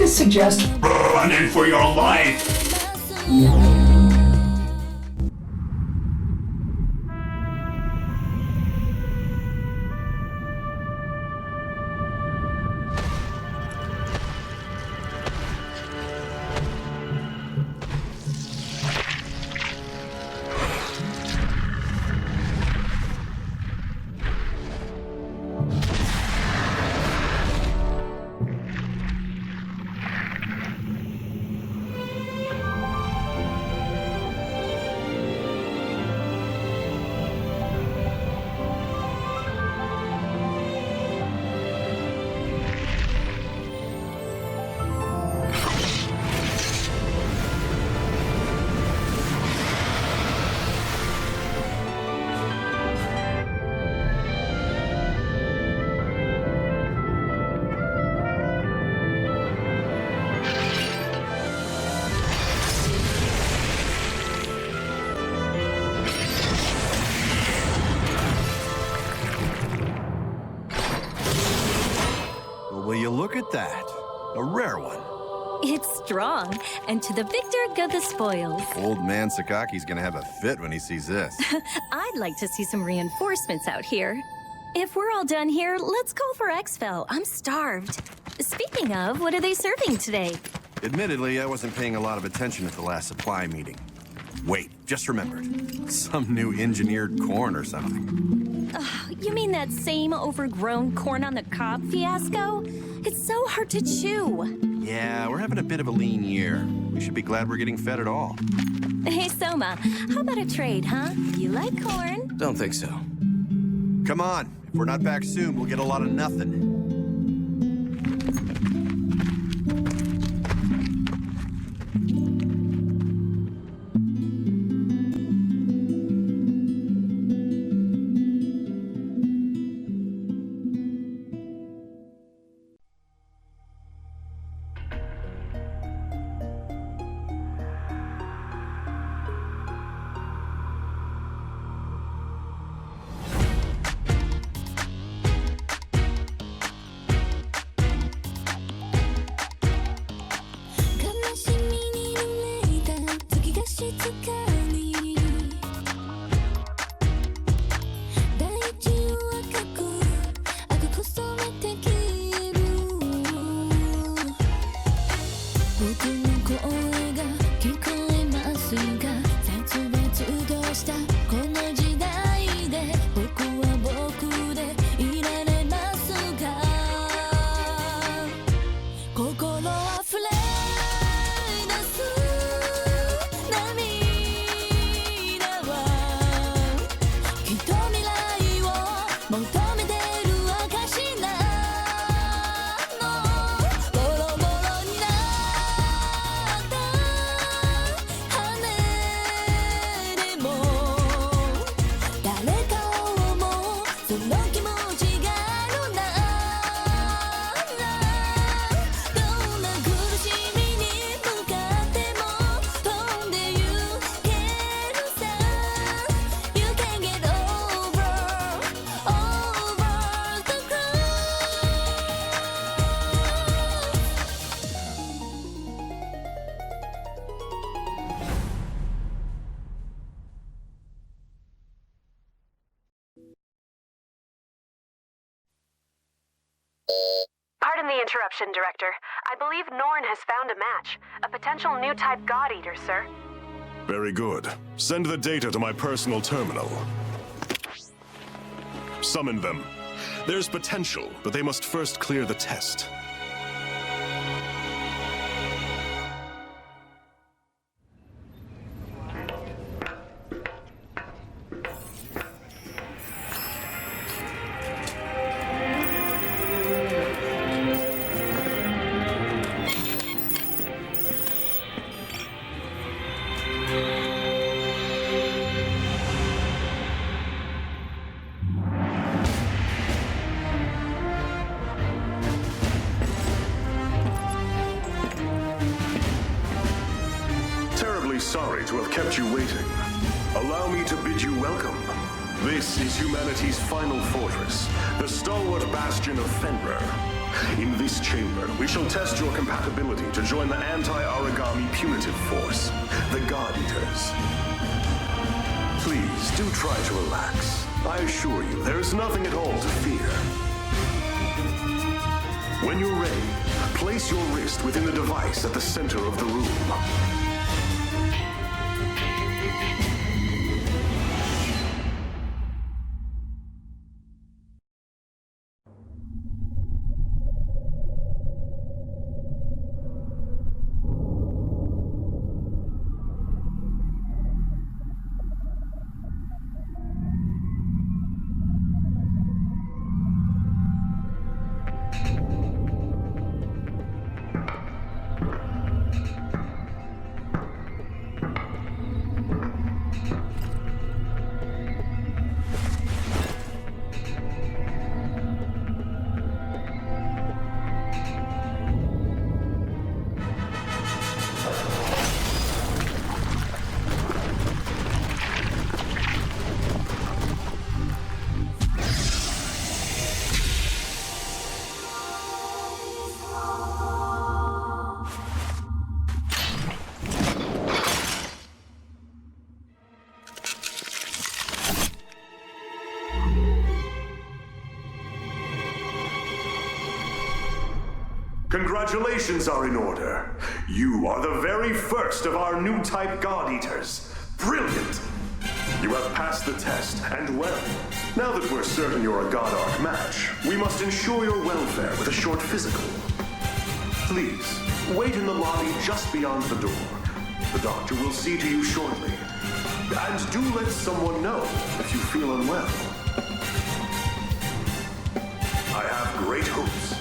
to suggest running for your life. Look at that. A rare one. It's strong, and to the victor go the spoils. Old man Sakaki's gonna have a fit when he sees this. I'd like to see some reinforcements out here. If we're all done here, let's call for exfil. I'm starved. Speaking of, what are they serving today? Admittedly, I wasn't paying a lot of attention at the last supply meeting. Wait, just remembered. Some new engineered corn or something. You mean that same overgrown corn on the cob fiasco? It's so hard to chew. Yeah, we're having a bit of a lean year. We should be glad we're getting fed at all. Hey, Soma, how about a trade, huh? You like corn? Don't think so. Come on. If we're not back soon, we'll get a lot of nothing. Pardon the interruption, Director. I believe Norn has found a match. A potential new type God Eater, sir. Very good. Send the data to my personal terminal. Summon them. There's potential, but they must first clear the test. Sorry to have kept you waiting. Allow me to bid you welcome. This is humanity's final fortress, the stalwart bastion of Fenrir. In this chamber, we shall test your compatibility to join the anti-origami punitive force, the God Eaters. Please do try to relax. I assure you, there is nothing at all to fear. When you're ready, place your wrist within the device at the center of the room. Congratulations are in order. You are the very first of our new type God Eaters. Brilliant! You have passed the test, and well. Now that we're certain you're a God Arc match, we must ensure your welfare with a short physical. Please, wait in the lobby just beyond the door. The doctor will see to you shortly. And do let someone know if you feel unwell. I have great hopes.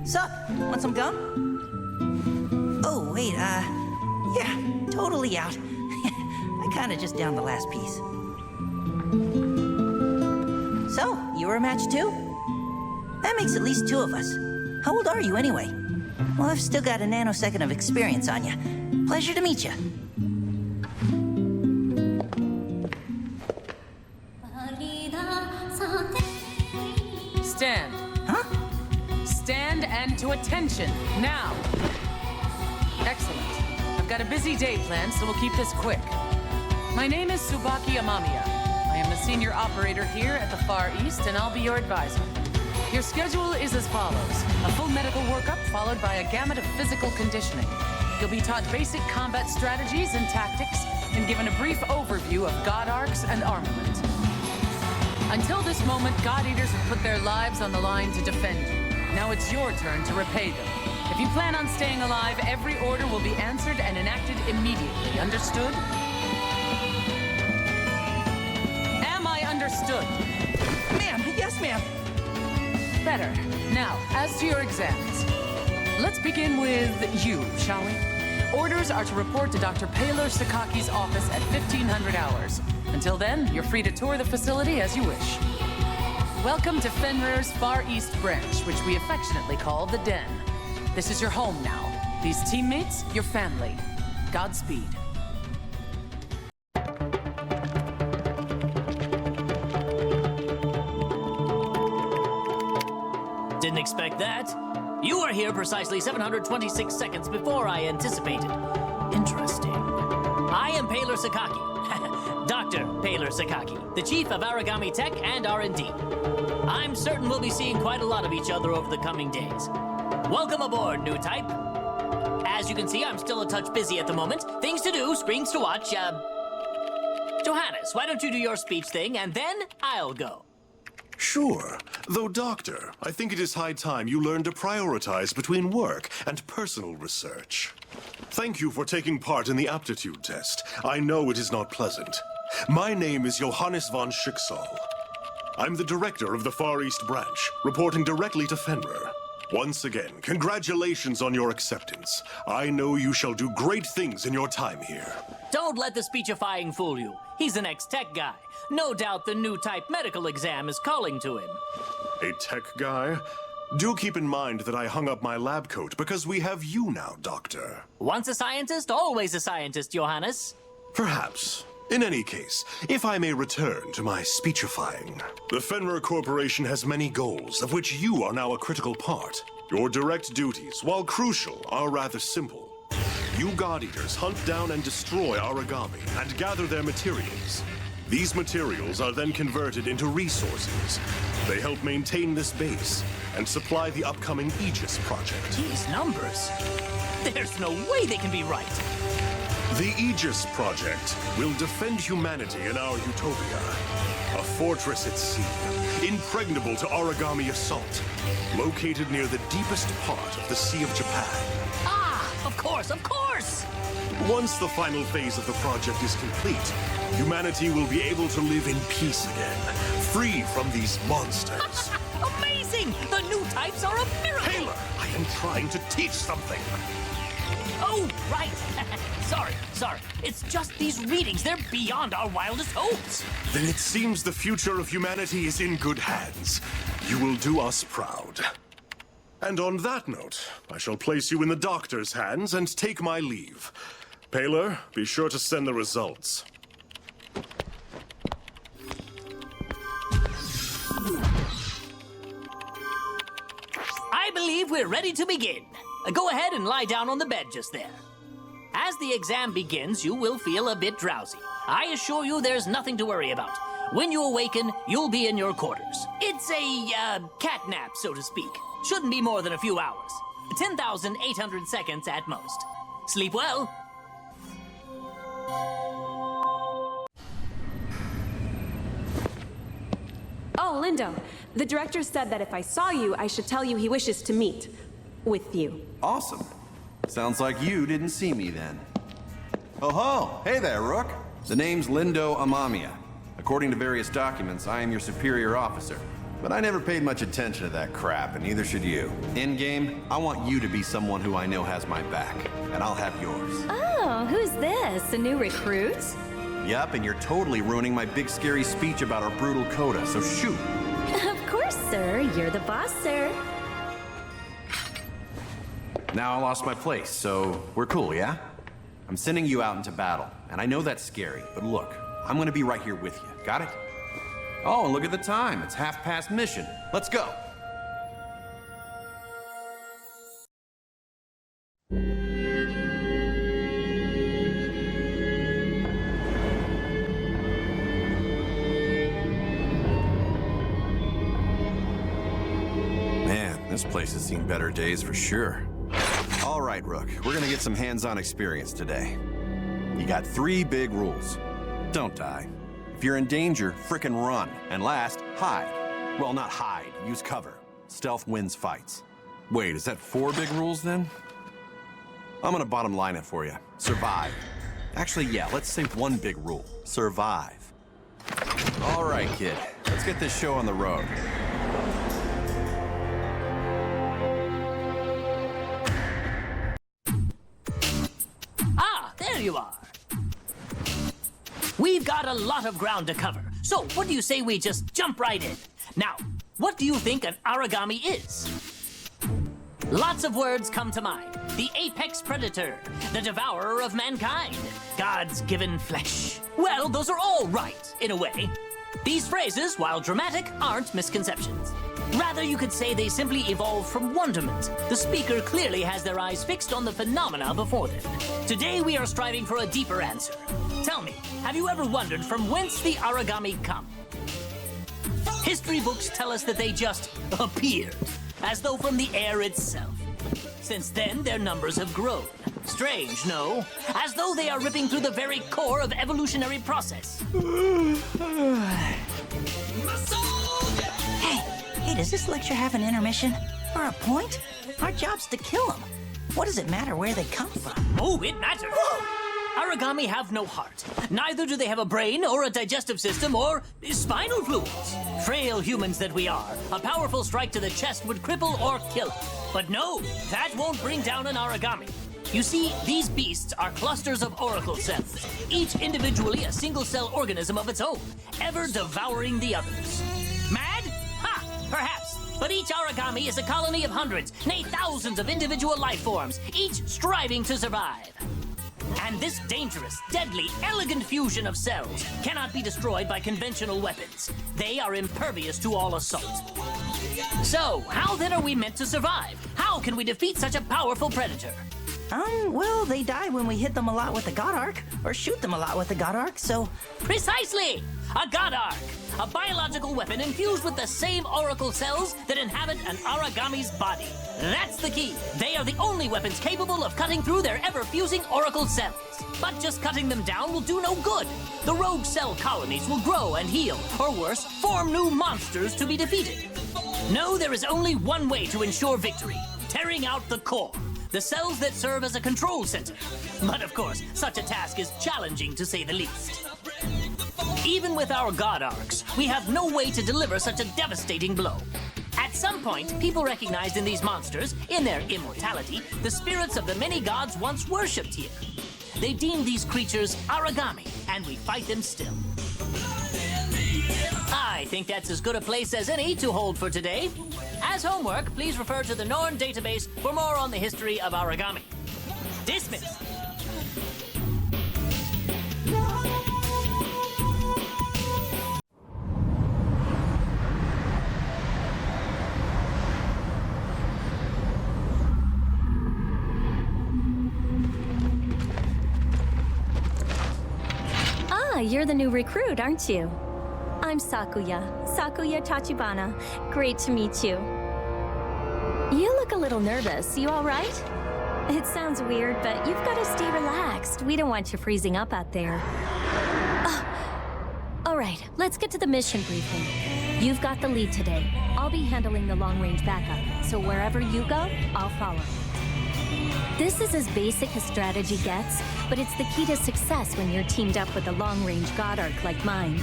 Sup? Want some gum? Oh, wait, yeah, totally out. I kinda just downed the last piece. So, you were a match too? That makes at least two of us. How old are you anyway? Well, I've still got a nanosecond of experience on you. Pleasure to meet you. Stand. Huh? Stand and to attention, now. Excellent. I've got a busy day planned, so we'll keep this quick. My name is Tsubaki Amamiya. I am the senior operator here at the Far East, and I'll be your advisor. Your schedule is as follows. A full medical workup followed by a gamut of physical conditioning. You'll be taught basic combat strategies and tactics, and given a brief overview of God Arcs and armament. Until this moment, God Eaters have put their lives on the line to defend you. Now it's your turn to repay them. If you plan on staying alive, every order will be answered and enacted immediately. Understood? Am I understood? Ma'am, yes, ma'am. Better. Now, as to your exams. Let's begin with you, shall we? Orders are to report to Dr. Paylor Sakaki's office at 1500 hours. Until then, you're free to tour the facility as you wish. Welcome to Fenrir's Far East branch, which we affectionately call the Den. This is your home now. These teammates, your family. Godspeed. Didn't expect that. You are here precisely 726 seconds before I anticipated. Interesting. I am Paylor Sakaki. Dr. Paylor Sakaki, the chief of Origami Tech and R&D. I'm certain we'll be seeing quite a lot of each other over the coming days. Welcome aboard, new type. As you can see, I'm still a touch busy at the moment. Things to do, screens to watch. Johannes, why don't you do your speech thing, and then I'll go. Sure. Though, Doctor, I think it is high time you learn to prioritize between work and personal research. Thank you for taking part in the aptitude test. I know it is not pleasant. My name is Johannes von Schicksal. I'm the director of the Far East branch, reporting directly to Fenrir. Once again, congratulations on your acceptance. I know you shall do great things in your time here. Don't let the speechifying fool you. He's an ex-tech guy. No doubt the new type medical exam is calling to him. A tech guy? Do keep in mind that I hung up my lab coat because we have you now, Doctor. Once a scientist, always a scientist, Johannes. Perhaps. In any case, if I may return to my speechifying. The Fenrir Corporation has many goals, of which you are now a critical part. Your direct duties, while crucial, are rather simple. You God Eaters hunt down and destroy origami and gather their materials. These materials are then converted into resources. They help maintain this base and supply the upcoming Aegis project. These numbers. There's no way they can be right. The Aegis project will defend humanity in our utopia. A fortress at sea, impregnable to origami assault, located near the deepest part of the Sea of Japan. Ah, of course, of course! Once the final phase of the project is complete, humanity will be able to live in peace again, free from these monsters. Amazing! The new types are a miracle! Taylor, I am trying to teach something. Oh, right. Sorry. It's just these readings. They're beyond our wildest hopes. Then it seems the future of humanity is in good hands. You will do us proud. And on that note, I shall place you in the doctor's hands and take my leave. Paler, be sure to send the results. I believe we're ready to begin. Go ahead and lie down on the bed just there. As the exam begins, you will feel a bit drowsy. I assure you there's nothing to worry about. When you awaken, you'll be in your quarters. It's a, cat nap, so to speak. Shouldn't be more than a few hours. 10,800 seconds at most. Sleep well. Oh, Lindo, the director said that if I saw you, I should tell you he wishes to meet with you. Awesome. Sounds like you didn't see me then. Oh ho! Hey there, Rook. The name's Lindo Amamiya. According to various documents, I am your superior officer. But I never paid much attention to that crap, and neither should you. In-game, I want you to be someone who I know has my back, and I'll have yours. Oh, who's this? A new recruit? Yup, and you're totally ruining my big scary speech about our brutal coda, so shoot. Of course, sir. You're the boss, sir. Now I lost my place, so we're cool, yeah? I'm sending you out into battle, and I know that's scary, but look, I'm gonna be right here with you. Got it? Oh, and look at the time. It's 1/2 mission. Let's go. Man, this place has seen better days for sure. All right, Rook, we're gonna get some hands-on experience today. You got 3 big rules. Don't die. If you're in danger, frickin' run. And last, hide. Well, not hide, use cover. Stealth wins fights. Wait, is that 4 big rules then? I'm gonna bottom line it for you. Survive. Actually, yeah, let's say 1 big rule. Survive. All right, kid, let's get this show on the road. There you are. We've got a lot of ground to cover, so what do you say we just jump right in? Now, what do you think an origami is? Lots of words come to mind. The apex predator, the devourer of mankind, God's given flesh. Well, those are all right, in a way. These phrases, while dramatic, aren't misconceptions. Rather, you could say they simply evolved from wonderment. The speaker clearly has their eyes fixed on the phenomena before them. Today, we are striving for a deeper answer. Tell me, have you ever wondered from whence the origami come? History books tell us that they just appeared, as though from the air itself. Since then, their numbers have grown. Strange, no? As though they are ripping through the very core of evolutionary process. Hey, does this lecture have an intermission? Or a point? Our job's to kill them. What does it matter where they come from? Oh, it matters. Origami have no heart. Neither do they have a brain or a digestive system or spinal fluids. Frail humans that we are, a powerful strike to the chest would cripple or kill us. But no, that won't bring down an origami. You see, these beasts are clusters of auricle cells, each individually a single-cell organism of its own, ever devouring the others. Mad? Ha! Perhaps. But each origami is a colony of hundreds, nay thousands of individual life forms, each striving to survive. And this dangerous, deadly, elegant fusion of cells cannot be destroyed by conventional weapons. They are impervious to all assault. So, how then are we meant to survive? How can we defeat such a powerful predator? Well, they die when we hit them a lot with the God Arc, or shoot them a lot with the God Arc, so... Precisely! A God Arc! A biological weapon infused with the same oracle cells that inhabit an origami's body. That's the key. They are the only weapons capable of cutting through their ever-fusing oracle cells. But just cutting them down will do no good. The rogue cell colonies will grow and heal, or worse, form new monsters to be defeated. No, there is only one way to ensure victory. Tearing out the core. The cells that serve as a control center. But of course, such a task is challenging to say the least. Even with our God Arcs, we have no way to deliver such a devastating blow. At some point, people recognized in these monsters, in their immortality, the spirits of the many gods once worshipped here. They deemed these creatures origami, and we fight them still. I think that's as good a place as any to hold for today. As homework, please refer to the Norn database for more on the history of origami. Dismissed. Ah, you're the new recruit, aren't you? I'm Sakuya Tachibana. Great to meet you. You look a little nervous. You all right? It sounds weird, but you've got to stay relaxed. We don't want you freezing up out there. All right, let's get to the mission briefing. You've got the lead today. I'll be handling the long-range backup, so wherever you go, I'll follow. This is as basic as strategy gets, but it's the key to success when you're teamed up with a long-range God Arc like mine.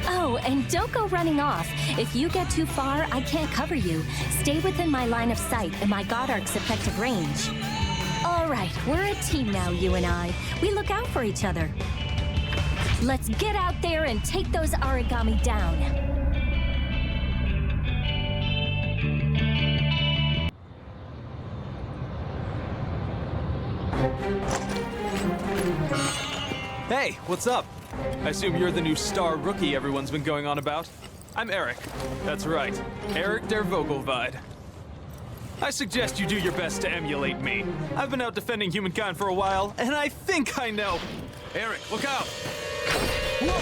Oh, and don't go running off. If you get too far, I can't cover you. Stay within my line of sight and my God Arc's effective range. All right, we're a team now, you and I. We look out for each other. Let's get out there and take those origami down. Hey, what's up? I assume you're the new star rookie everyone's been going on about. I'm Eric. That's right, Eric der Vogelweide. I suggest you do your best to emulate me. I've been out defending humankind for a while, and I think I know. Eric, look out! Whoa!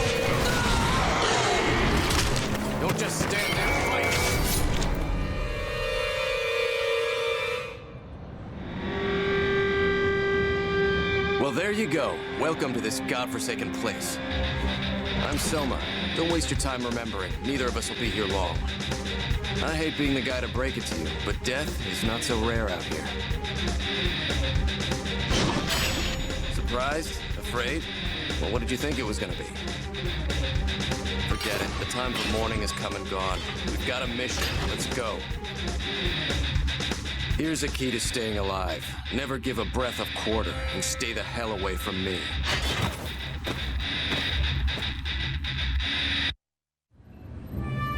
Don't just stand there and fight. Well, there you go. Welcome to this godforsaken place. I'm Selma. Don't waste your time remembering. Neither of us will be here long. I hate being the guy to break it to you, but death is not so rare out here. Surprised? Afraid? Well, what did you think it was gonna be? Forget it. The time for mourning has come and gone. We've got a mission. Let's go. Here's a key to staying alive. Never give a breath a quarter, and stay the hell away from me.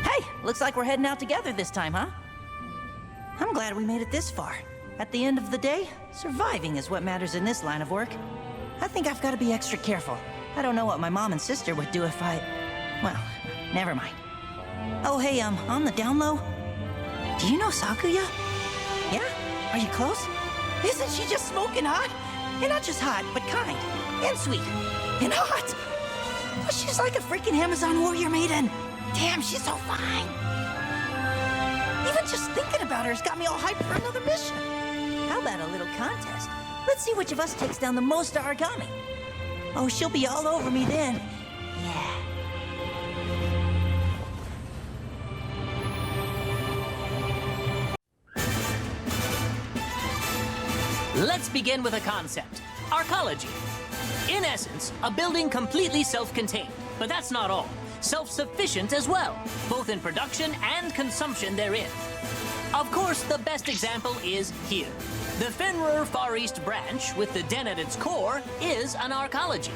Hey, looks like we're heading out together this time, huh? I'm glad we made it this far. At the end of the day, surviving is what matters in this line of work. I think I've got to be extra careful. I don't know what my mom and sister would do if I... Well, never mind. Oh, hey, on the down low, do you know Sakuya? Yeah? Are you close? Isn't she just smoking hot? And not just hot, but kind. And sweet. And hot. But she's like a freaking Amazon warrior maiden. Damn, she's so fine. Even just thinking about her has got me all hyped for another mission. How about a little contest? Let's see which of us takes down the most origami. Oh, she'll be all over me then. Yeah. Let's begin with a concept, arcology. In essence, a building completely self-contained, but that's not all. Self-sufficient as well, both in production and consumption therein. Of course, the best example is here. The Fenrir Far East branch, with the den at its core, is an arcology.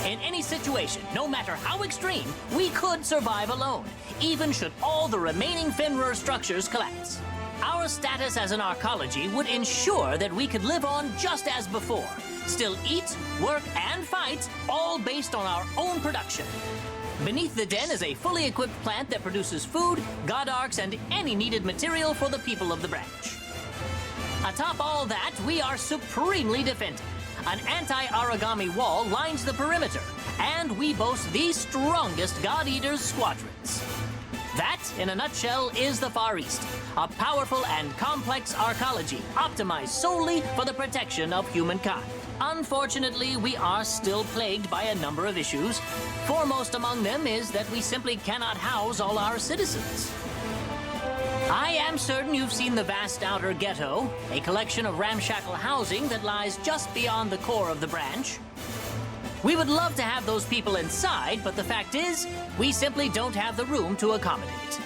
In any situation, no matter how extreme, we could survive alone, even should all the remaining Fenrir structures collapse. Our status as an arcology would ensure that we could live on just as before, still eat, work, and fight, all based on our own production. Beneath the den is a fully equipped plant that produces food, god arcs, and any needed material for the people of the branch. Atop all that, we are supremely defended. An anti-origami wall lines the perimeter, and we boast the strongest God Eaters squadrons. That, in a nutshell, is the Far East, a powerful and complex arcology optimized solely for the protection of humankind. Unfortunately, we are still plagued by a number of issues. Foremost among them is that we simply cannot house all our citizens. I am certain you've seen the vast outer ghetto, a collection of ramshackle housing that lies just beyond the core of the branch. We would love to have those people inside, but the fact is, we simply don't have the room to accommodate.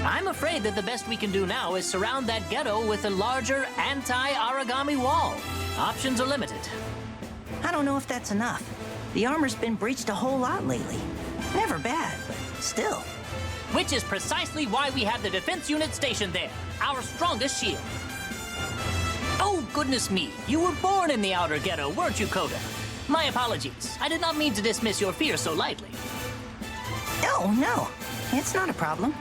I'm afraid that the best we can do now is surround that ghetto with a larger anti-origami wall. Options are limited. I don't know if that's enough. The armor's been breached a whole lot lately. Never bad, but still. Which is precisely why we have the defense unit stationed there, our strongest shield. Oh, goodness me, you were born in the outer ghetto, weren't you, Coda? My apologies. I did not mean to dismiss your fear so lightly. No, it's not a problem.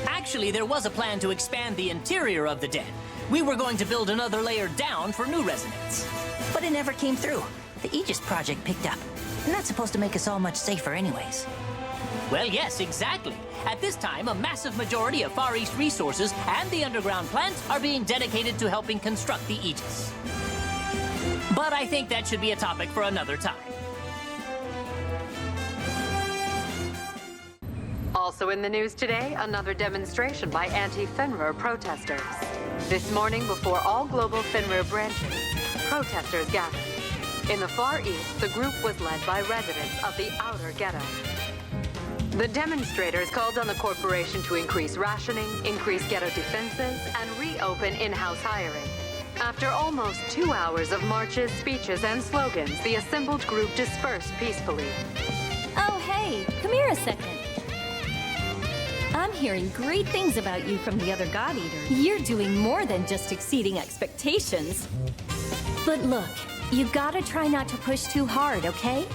Actually, there was a plan to expand the interior of the den. We were going to build another layer down for new residents. But it never came through. The Aegis project picked up. And that's supposed to make us all much safer anyways. Well, yes, exactly. At this time, a massive majority of Far East resources and the underground plant are being dedicated to helping construct the Aegis. But I think that should be a topic for another time. Also in the news today, another demonstration by anti-Fenrir protesters. This morning, before all global Fenrir branches, protesters gathered. In the Far East, the group was led by residents of the outer ghetto. The demonstrators called on the corporation to increase rationing, increase ghetto defenses, and reopen in-house hiring. After almost 2 hours of marches, speeches, and slogans, the assembled group dispersed peacefully. Oh, hey, come here a second. I'm hearing great things about you from the other God Eaters. You're doing more than just exceeding expectations. But look, you gotta try not to push too hard, okay?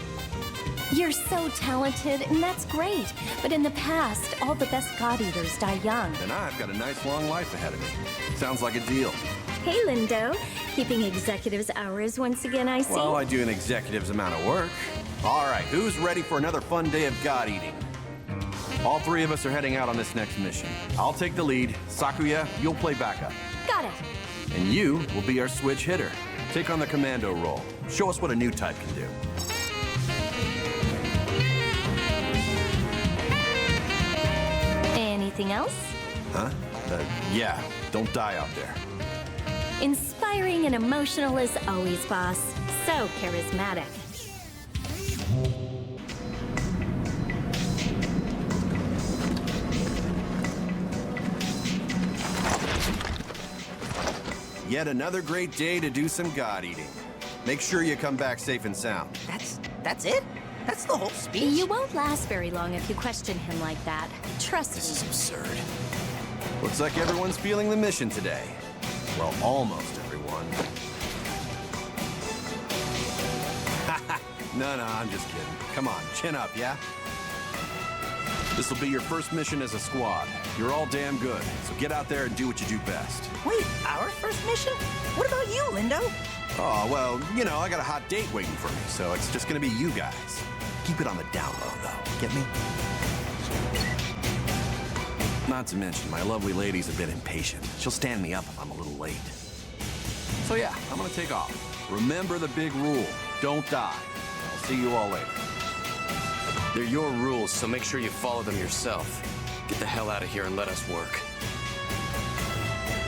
You're so talented, and that's great. But in the past, all the best God Eaters die young. And I've got a nice long life ahead of me. Sounds like a deal. Hey, Lindo. Keeping executives' hours once again, I see. Well, I do an executive's amount of work. All right, who's ready for another fun day of God eating? All three of us are heading out on this next mission. I'll take the lead. Sakuya, you'll play backup. Got it. And you will be our switch hitter. Take on the commando role. Show us what a new type can do. Anything else? Huh? Yeah, don't die out there. Inspiring and emotional as always, boss. So charismatic. Yet another great day to do some God eating. Make sure you come back safe and sound. That's it? That's the whole speech? You won't last very long if you question him like that. Trust me. This is absurd. Looks like everyone's feeling the mission today. Well, almost everyone. No, I'm just kidding. Come on, chin up, yeah? This will be your first mission as a squad. You're all damn good, so get out there and do what you do best. Wait, our first mission? What about you, Lindo? Oh, well, you know, I got a hot date waiting for me, so it's just gonna be you guys. Keep it on the down low, though. Get me? Not to mention, my lovely lady's a bit impatient. She'll stand me up if I'm a little late. So yeah, I'm gonna take off. Remember the big rule. Don't die. I'll see you all later. They're your rules, so make sure you follow them yourself. Get the hell out of here and let us work.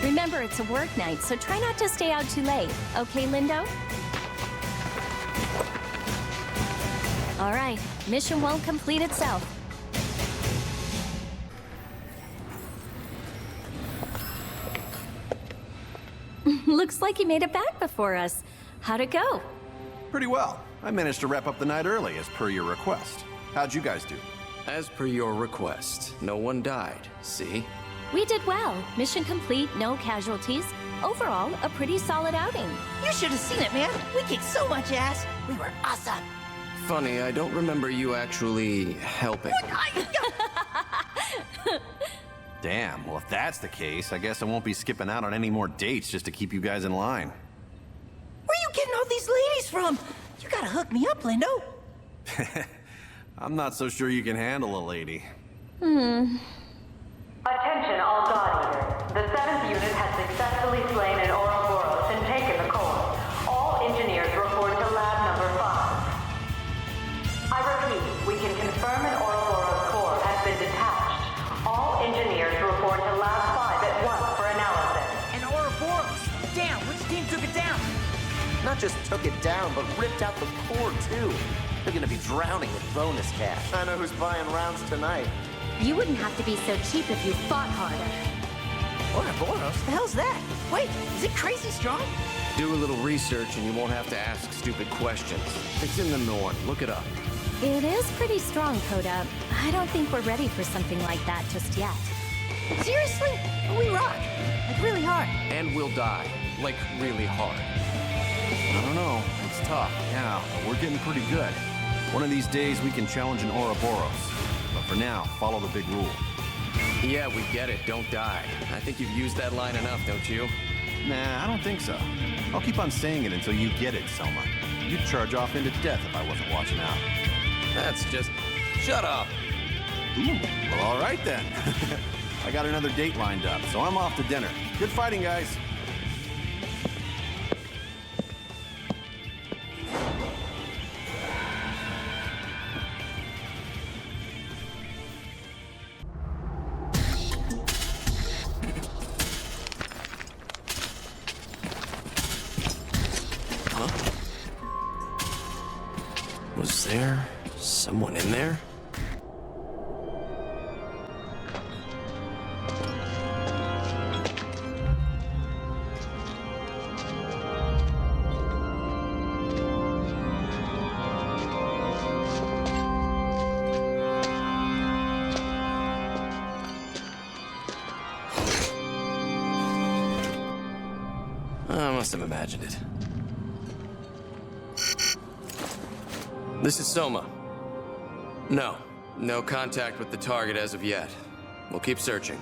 Remember, it's a work night, so try not to stay out too late. Okay, Lindo? All right, mission won't complete itself. Looks like you made it back before us. How'd it go? Pretty well. I managed to wrap up the night early, as per your request. How'd you guys do? As per your request, no one died, see? We did well. Mission complete, no casualties. Overall, a pretty solid outing. You should have seen it, man. We kicked so much ass. We were awesome. Funny, I don't remember you actually helping. Damn, well, if that's the case, I guess I won't be skipping out on any more dates just to keep you guys in line. Where you getting all these ladies from? You gotta hook me up, Lindo. I'm not so sure you can handle a lady. Attention all God Eaters. The 7th unit has successfully slain an Ouroboros and taken the core. All engineers report to lab number 5. I repeat, we can confirm an Ouroboros core has been detached. All engineers report to lab 5 at once for analysis. An Ouroboros. Damn, which team took it down? Not just took it down, but ripped out the core, too. They're gonna be drowning with bonus cash. I know who's buying rounds tonight. You wouldn't have to be so cheap if you fought harder. Ouroboros? The hell's that? Wait, is it crazy strong? Do a little research and you won't have to ask stupid questions. It's in the north. Look it up. It is pretty strong, Coda. I don't think we're ready for something like that just yet. Seriously? We rock. Like really hard. And we'll die. Like, really hard. I don't know. It's tough, yeah, but we're getting pretty good. One of these days we can challenge an Ouroboros. But for now, follow the big rule. Yeah, we get it. Don't die. I think you've used that line enough, don't you? Nah, I don't think so. I'll keep on saying it until you get it, Selma. You'd charge off into death if I wasn't watching out. That's just... Shut up! Ooh, well, all right then. I got another date lined up, so I'm off to dinner. Good fighting, guys. Was there someone in there? I must have imagined it. This is Soma. No contact with the target as of yet. We'll keep searching.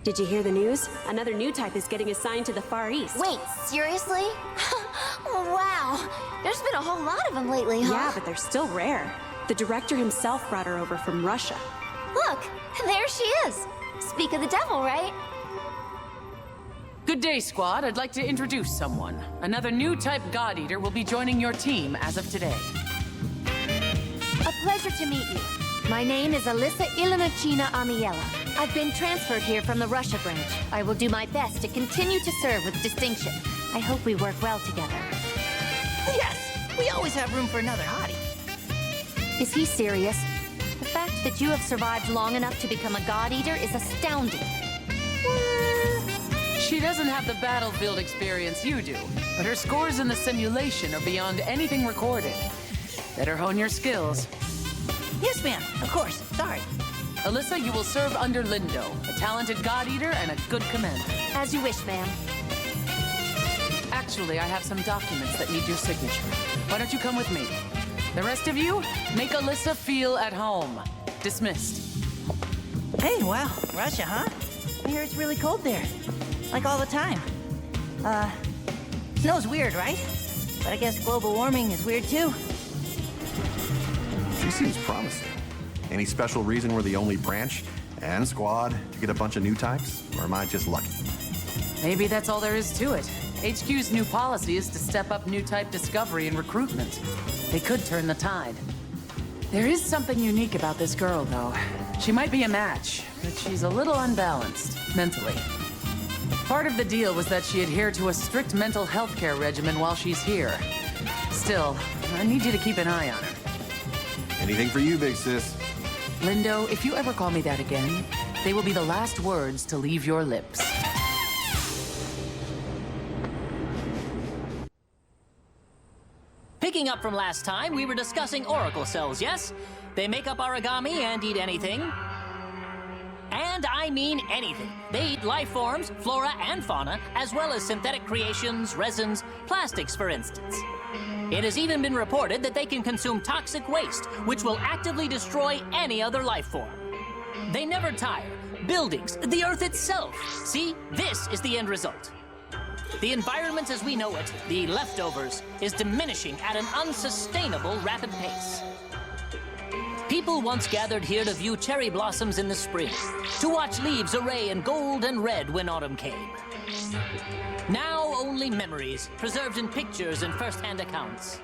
Did you hear the news? Another new type is getting assigned to the Far East. Wait, seriously? Wow, there's been a whole lot of them lately, huh? Yeah, but they're still rare. The director himself brought her over from Russia. Look, there she is. Speak of the devil, right? Good day, squad. I'd like to introduce someone. Another new type God Eater will be joining your team as of today. A pleasure to meet you. My name is Alyssa Ilinachina Amiela. I've been transferred here from the Russia branch. I will do my best to continue to serve with distinction. I hope we work well together. Yes! We always have room for another hottie. Is he serious? The fact that you have survived long enough to become a God Eater is astounding. She doesn't have the battlefield experience you do, but her scores in the simulation are beyond anything recorded. Better hone your skills. Yes, ma'am. Of course. Sorry. Alyssa, you will serve under Lindo, a talented God Eater and a good commander. As you wish, ma'am. Actually, I have some documents that need your signature. Why don't you come with me? The rest of you, make Alyssa feel at home. Dismissed. Hey, wow. Russia, huh? I hear it's really cold there. Like all the time. Snow's weird, right? But I guess global warming is weird too. She seems promising. Any special reason we're the only branch and squad to get a bunch of new types? Or am I just lucky? Maybe that's all there is to it. HQ's new policy is to step up new type discovery and recruitment. They could turn the tide. There is something unique about this girl, though. She might be a match, but she's a little unbalanced, mentally. Part of the deal was that she adhered to a strict mental health care regimen while she's here. Still, I need you to keep an eye on her. Anything for you, big sis. Lindo, if you ever call me that again, they will be the last words to leave your lips. Picking up from last time, we were discussing oracle cells, yes? They make up origami and eat anything. And I mean anything. They eat life forms, flora and fauna, as well as synthetic creations, resins, plastics, for instance. It has even been reported that they can consume toxic waste, which will actively destroy any other life form. They never tire. Buildings, the Earth itself. See, this is the end result. The environment as we know it, the leftovers, is diminishing at an unsustainable rapid pace. People once gathered here to view cherry blossoms in the spring, to watch leaves array in gold and red when autumn came. Now only memories, preserved in pictures and first-hand accounts.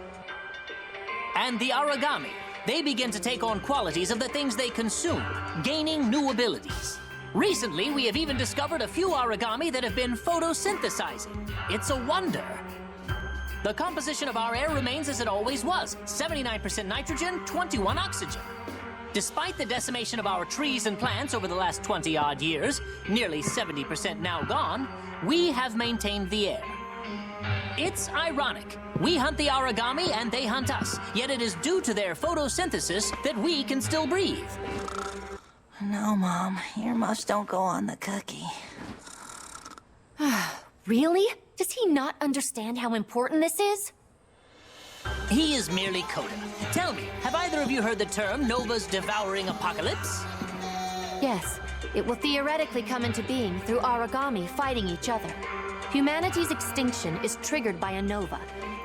And the origami, they begin to take on qualities of the things they consume, gaining new abilities. Recently, we have even discovered a few origami that have been photosynthesizing. It's a wonder. The composition of our air remains as it always was, 79% nitrogen, 21 oxygen. Despite the decimation of our trees and plants over the last 20-odd years, nearly 70% now gone, we have maintained the air. It's ironic. We hunt the origami and they hunt us, yet it is due to their photosynthesis that we can still breathe. No, Mom. Earmuffs don't go on the cookie. Really? Does he not understand how important this is? He is merely Coda. Tell me, have either of you heard the term Nova's devouring apocalypse? Yes, it will theoretically come into being through origami fighting each other. Humanity's extinction is triggered by a nova,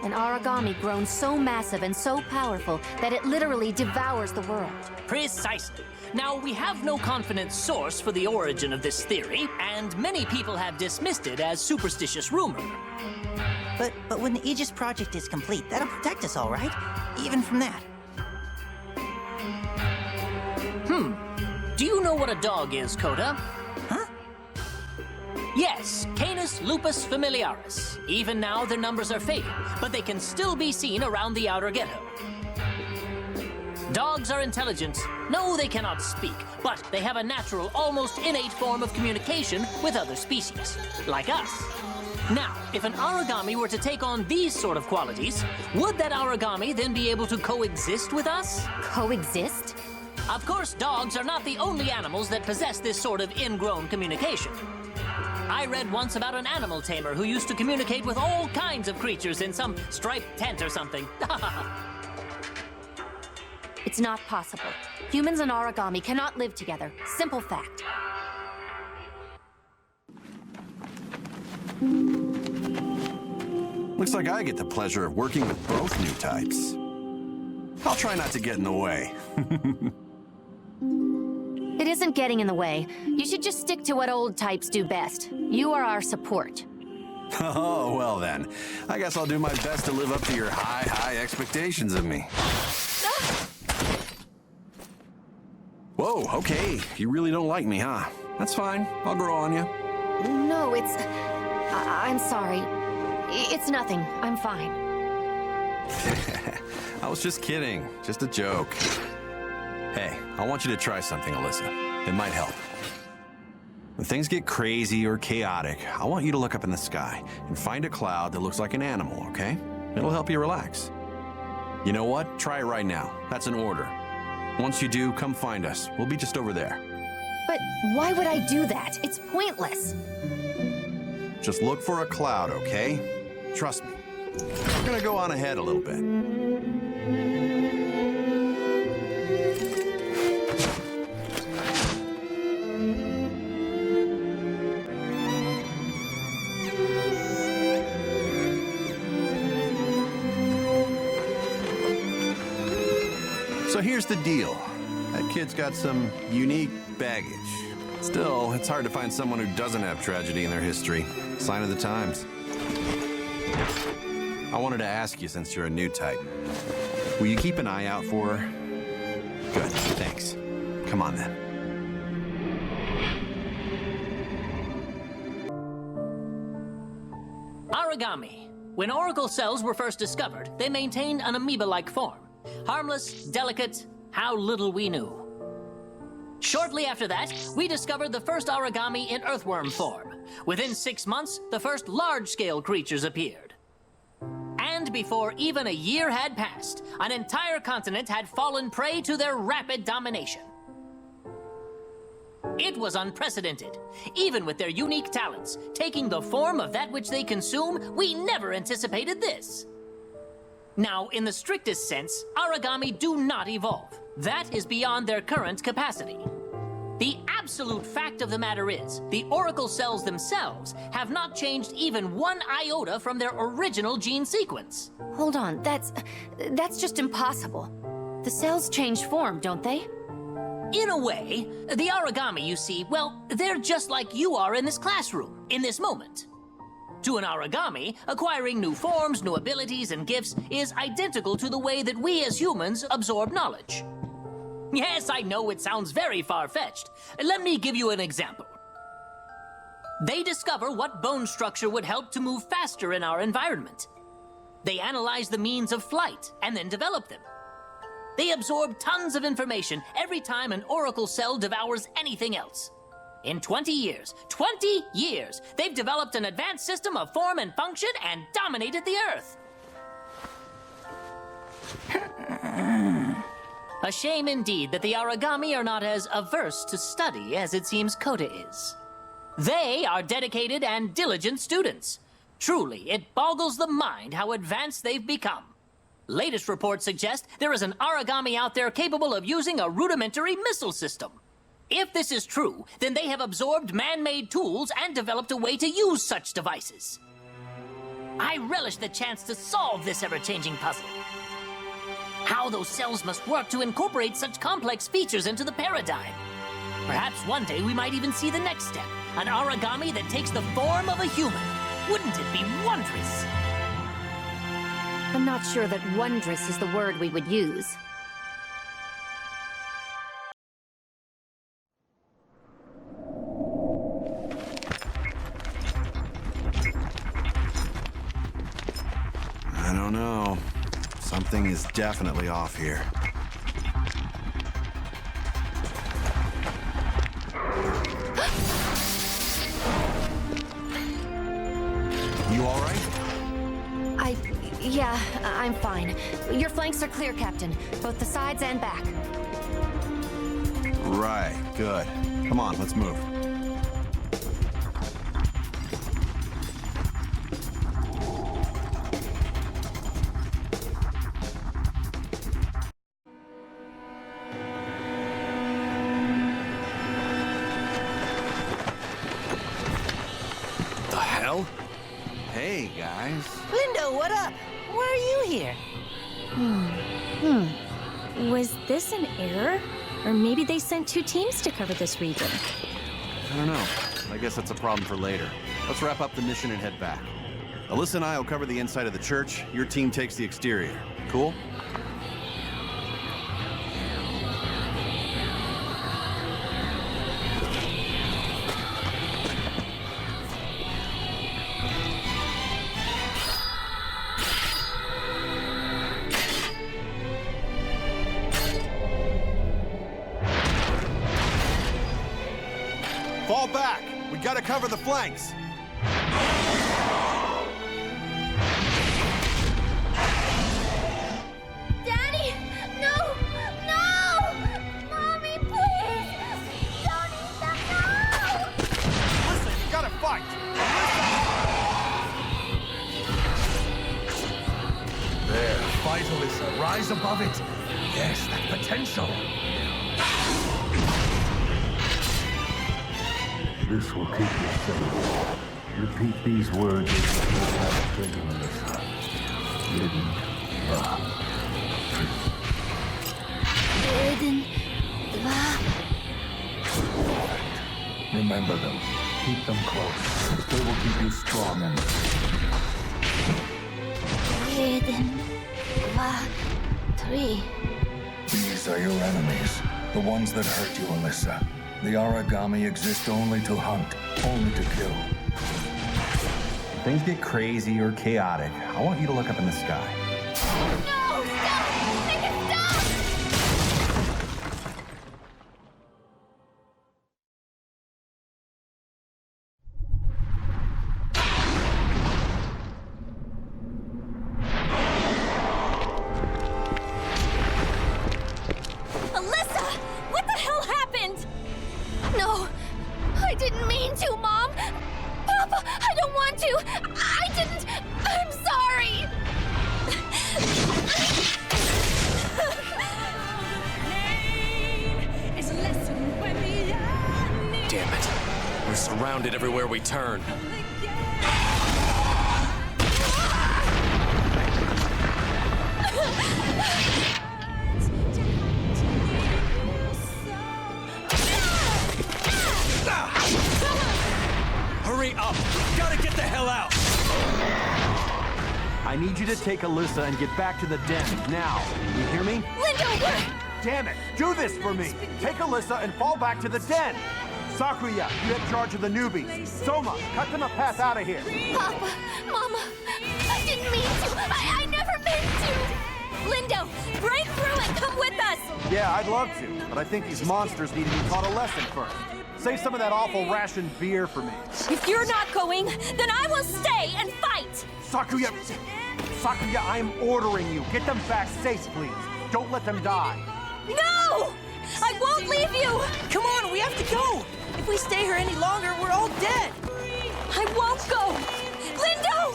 an origami grown so massive and so powerful that it literally devours the world. Precisely. Now, we have no confident source for the origin of this theory, and many people have dismissed it as superstitious rumor. But when the Aegis project is complete, that'll protect us all right? Even from that. Do you know what a dog is, Coda? Huh? Yes, Canis lupus familiaris. Even now, their numbers are fading, but they can still be seen around the outer ghetto. Dogs are intelligent. No, they cannot speak, but they have a natural, almost innate form of communication with other species, like us. Now, if an origami were to take on these sort of qualities, would that origami then be able to coexist with us? Coexist? Of course, dogs are not the only animals that possess this sort of ingrown communication. I read once about an animal tamer who used to communicate with all kinds of creatures in some striped tent or something. It's not possible. Humans and origami cannot live together. Simple fact. Looks like I get the pleasure of working with both new types. I'll try not to get in the way. It isn't getting in the way. You should just stick to what old types do best. You are our support. Oh, well then. I guess I'll do my best to live up to your high expectations of me. Whoa, okay. You really don't like me, huh? That's fine. I'll grow on you. No, it's... I'm sorry. It's nothing. I'm fine. I was just kidding. Just a joke. Hey, I want you to try something, Alyssa. It might help. When things get crazy or chaotic, I want you to look up in the sky and find a cloud that looks like an animal, okay? It'll help you relax. You know what? Try it right now. That's an order. Once you do, come find us. We'll be just over there. But why would I do that? It's pointless. Just look for a cloud, okay? Trust me. We're gonna go on ahead a little bit. So here's the deal. That kid's got some unique baggage. Still, it's hard to find someone who doesn't have tragedy in their history. Sign of the times. I wanted to ask you, since you're a new type, will you keep an eye out for her? Good, thanks. Come on then. Origami. When oracle cells were first discovered, they maintained an amoeba-like form. Harmless, delicate, How little we knew. Shortly after that, we discovered the first origami in earthworm form. Within 6 months, the first large-scale creatures appeared. And before even a year had passed, an entire continent had fallen prey to their rapid domination. It was unprecedented. Even with their unique talents, taking the form of that which they consume, we never anticipated this. Now, in the strictest sense, origami do not evolve. That is beyond their current capacity. The absolute fact of the matter is, the oracle cells themselves have not changed even 1 iota from their original gene sequence. Hold on, that's just impossible. The cells change form, don't they? In a way, the origami, you see, well, they're just like you are in this classroom, in this moment. To an origami, acquiring new forms, new abilities, and gifts is identical to the way that we as humans absorb knowledge. Yes, I know it sounds very far-fetched. Let me give you an example. They discover what bone structure would help to move faster in our environment. They analyze the means of flight and then develop them. They absorb tons of information every time an oracle cell devours anything else. In 20 years, they've developed an advanced system of form and function and dominated the Earth. A shame indeed that the origami are not as averse to study as it seems Kota is. They are dedicated and diligent students. Truly, it boggles the mind how advanced they've become. Latest reports suggest there is an origami out there capable of using a rudimentary missile system. If this is true, then they have absorbed man-made tools and developed a way to use such devices. I relish the chance to solve this ever-changing puzzle. How those cells must work to incorporate such complex features into the paradigm. Perhaps one day we might even see the next step, an origami that takes the form of a human. Wouldn't it be wondrous? I'm not sure that wondrous is the word we would use. I don't know. Something is definitely off here. You all right? Yeah, I'm fine. Your flanks are clear, Captain. Both the sides and back. Right, good. Come on, let's move. The hell? Hey, guys. Lindo, what up? Why are you here? Was this an error? Or maybe they sent 2 teams to cover this region. I don't know. I guess that's a problem for later. Let's wrap up the mission and head back. Alyssa and I will cover the inside of the church. Your team takes the exterior. Cool? Fall back! We gotta cover the flanks! Daddy! No! No! Mommy, please! Don't eat them now! Listen, you gotta fight! There, fight, Alyssa. Rise above it. Yes, that potential. This will keep you safe. Repeat these words as you have a trigger, Alyssa. Hidden. Remember them. Keep them close. They will keep you strong and... These are your enemies. The ones that hurt you, Alyssa. The origami exist only to hunt, only to kill. If things get crazy or chaotic, I want you to look up in the sky. No! Stop! Make it stop! surrounded everywhere we turn. Hurry up! Gotta get the hell out! I need you to take Alyssa and get back to the den, now. You hear me? Lindo, Damn it! Do this for me! Take Alyssa and fall back to the den! Sakuya, you have charge of the newbies. Soma, cut them a path out of here. Papa, Mama, I didn't mean to. I never meant to. Lindo, break through and come with us! Yeah, I'd love to, but I think these monsters need to be taught a lesson first. Save some of that awful ration beer for me. If you're not going, then I will stay and fight! Sakuya, I am ordering you. Get them back safe, please. Don't let them die. No! I won't leave you! Come on, we have to go! If we stay here any longer, we're all dead! I won't go! Lindo!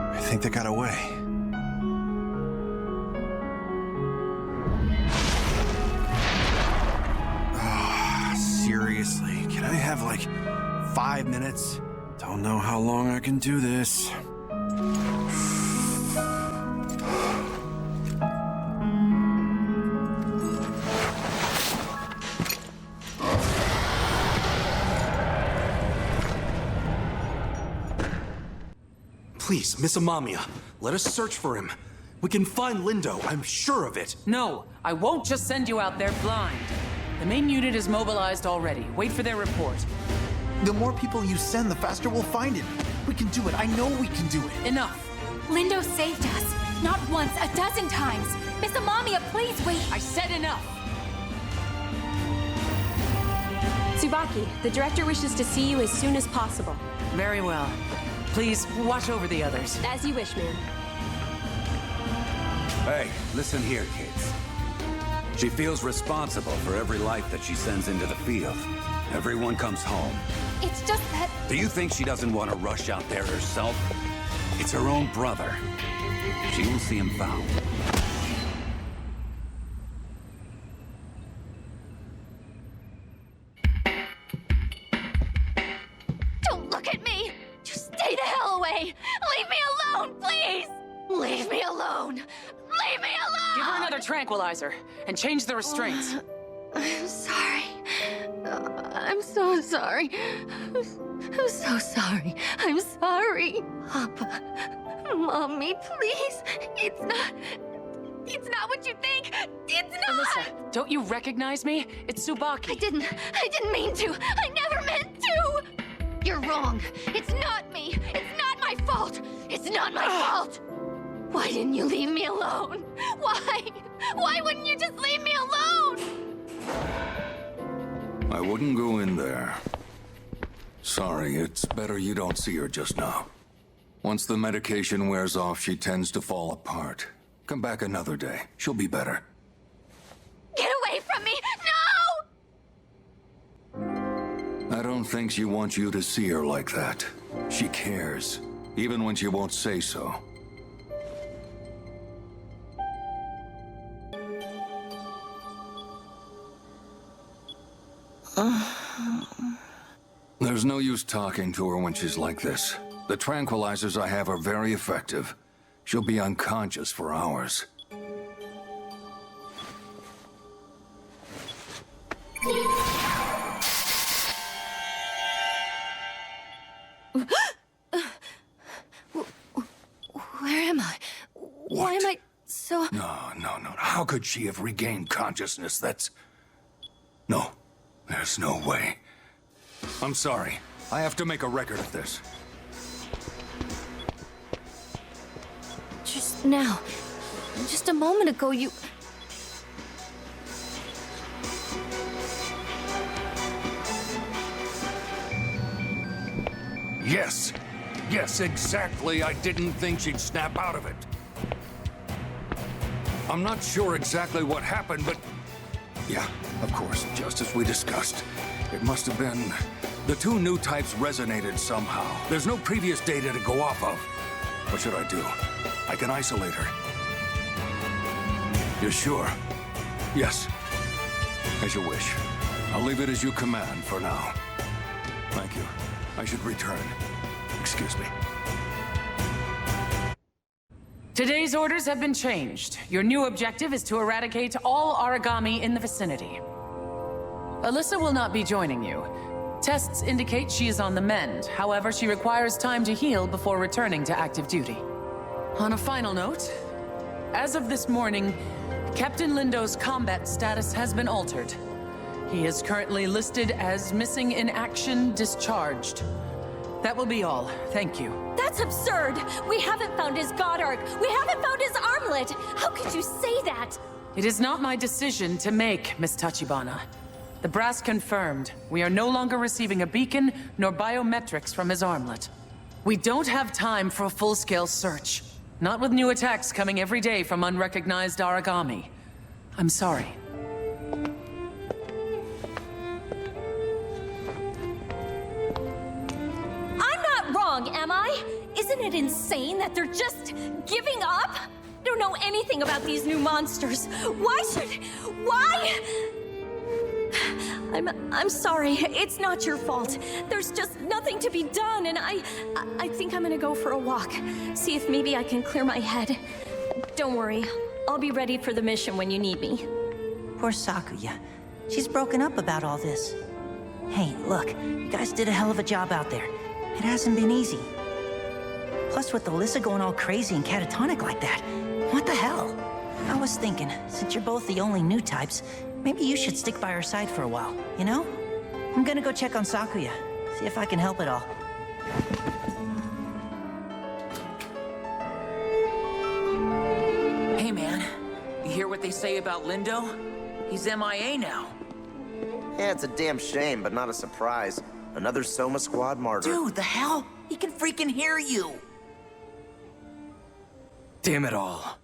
I think they got away. Seriously, can I have like 5 minutes? Don't know how long I can do this. Please, Miss Amamiya, let us search for him. We can find Lindo, I'm sure of it. No, I won't just send you out there blind. The main unit is mobilized already. Wait for their report. The more people you send, the faster we'll find him. We can do it. I know we can do it. Enough. Lindo saved us. Not once, a dozen times. Miss Amamiya, please wait. I said enough. Tsubaki, the director wishes to see you as soon as possible. Very well. Please watch over the others. As you wish, ma'am. Hey, listen here, kids. She feels responsible for every life that she sends into the field. Everyone comes home. It's just that... Do you think she doesn't want to rush out there herself? It's her own brother. She will see him found. Don't look at me! Just stay the hell away! Leave me alone, please! Leave me alone! Leave me alone! Give her another tranquilizer and change the restraints. I'm sorry. I'm so sorry. I'm so sorry. I'm sorry. Papa, Mommy, please. It's not what you think. It's not. Alyssa, don't you recognize me? It's Tsubaki. I didn't mean to. I never meant to. You're wrong. It's not me. It's not my fault. It's not my fault. Why didn't you leave me alone? Why? Why wouldn't you just leave me alone? I wouldn't go in there. Sorry, it's better you don't see her just now. Once the medication wears off, she tends to fall apart. Come back another day. She'll be better. Get away from me! No! I don't think she wants you to see her like that. She cares, even when she won't say so. There's no use talking to her when she's like this. The tranquilizers I have are very effective. She'll be unconscious for hours. Where am I? Why am I so... No. How could she have regained consciousness? No, there's no way. I'm sorry. I have to make a record of this. Just now. Just a moment ago, you... Yes! Yes, exactly. I didn't think she'd snap out of it. I'm not sure exactly what happened, but... Yeah, of course, just as we discussed. It must have been... The two new types resonated somehow. There's no previous data to go off of. What should I do? I can isolate her. You're sure? Yes. As you wish. I'll leave it as you command for now. Thank you. I should return. Excuse me. Today's orders have been changed. Your new objective is to eradicate all origami in the vicinity. Alyssa will not be joining you. Tests indicate she is on the mend. However, she requires time to heal before returning to active duty. On a final note, as of this morning, Captain Lindo's combat status has been altered. He is currently listed as missing in action, discharged. That will be all. Thank you. That's absurd! We haven't found his god arc! We haven't found his armlet! How could you say that? It is not my decision to make, Miss Tachibana. The brass confirmed. We are no longer receiving a beacon nor biometrics from his armlet. We don't have time for a full-scale search. Not with new attacks coming every day from unrecognized origami. I'm sorry. I'm not wrong, am I? Isn't it insane that they're just giving up? Don't know anything about these new monsters. Why? I'm sorry. It's not your fault. There's just nothing to be done, and I think I'm gonna go for a walk. See if maybe I can clear my head. Don't worry. I'll be ready for the mission when you need me. Poor Sakuya. She's broken up about all this. Hey, look, you guys did a hell of a job out there. It hasn't been easy. Plus, with Alyssa going all crazy and catatonic like that, what the hell? I was thinking, since you're both the only new types, maybe you should stick by her side for a while, you know? I'm gonna go check on Sakuya, see if I can help at all. Hey, man. You hear what they say about Lindo? He's MIA now. Yeah, it's a damn shame, but not a surprise. Another Soma Squad martyr. Dude, the hell? He can freaking hear you! Damn it all.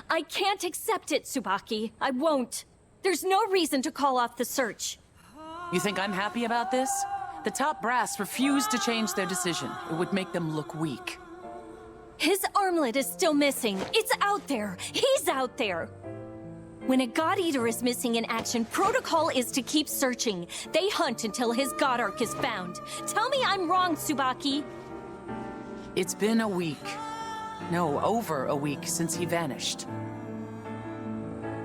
I can't accept it, Tsubaki. I won't. There's no reason to call off the search. You think I'm happy about this? The top brass refused to change their decision. It would make them look weak. His armlet is still missing. It's out there. He's out there. When a God Eater is missing in action, protocol is to keep searching. They hunt until his God Arc is found. Tell me I'm wrong, Tsubaki. It's been a week. No, over a week since he vanished.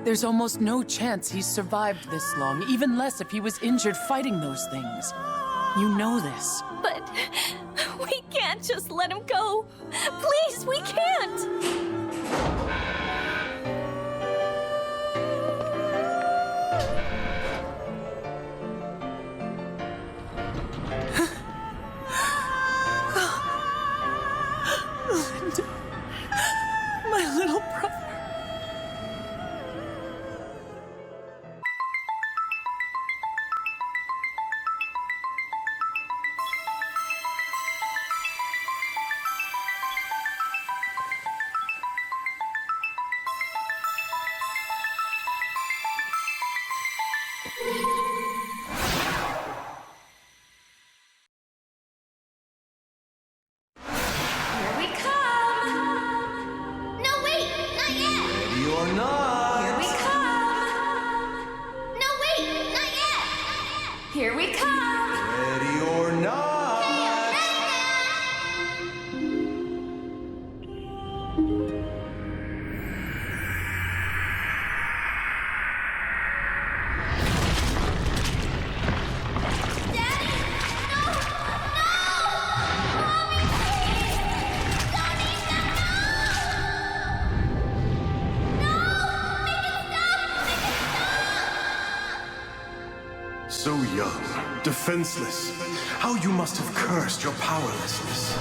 There's almost no chance he's survived this long, even less if he was injured fighting those things. You know this. But we can't just let him go. Please, we can't! My little brother. So young, defenseless. How you must have cursed your powerlessness.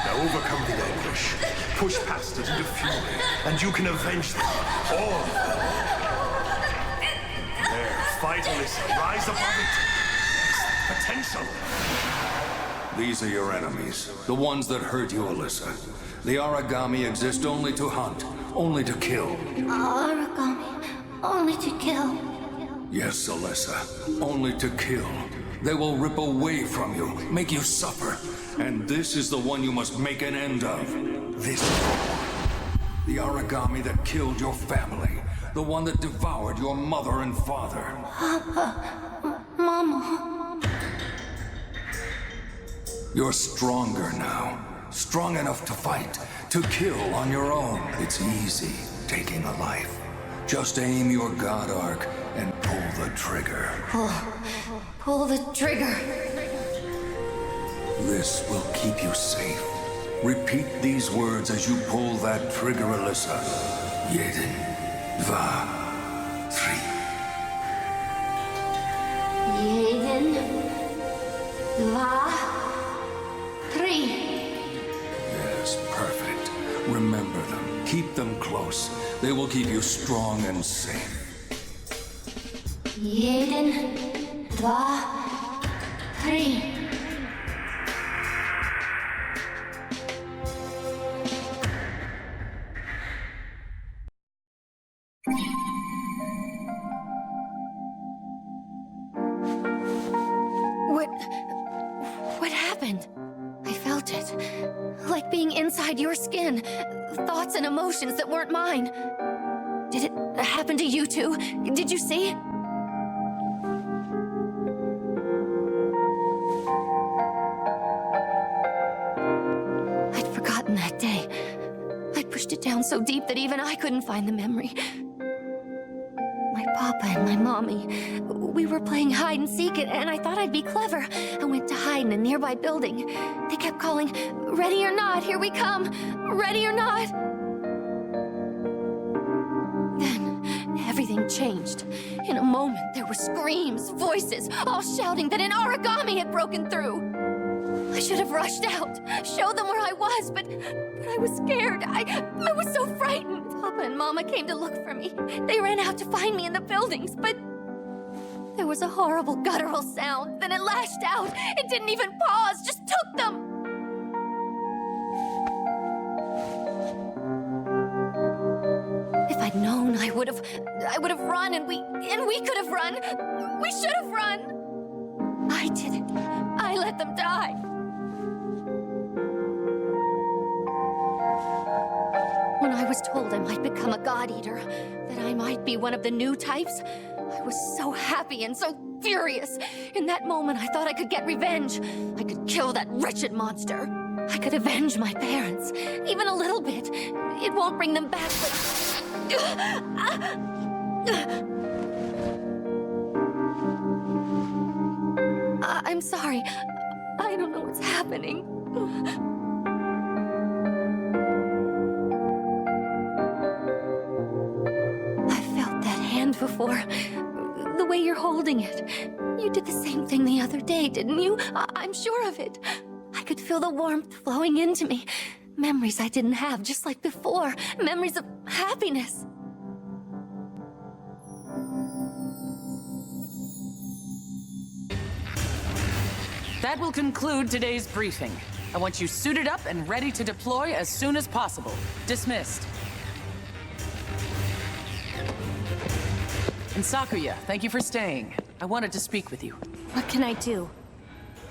Now overcome the anguish. Push past it into fury, and you can avenge them. All of them. There, fight, Alyssa. Rise above it. Potential. These are your enemies, the ones that hurt you, Alyssa. The origami exist only to hunt, only to kill. Origami, only to kill. Yes, Alyssa, only to kill. They will rip away from you, make you suffer. And this is the one you must make an end of. This one. The origami that killed your family. The one that devoured your mother and father. Papa, Mama. You're stronger now. Strong enough to fight, to kill on your own. It's easy taking a life. Just aim your God arc and pull the trigger. Pull the trigger. This will keep you safe. Repeat these words as you pull that trigger, Alyssa. Jeden, dva, tri. Jeden, dva, tri. Yes, perfect. Remember them. Keep them close. They will keep you strong and safe. Jeden, dva, tri. What happened? I felt it. Like being inside your skin. Thoughts and emotions that weren't mine. Did it happen to you too? Did you see? I'd forgotten that day. I pushed it down so deep that even I couldn't find the memory. My papa and my mommy, we were playing hide and seek, and I thought I'd be clever. I went to hide in a nearby building. They kept calling, "Ready or not, here we come! Ready or not!" Then, everything changed. In a moment, there were screams, voices, all shouting that an origami had broken through. I should have rushed out, showed them where I was, but I was scared. I was so frightened. Papa and Mama came to look for me. They ran out to find me in the buildings, but there was a horrible guttural sound. Then it lashed out. It didn't even pause, just took them. If I'd known, I would have run, and we could have run. We should have run. I didn't. I let them die. When I was told I might become a god-eater, that I might be one of the new types, I was so happy and so furious. In that moment, I thought I could get revenge. I could kill that wretched monster. I could avenge my parents, even a little bit. It won't bring them back, but... I'm sorry. I don't know what's happening. Before. The way you're holding it. You did the same thing the other day, didn't you? I'm sure of it. I could feel the warmth flowing into me. Memories I didn't have, just like before. Memories of happiness. That will conclude today's briefing. I want you suited up and ready to deploy as soon as possible. Dismissed. And Sakuya, thank you for staying. I wanted to speak with you. What can I do?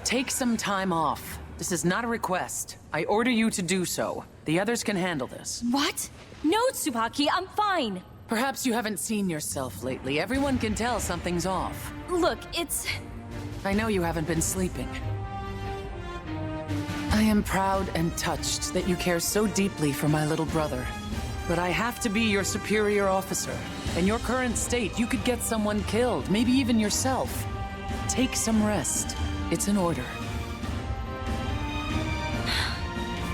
Take some time off. This is not a request. I order you to do so. The others can handle this. What? No, Tsubaki, I'm fine. Perhaps you haven't seen yourself lately. Everyone can tell something's off. Look, it's... I know you haven't been sleeping. I am proud and touched that you care so deeply for my little brother. But I have to be your superior officer. In your current state, you could get someone killed, maybe even yourself. Take some rest. It's an order.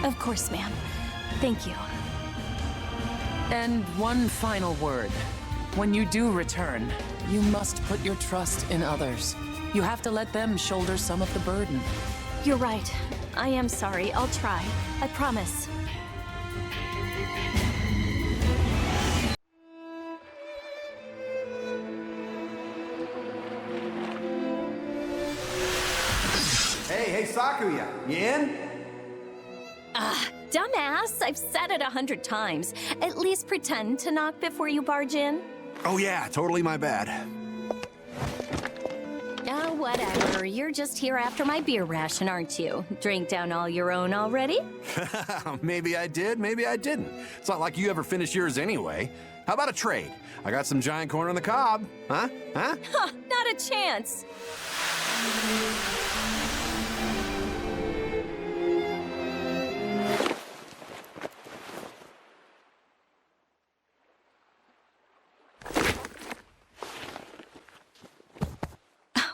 Of course, ma'am. Thank you. And one final word. When you do return, you must put your trust in others. You have to let them shoulder some of the burden. You're right. I am sorry. I'll try. I promise. Sakuya, you in? Dumbass, I've said it 100 times. At least pretend to knock before you barge in. Oh yeah, totally my bad. Oh, whatever. You're just here after my beer ration, aren't you? Drink down all your own already? Maybe I did, maybe I didn't. It's not like you ever finish yours anyway. How about a trade? I got some giant corn on the cob. Huh? Huh, not a chance.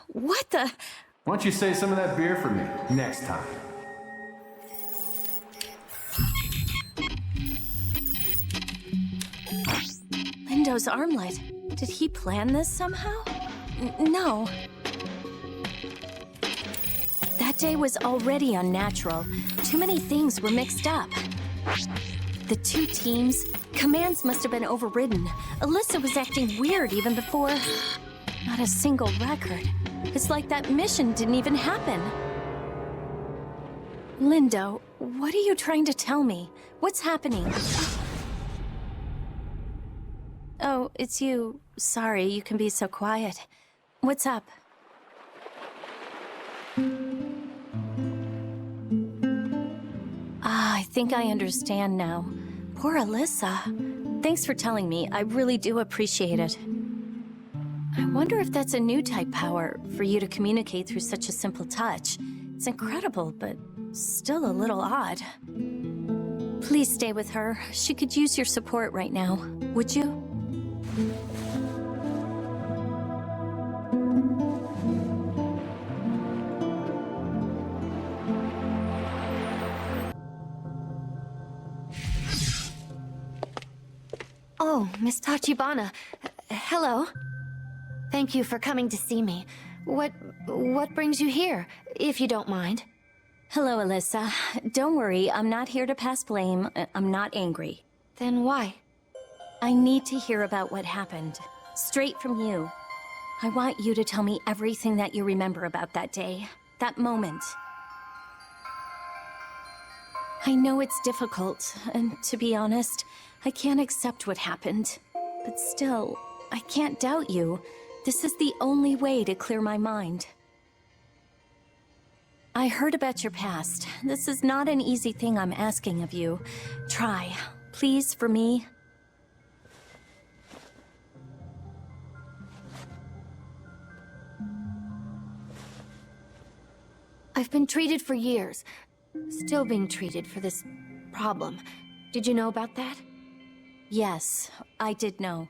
What the? Why don't you save some of that beer for me next time? Lindo's armlet. Did he plan this somehow? No. That day was already unnatural. Too many things were mixed up. The two teams, commands must have been overridden. Alyssa was acting weird even before. Not a single record. It's like that mission didn't even happen. Lindo, what are you trying to tell me? What's happening? Oh, it's you. Sorry, you can be so quiet. What's up? I think I understand now. Poor Alyssa. Thanks for telling me. I really do appreciate it. I wonder if that's a new type power, for you to communicate through such a simple touch. It's incredible, but still a little odd. Please stay with her. She could use your support right now. Would you? Oh, Miss Tachibana. Hello. Thank you for coming to see me. What brings you here, if you don't mind? Hello, Alyssa. Don't worry, I'm not here to pass blame. I'm not angry. Then why? I need to hear about what happened. Straight from you. I want you to tell me everything that you remember about that day. That moment. I know it's difficult, and to be honest, I can't accept what happened. But still, I can't doubt you. This is the only way to clear my mind. I heard about your past. This is not an easy thing I'm asking of you. Try, please, for me. I've been treated for years. Still being treated for this problem. Did you know about that? Yes, I did know.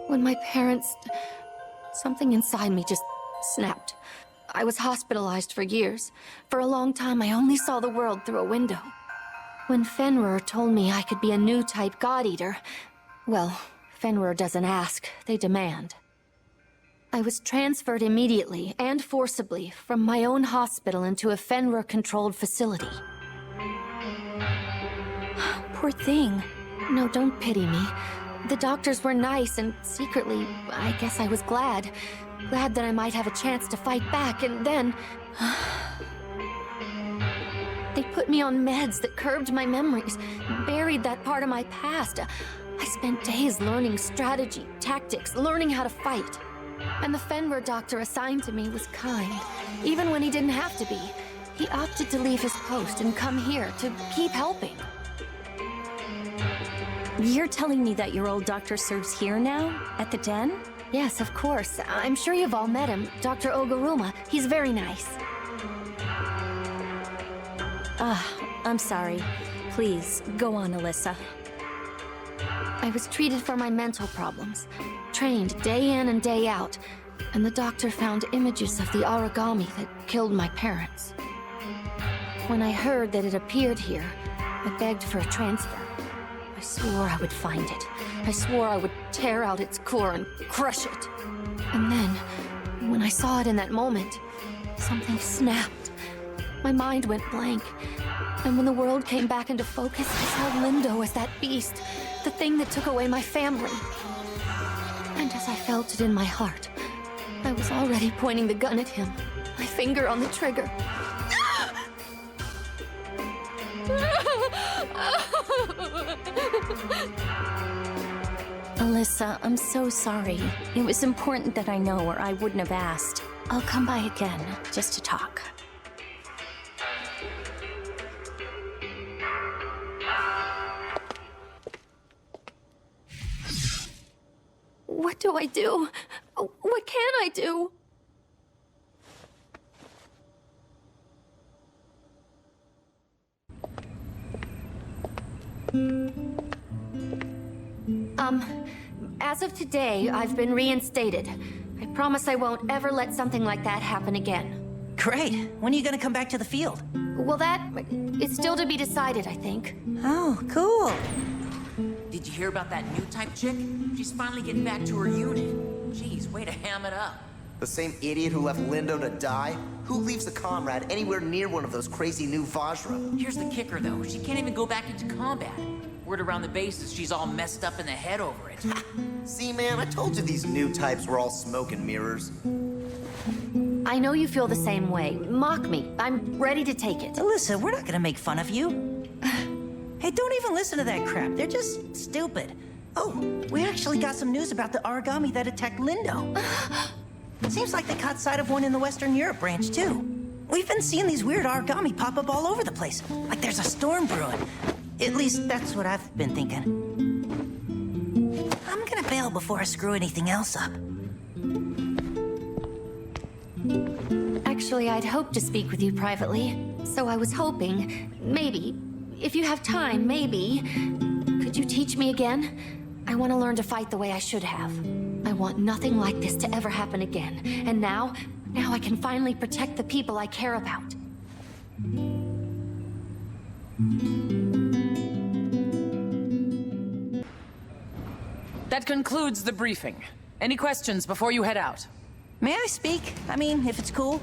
When my parents... something inside me just snapped. I was hospitalized for years. For a long time, I only saw the world through a window. When Fenrir told me I could be a new type God-Eater, well, Fenrir doesn't ask, they demand. I was transferred immediately and forcibly from my own hospital into a Fenrir-controlled facility. Poor thing. No, don't pity me. The doctors were nice, and secretly, I guess I was glad. Glad that I might have a chance to fight back, and then... they put me on meds that curbed my memories, buried that part of my past. I spent days learning strategy, tactics, learning how to fight. And the Fenrir doctor assigned to me was kind, even when he didn't have to be. He opted to leave his post and come here to keep helping. You're telling me that your old doctor serves here now? At the den? Yes, of course. I'm sure you've all met him, Dr. Oguruma. He's very nice. I'm sorry. Please, go on, Alyssa. I was treated for my mental problems, trained day in and day out, and the doctor found images of the origami that killed my parents. When I heard that it appeared here, I begged for a transfer. I swore I would find it. I swore I would tear out its core and crush it. And then, when I saw it in that moment, something snapped. My mind went blank. And when the world came back into focus, I saw Lindo as that beast, the thing that took away my family. And as I felt it in my heart, I was already pointing the gun at him. my finger on the trigger. Alyssa, I'm so sorry. It was important that I know, or I wouldn't have asked. I'll come by again, just to talk. What do I do? What can I do? As of today, I've been reinstated. I promise I won't ever let something like that happen again. Great. When are you gonna come back to the field? Well, that is still to be decided, I think. Oh, cool. Did you hear about that new type chick? She's finally getting back to her unit. Jeez, way to ham it up. The same idiot who left Lindo to die? Who leaves a comrade anywhere near one of those crazy new Vajra? Here's the kicker, though. She can't even go back into combat. Word around the base is she's all messed up in the head over it. See, man, I told you these new types were all smoke and mirrors. I know you feel the same way. Mock me. I'm ready to take it. Alyssa, we're not gonna make fun of you. Hey, don't even listen to that crap. They're just stupid. Oh, we actually got some news about the origami that attacked Lindo. Seems like they caught sight of one in the Western Europe branch, too. We've been seeing these weird origami pop up all over the place. Like there's a storm brewing. At least that's what I've been thinking. I'm gonna bail before I screw anything else up. Actually, I'd hoped to speak with you privately. So I was hoping, maybe, if you have time, maybe, could you teach me again? I want to learn to fight the way I should have. I want nothing like this to ever happen again. And now I can finally protect the people I care about. That concludes the briefing. Any questions before you head out? May I speak? I mean, if it's cool.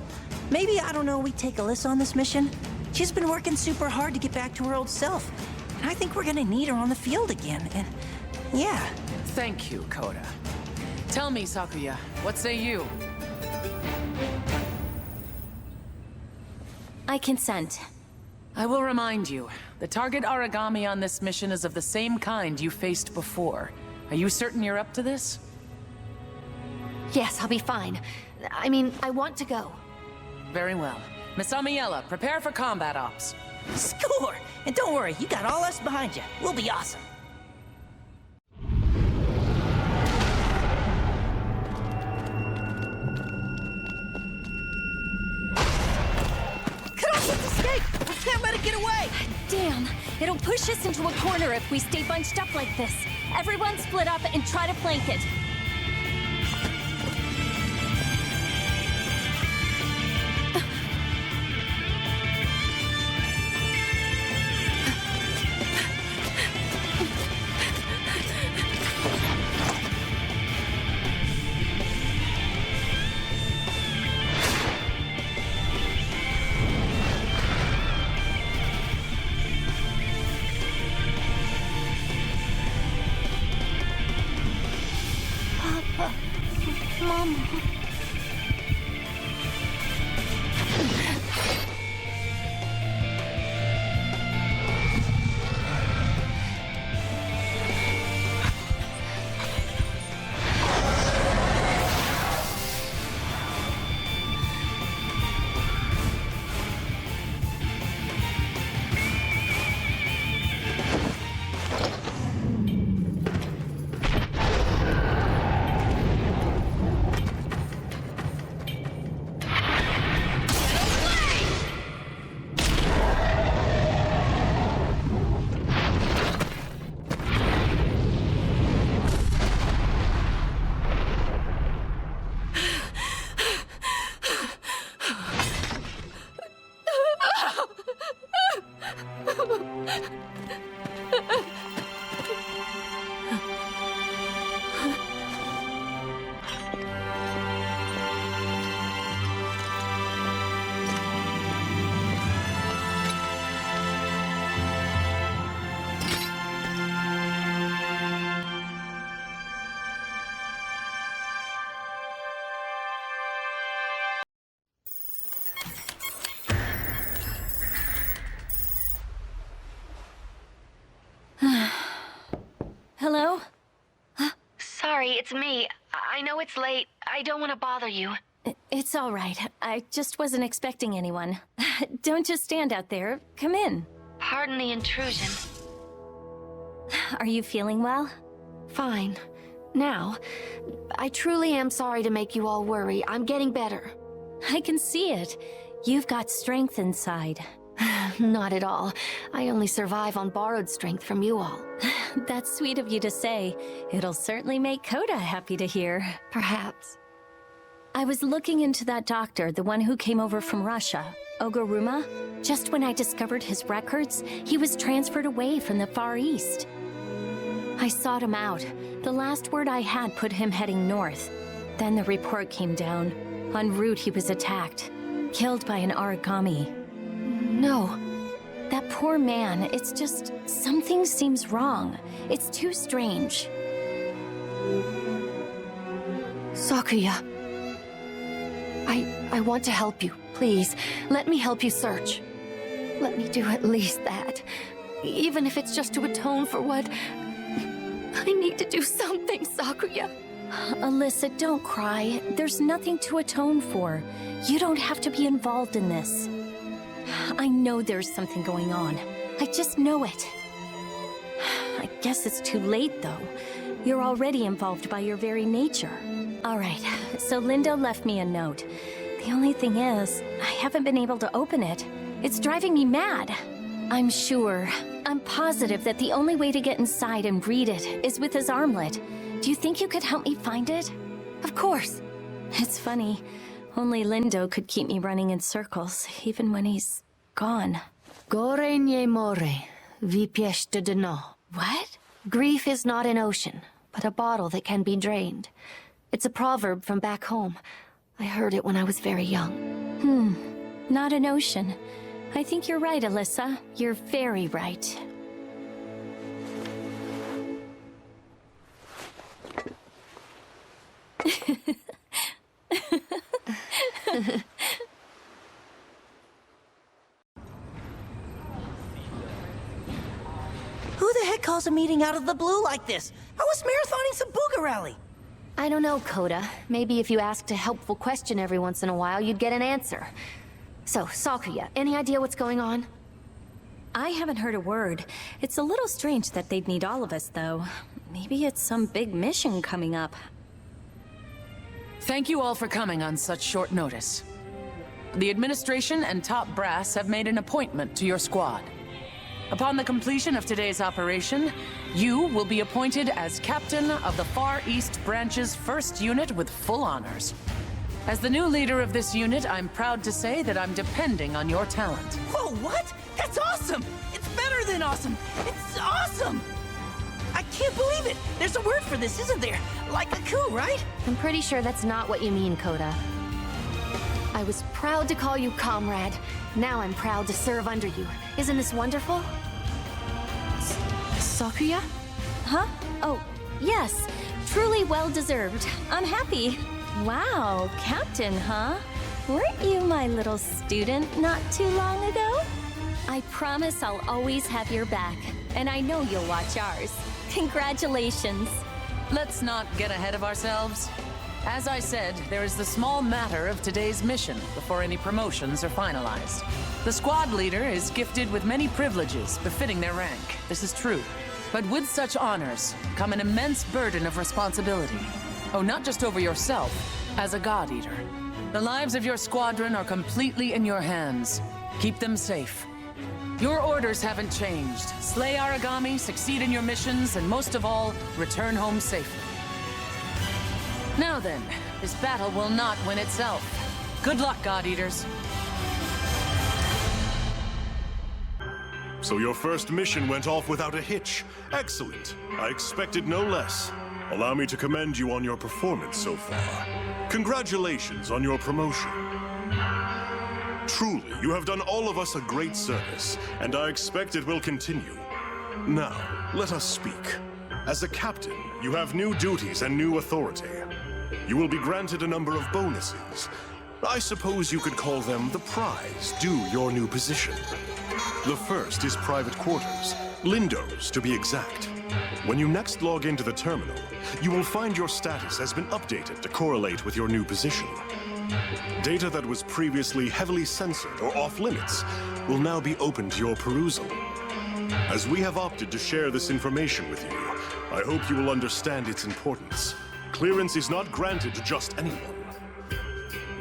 Maybe, I don't know, we take Alyssa on this mission? She's been working super hard to get back to her old self. And I think we're gonna need her on the field again, and yeah. Thank you, Koda. Tell me, Sakuya, what say you? I consent. I will remind you, the target origami on this mission is of the same kind you faced before. Are you certain you're up to this? Yes, I'll be fine. I mean, I want to go. Very well. Miss Amiela, prepare for combat ops. Score! And don't worry, you got all us behind you. We'll be awesome. Cut off this escape! We can't let it get away! Damn, it'll push us into a corner if we stay bunched up like this. Everyone split up and try to flank it. Mom. Hello? Sorry, it's me. I know it's late. I don't want to bother you. It's all right. I just wasn't expecting anyone. Don't just stand out there. Come in. Pardon the intrusion. Are you feeling well? Fine. Now, I truly am sorry to make you all worry. I'm getting better. I can see it. You've got strength inside. Not at all. I only survive on borrowed strength from you all. That's sweet of you to say. It'll certainly make Coda happy to hear. Perhaps. I was looking into that doctor, the one who came over from Russia, Oguruma. Just when I discovered his records, he was transferred away from the Far East. I sought him out. The last word I had put him heading north. Then the report came down. En route, he was attacked. Killed by an origami. No. That poor man, it's just... something seems wrong. It's too strange. Sakuya. I want to help you. Please, let me help you search. Let me do at least that. Even if it's just to atone for what... I need to do something, Sakuya. Alyssa, don't cry. There's nothing to atone for. You don't have to be involved in this. I know there's something going on. I just know it. I guess it's too late, though. You're already involved by your very nature. All right, so Lindo left me a note. The only thing is, I haven't been able to open it. It's driving me mad. I'm positive that the only way to get inside and read it is with his armlet. Do you think you could help me find it? Of course. It's funny. Only Lindo could keep me running in circles, even when he's gone. Gore nie more, vypiešte dno. What? Grief is not an ocean, but a bottle that can be drained. It's a proverb from back home. I heard it when I was very young. Not an ocean. I think you're right, Alyssa. You're very right. Who the heck calls a meeting out of the blue like this? I was marathoning some booger rally. I don't know, Coda. Maybe if you asked a helpful question every once in a while, you'd get an answer. So, Sakuya, any idea what's going on? I haven't heard a word. It's a little strange that they'd need all of us, though. Maybe it's some big mission coming up. Thank you all for coming on such short notice. The administration and top brass have made an appointment to your squad. Upon the completion of today's operation, you will be appointed as captain of the Far East Branch's first unit with full honors. As the new leader of this unit, I'm proud to say that I'm depending on your talent. Whoa, what? That's awesome! It's better than awesome! It's awesome! I can't believe it! There's a word for this, isn't there? Like a coup, right? I'm pretty sure that's not what you mean, Coda. I was proud to call you comrade. Now I'm proud to serve under you. Isn't this wonderful? Sakuya? Huh? Oh, yes. Truly well-deserved. I'm happy. Wow, Captain, huh? Weren't you my little student not too long ago? I promise I'll always have your back, and I know you'll watch ours. Congratulations. Let's not get ahead of ourselves. As I said, there is the small matter of today's mission before any promotions are finalized. The squad leader is gifted with many privileges befitting their rank. This is true. But with such honors come an immense burden of responsibility. Oh, not just over yourself, as a God Eater. The lives of your squadron are completely in your hands. Keep them safe. Your orders haven't changed. Slay Aragami, succeed in your missions, and most of all, return home safely. Now then, this battle will not win itself. Good luck, God Eaters. So your first mission went off without a hitch. Excellent. I expected no less. Allow me to commend you on your performance so far. Congratulations on your promotion. Truly, you have done all of us a great service, and I expect it will continue. Now, let us speak. As a captain, you have new duties and new authority. You will be granted a number of bonuses. I suppose you could call them the prize due your new position. The first is private quarters, Lindo's to be exact. When you next log into the terminal, you will find your status has been updated to correlate with your new position. Data that was previously heavily censored or off-limits will now be open to your perusal. As we have opted to share this information with you, I hope you will understand its importance. Clearance is not granted to just anyone.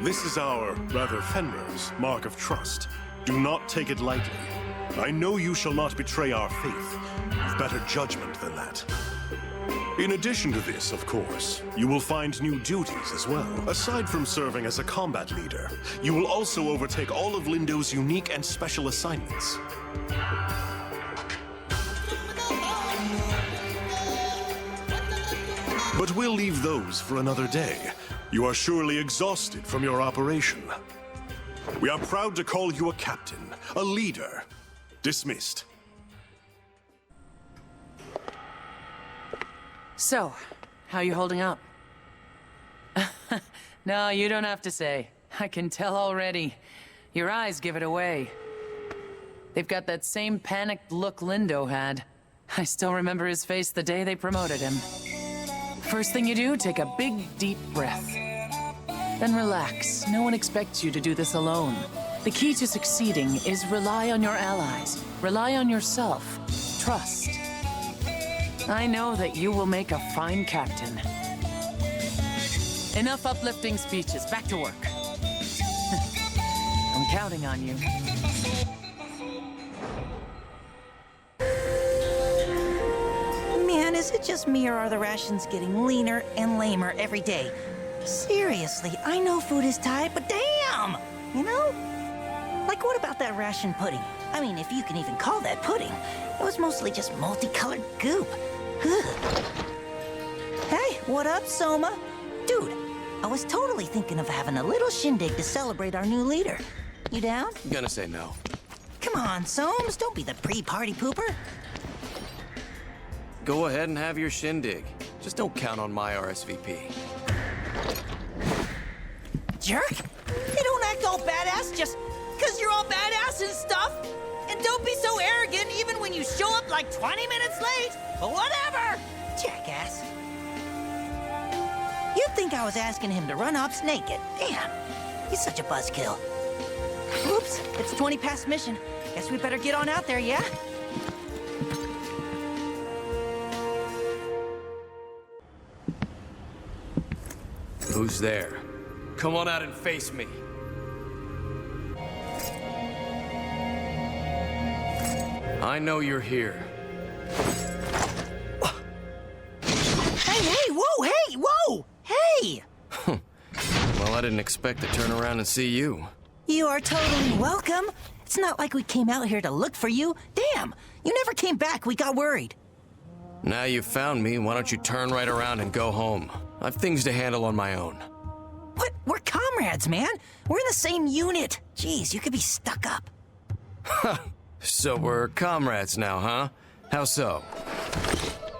This is our, rather Fenrir's, mark of trust. Do not take it lightly. I know you shall not betray our faith. With better judgment than that. In addition to this, of course, you will find new duties as well. Aside from serving as a combat leader, you will also overtake all of Lindo's unique and special assignments. But we'll leave those for another day. You are surely exhausted from your operation. We are proud to call you a captain, a leader. Dismissed. So, how you holding up? No, you don't have to say. I can tell already. Your eyes give it away. They've got that same panicked look Lindo had. I still remember his face the day they promoted him. First thing you do, take a big, deep breath. Then relax. No one expects you to do this alone. The key to succeeding is rely on your allies. Rely on yourself. Trust. I know that you will make a fine captain. Enough uplifting speeches. Back to work. I'm counting on you. Man, is it just me or are the rations getting leaner and lamer every day? Seriously, I know food is tight, but damn! You know? Like, what about that ration pudding? I mean, if you can even call that pudding. It was mostly just multicolored goop. Ugh. Hey, what up, Soma? Dude, I was totally thinking of having a little shindig to celebrate our new leader. You down? I'm gonna say no. Come on, Soames, don't be the pre-party pooper. Go ahead and have your shindig. Just don't count on my RSVP. Jerk! You don't act all badass just 'cause you're all badass and stuff. And don't be so arrogant even when you show up like 20 minutes late. But whatever! Jackass. You'd think I was asking him to run ops naked. Damn, he's such a buzzkill. Oops, it's 20 past mission. Guess we better get on out there, yeah? Who's there? Come on out and face me. I know you're here. Hey, whoa, hey, whoa! Hey! Well, I didn't expect to turn around and see you. You are totally welcome. It's not like we came out here to look for you. Damn, you never came back. We got worried. Now you found me, why don't you turn right around and go home? I've things to handle on my own. What? We're comrades, man. We're in the same unit. Jeez, you could be stuck up. So we're comrades now, huh? How so?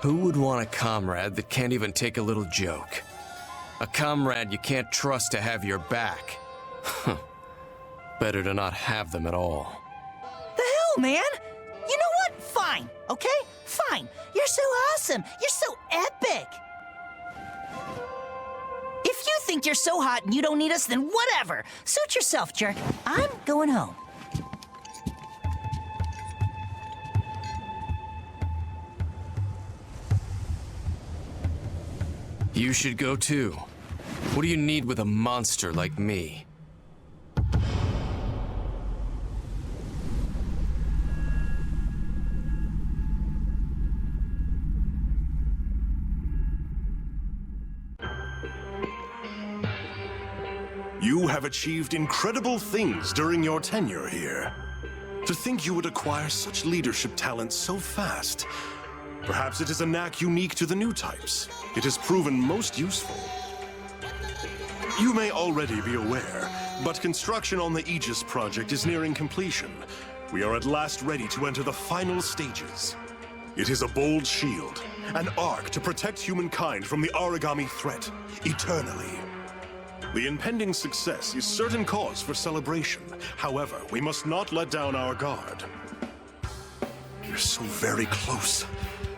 Who would want a comrade that can't even take a little joke? A comrade you can't trust to have your back. Better to not have them at all. The hell, man? You know what? Fine, okay? Fine. You're so awesome. You're so epic. If you think you're so hot and you don't need us, then whatever. Suit yourself, jerk. I'm going home. You should go too. What do you need with a monster like me? You have achieved incredible things during your tenure here. To think you would acquire such leadership talent so fast. Perhaps it is a knack unique to the new types. It has proven most useful. You may already be aware, but construction on the Aegis project is nearing completion. We are at last ready to enter the final stages. It is a bold shield, an arc to protect humankind from the origami threat, eternally. The impending success is certain cause for celebration. However, we must not let down our guard. We're so very close.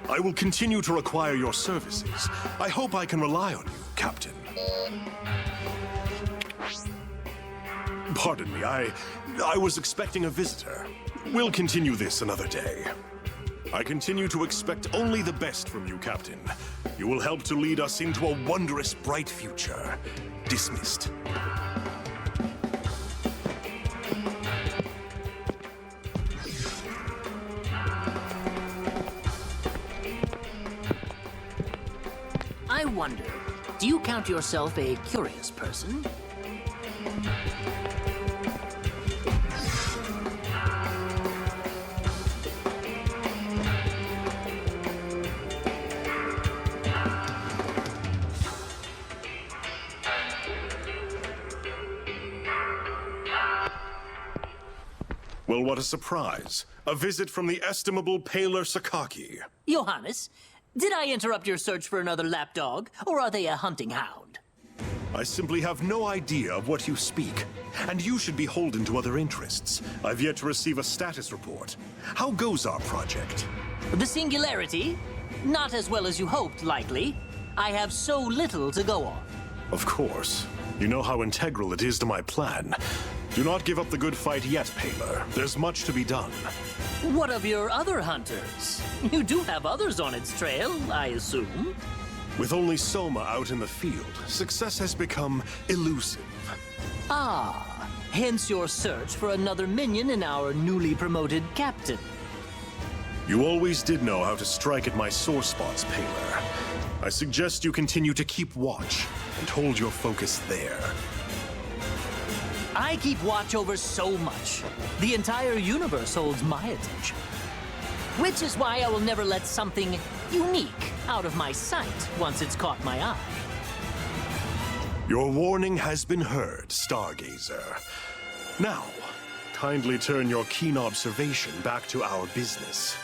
I will continue to require your services. I hope I can rely on you, Captain. Pardon me, I was expecting a visitor. We'll continue this another day. I continue to expect only the best from you, Captain. You will help to lead us into a wondrous, bright future. Dismissed. I wonder, do you count yourself a curious person? Well, what a surprise. A visit from the estimable Paler Sakaki. Johannes, did I interrupt your search for another lapdog, or are they a hunting hound? I simply have no idea of what you speak, and you should be beholden to other interests. I've yet to receive a status report. How goes our project? The singularity? Not as well as you hoped, likely. I have so little to go on. Of course. You know how integral it is to my plan. Do not give up the good fight yet, Paler. There's much to be done. What of your other hunters? You do have others on its trail, I assume. With only Soma out in the field, success has become elusive. Ah, hence your search for another minion in our newly promoted captain. You always did know how to strike at my sore spots, Paler. I suggest you continue to keep watch and hold your focus there. I keep watch over so much. The entire universe holds my attention. Which is why I will never let something unique out of my sight once it's caught my eye. Your warning has been heard, Stargazer. Now, kindly turn your keen observation back to our business.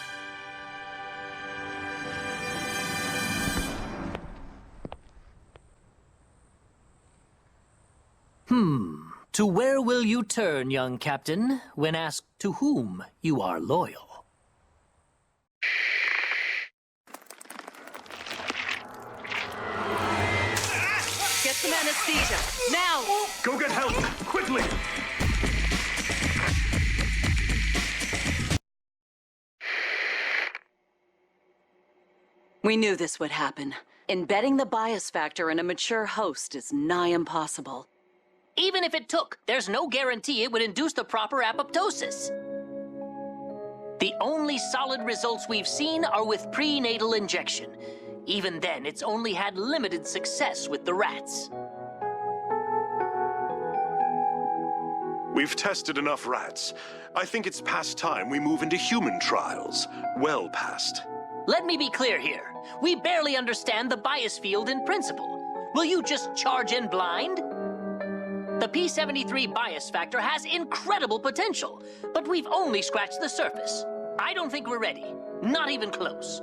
To where will you turn, young captain, when asked to whom you are loyal? Get some anesthesia, now! Go get help, quickly! We knew this would happen. Embedding the bias factor in a mature host is nigh impossible. Even if it took, there's no guarantee it would induce the proper apoptosis. The only solid results we've seen are with prenatal injection. Even then, it's only had limited success with the rats. We've tested enough rats. I think it's past time we move into human trials. Well past. Let me be clear here. We barely understand the bias field in principle. Will you just charge in blind? The P73 bias factor has incredible potential, but we've only scratched the surface. I don't think we're ready. Not even close.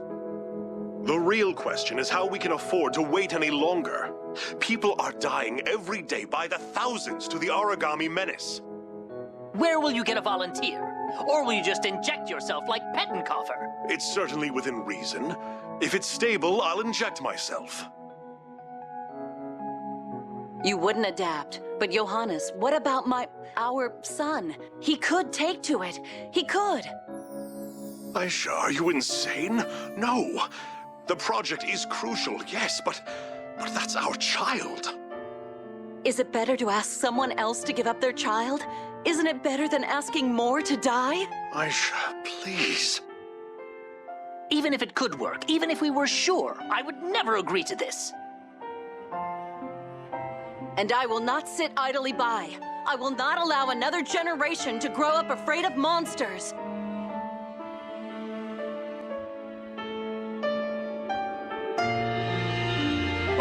The real question is how we can afford to wait any longer. People are dying every day by the thousands to the origami menace. Where will you get a volunteer? Or will you just inject yourself like Pettenkoffer? It's certainly within reason. If it's stable, I'll inject myself. You wouldn't adapt. But Johannes, what about our son? He could take to it. He could. Aisha, are you insane? No. The project is crucial, yes, but that's our child. Is it better to ask someone else to give up their child? Isn't it better than asking more to die? Aisha, please. Even if it could work, even if we were sure, I would never agree to this. And I will not sit idly by. I will not allow another generation to grow up afraid of monsters.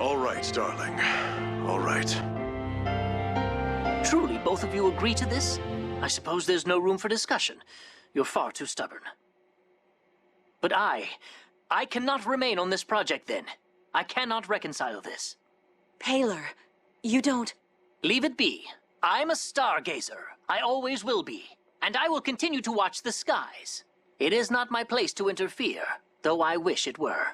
All right, darling. All right. Truly, both of you agree to this? I suppose there's no room for discussion. You're far too stubborn. But I cannot remain on this project then. I cannot reconcile this. Paler, you don't... Leave it be. I'm a stargazer. I always will be. And I will continue to watch the skies. It is not my place to interfere. though I wish it were.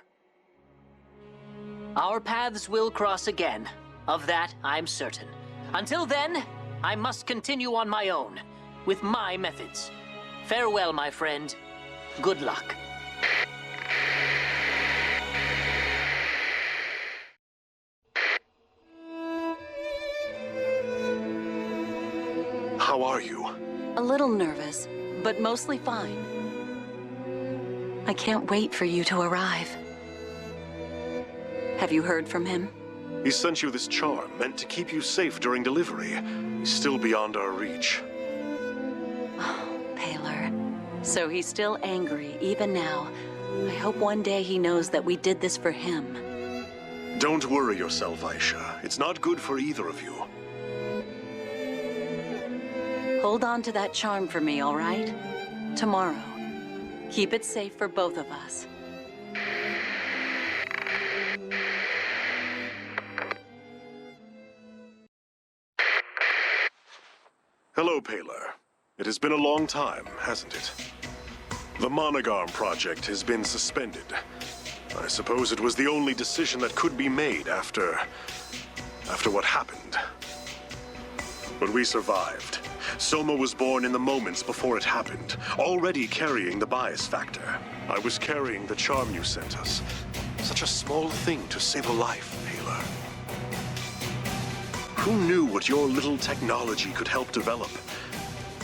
Our paths will cross again. Of that, I'm certain. Until then, I must continue on my own, with my methods. Farewell, my friend. Good luck. How are you? A little nervous, but mostly fine. I can't wait for you to arrive. Have you heard from him? He sent you this charm meant to keep you safe during delivery. He's still beyond our reach. Paler. So he's still angry, even now. I hope one day he knows that we did this for him. Don't worry yourself, Aisha. It's not good for either of you. Hold on to that charm for me, all right? Tomorrow. Keep it safe for both of us. Hello, Paler. It has been a long time, hasn't it? The Monogram project has been suspended. I suppose it was the only decision that could be made after what happened. But we survived. Soma was born in the moments before it happened, already carrying the bias factor. I was carrying the charm you sent us. Such a small thing to save a life, Paler. Who knew what your little technology could help develop?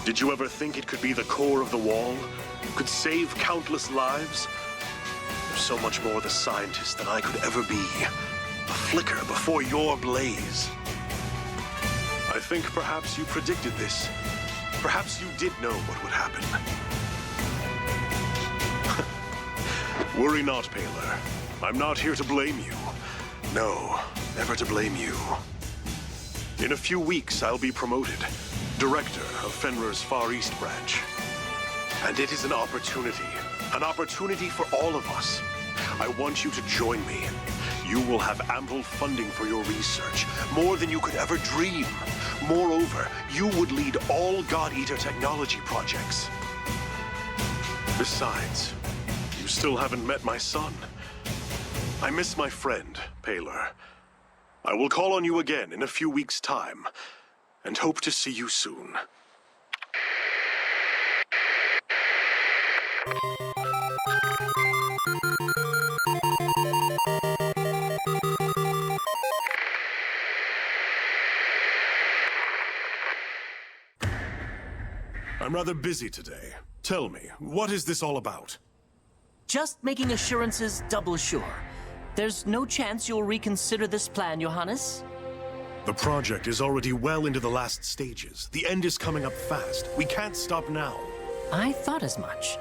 Did you ever think it could be the core of the wall? Could save countless lives? You're so much more the scientist than I could ever be. A flicker before your blaze. I think perhaps you predicted this. Perhaps you did know what would happen. Worry not, Paler. I'm not here to blame you. No, never to blame you. In a few weeks, I'll be promoted. Director of Fenrir's Far East branch. And it is an opportunity for all of us. I want you to join me. You will have ample funding for your research, more than you could ever dream. Moreover, you would lead all God Eater technology projects. Besides, you still haven't met my son. I miss my friend, Paler. I will call on you again in a few weeks' time, and hope to see you soon. I'm rather busy today. Tell me, what is this all about? Just making assurances double sure. There's no chance you'll reconsider this plan, Johannes? The project is already well into the last stages. The end is coming up fast. We can't stop now. I thought as much.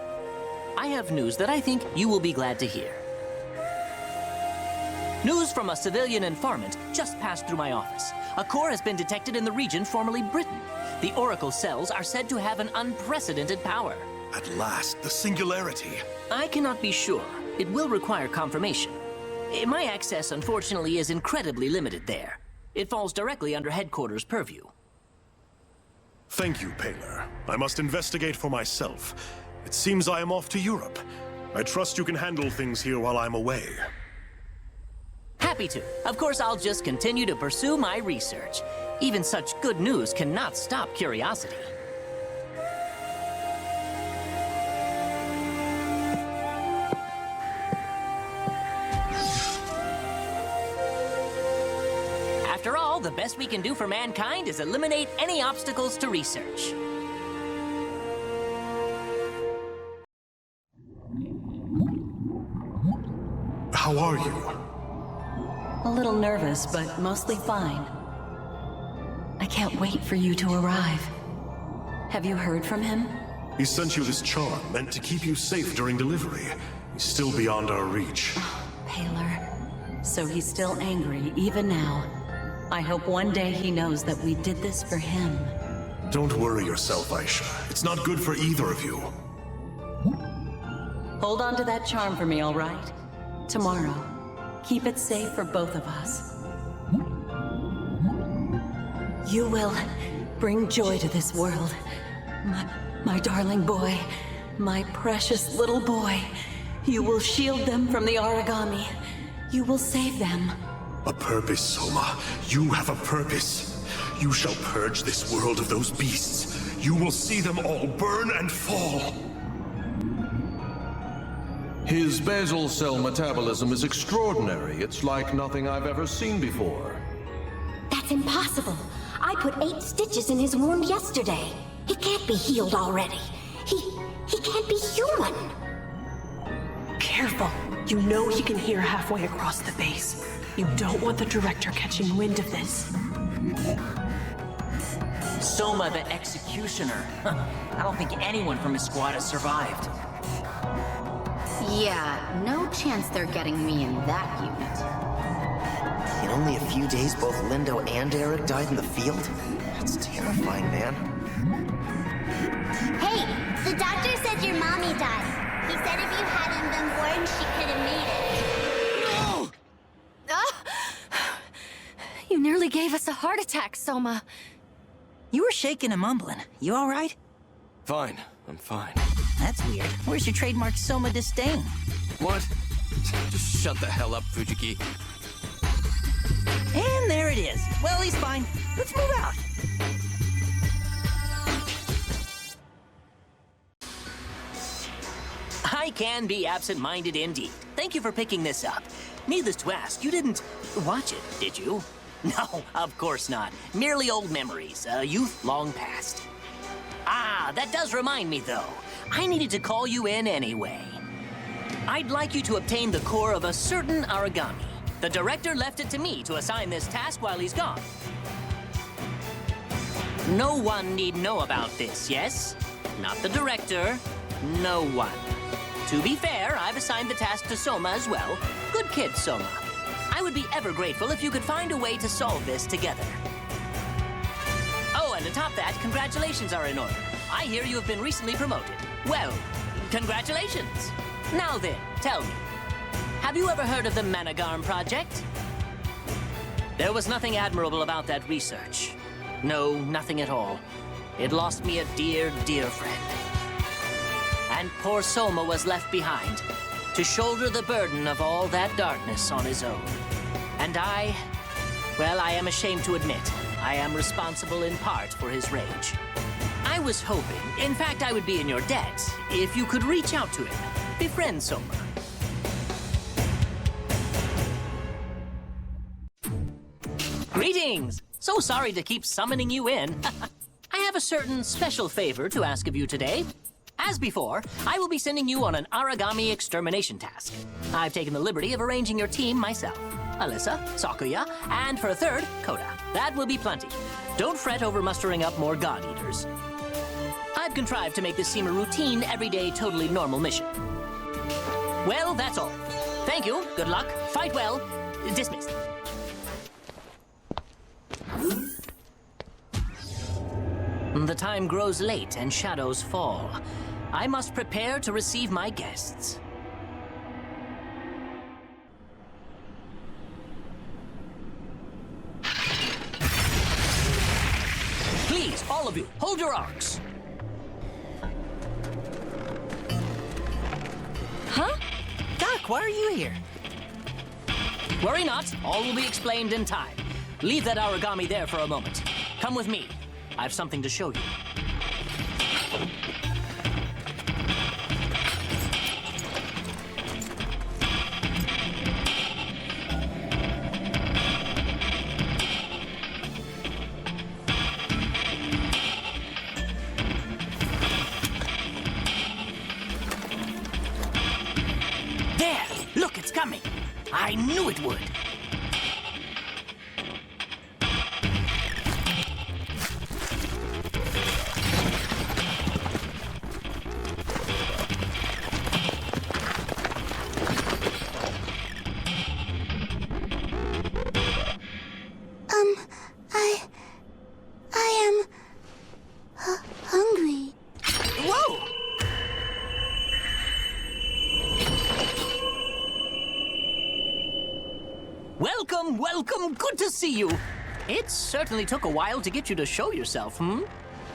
I have news that I think you will be glad to hear. News from a civilian informant just passed through my office. A core has been detected in the region formerly Britain. The Oracle cells are said to have an unprecedented power. At last, the singularity. I cannot be sure. It will require confirmation. My access, unfortunately, is incredibly limited there. It falls directly under headquarters' purview. Thank you, Paler. I must investigate for myself. It seems I am off to Europe. I trust you can handle things here while I'm away. Happy to. Of course, I'll just continue to pursue my research. Even such good news cannot stop curiosity. After all, the best we can do for mankind is eliminate any obstacles to research. How are you? A little nervous, but mostly fine. I can't wait for you to arrive. Have you heard from him? He sent you this charm meant to keep you safe during delivery. He's still beyond our reach. Paler. So he's still angry, even now. I hope one day he knows that we did this for him. Don't worry yourself, Aisha. It's not good for either of you. Hold on to that charm for me, all right? Tomorrow. Keep it safe for both of us. You will bring joy to this world. My darling boy. My precious little boy. You will shield them from the origami. You will save them. A purpose, Soma. You have a purpose. You shall purge this world of those beasts. You will see them all burn and fall. His basal cell metabolism is extraordinary. It's like nothing I've ever seen before. That's impossible. I put 8 stitches in his wound yesterday. He can't be healed already. He can't be human. Careful. You know he can hear halfway across the base. You don't want the director catching wind of this. Soma the Executioner. I don't think anyone from his squad has survived. Yeah, no chance they're getting me in that unit. In only a few days, both Lindo and Eric died in the field? That's terrifying, man. Hey, the doctor said your mommy died. He said if you hadn't been born, she could have made it. No! You nearly gave us a heart attack, Soma. You were shaking and mumbling. You all right? Fine, I'm fine. That's weird. Where's your trademark Soma disdain? What? Just shut the hell up, Fujiki. And there it is. Well, he's fine. Let's move out. I can be absent-minded indeed. Thank you for picking this up. Needless to ask, you didn't watch it, did you? No, of course not. Merely old memories, a youth long past. Ah, that does remind me, though. I needed to call you in anyway. I'd like you to obtain the core of a certain origami. The director left it to me to assign this task while he's gone. No one need know about this, yes? Not the director, no one. To be fair, I've assigned the task to Soma as well. Good kid, Soma. I would be ever grateful if you could find a way to solve this together. Oh, and atop that, congratulations are in order. I hear you have been recently promoted. Well, congratulations. Now then, tell me, have you ever heard of the Managarm Project? There was nothing admirable about that research. No, nothing at all. It lost me a dear, dear friend. And poor Soma was left behind to shoulder the burden of all that darkness on his own. And I am ashamed to admit, I am responsible in part for his rage. I was hoping, in fact, I would be in your debt, if you could reach out to him, befriend Soma. Greetings! So sorry to keep summoning you in. I have a certain special favor to ask of you today. As before, I will be sending you on an origami extermination task. I've taken the liberty of arranging your team myself. Alyssa, Sakuya, and for a third, Koda. That will be plenty. Don't fret over mustering up more God-eaters. I've contrived to make this seem a routine, everyday, totally normal mission. Well, that's all. Thank you, good luck, fight well, dismissed. The time grows late and shadows fall. I must prepare to receive my guests. Please, all of you, hold your arcs. Huh? Doc, why are you here? Worry not, all will be explained in time. Leave that origami there for a moment. Come with me. I have something to show you. There! Look, it's coming! I knew it would! I am hungry. Whoa! Welcome, welcome, good to see you. It certainly took a while to get you to show yourself, hmm?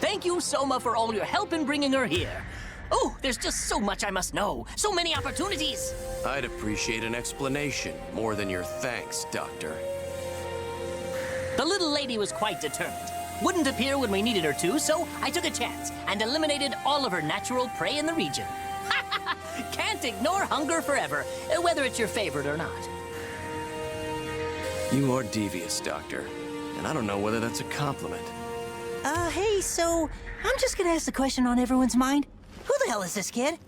Thank you, Soma, for all your help in bringing her here. Oh, there's just so much I must know. So many opportunities. I'd appreciate an explanation more than your thanks, Doctor. The little lady was quite determined. Wouldn't appear when we needed her to, so I took a chance and eliminated all of her natural prey in the region. Can't ignore hunger forever, whether it's your favorite or not. You are devious, Doctor. And I don't know whether that's a compliment. Hey, so I'm just gonna ask the question on everyone's mind. Who the hell is this kid?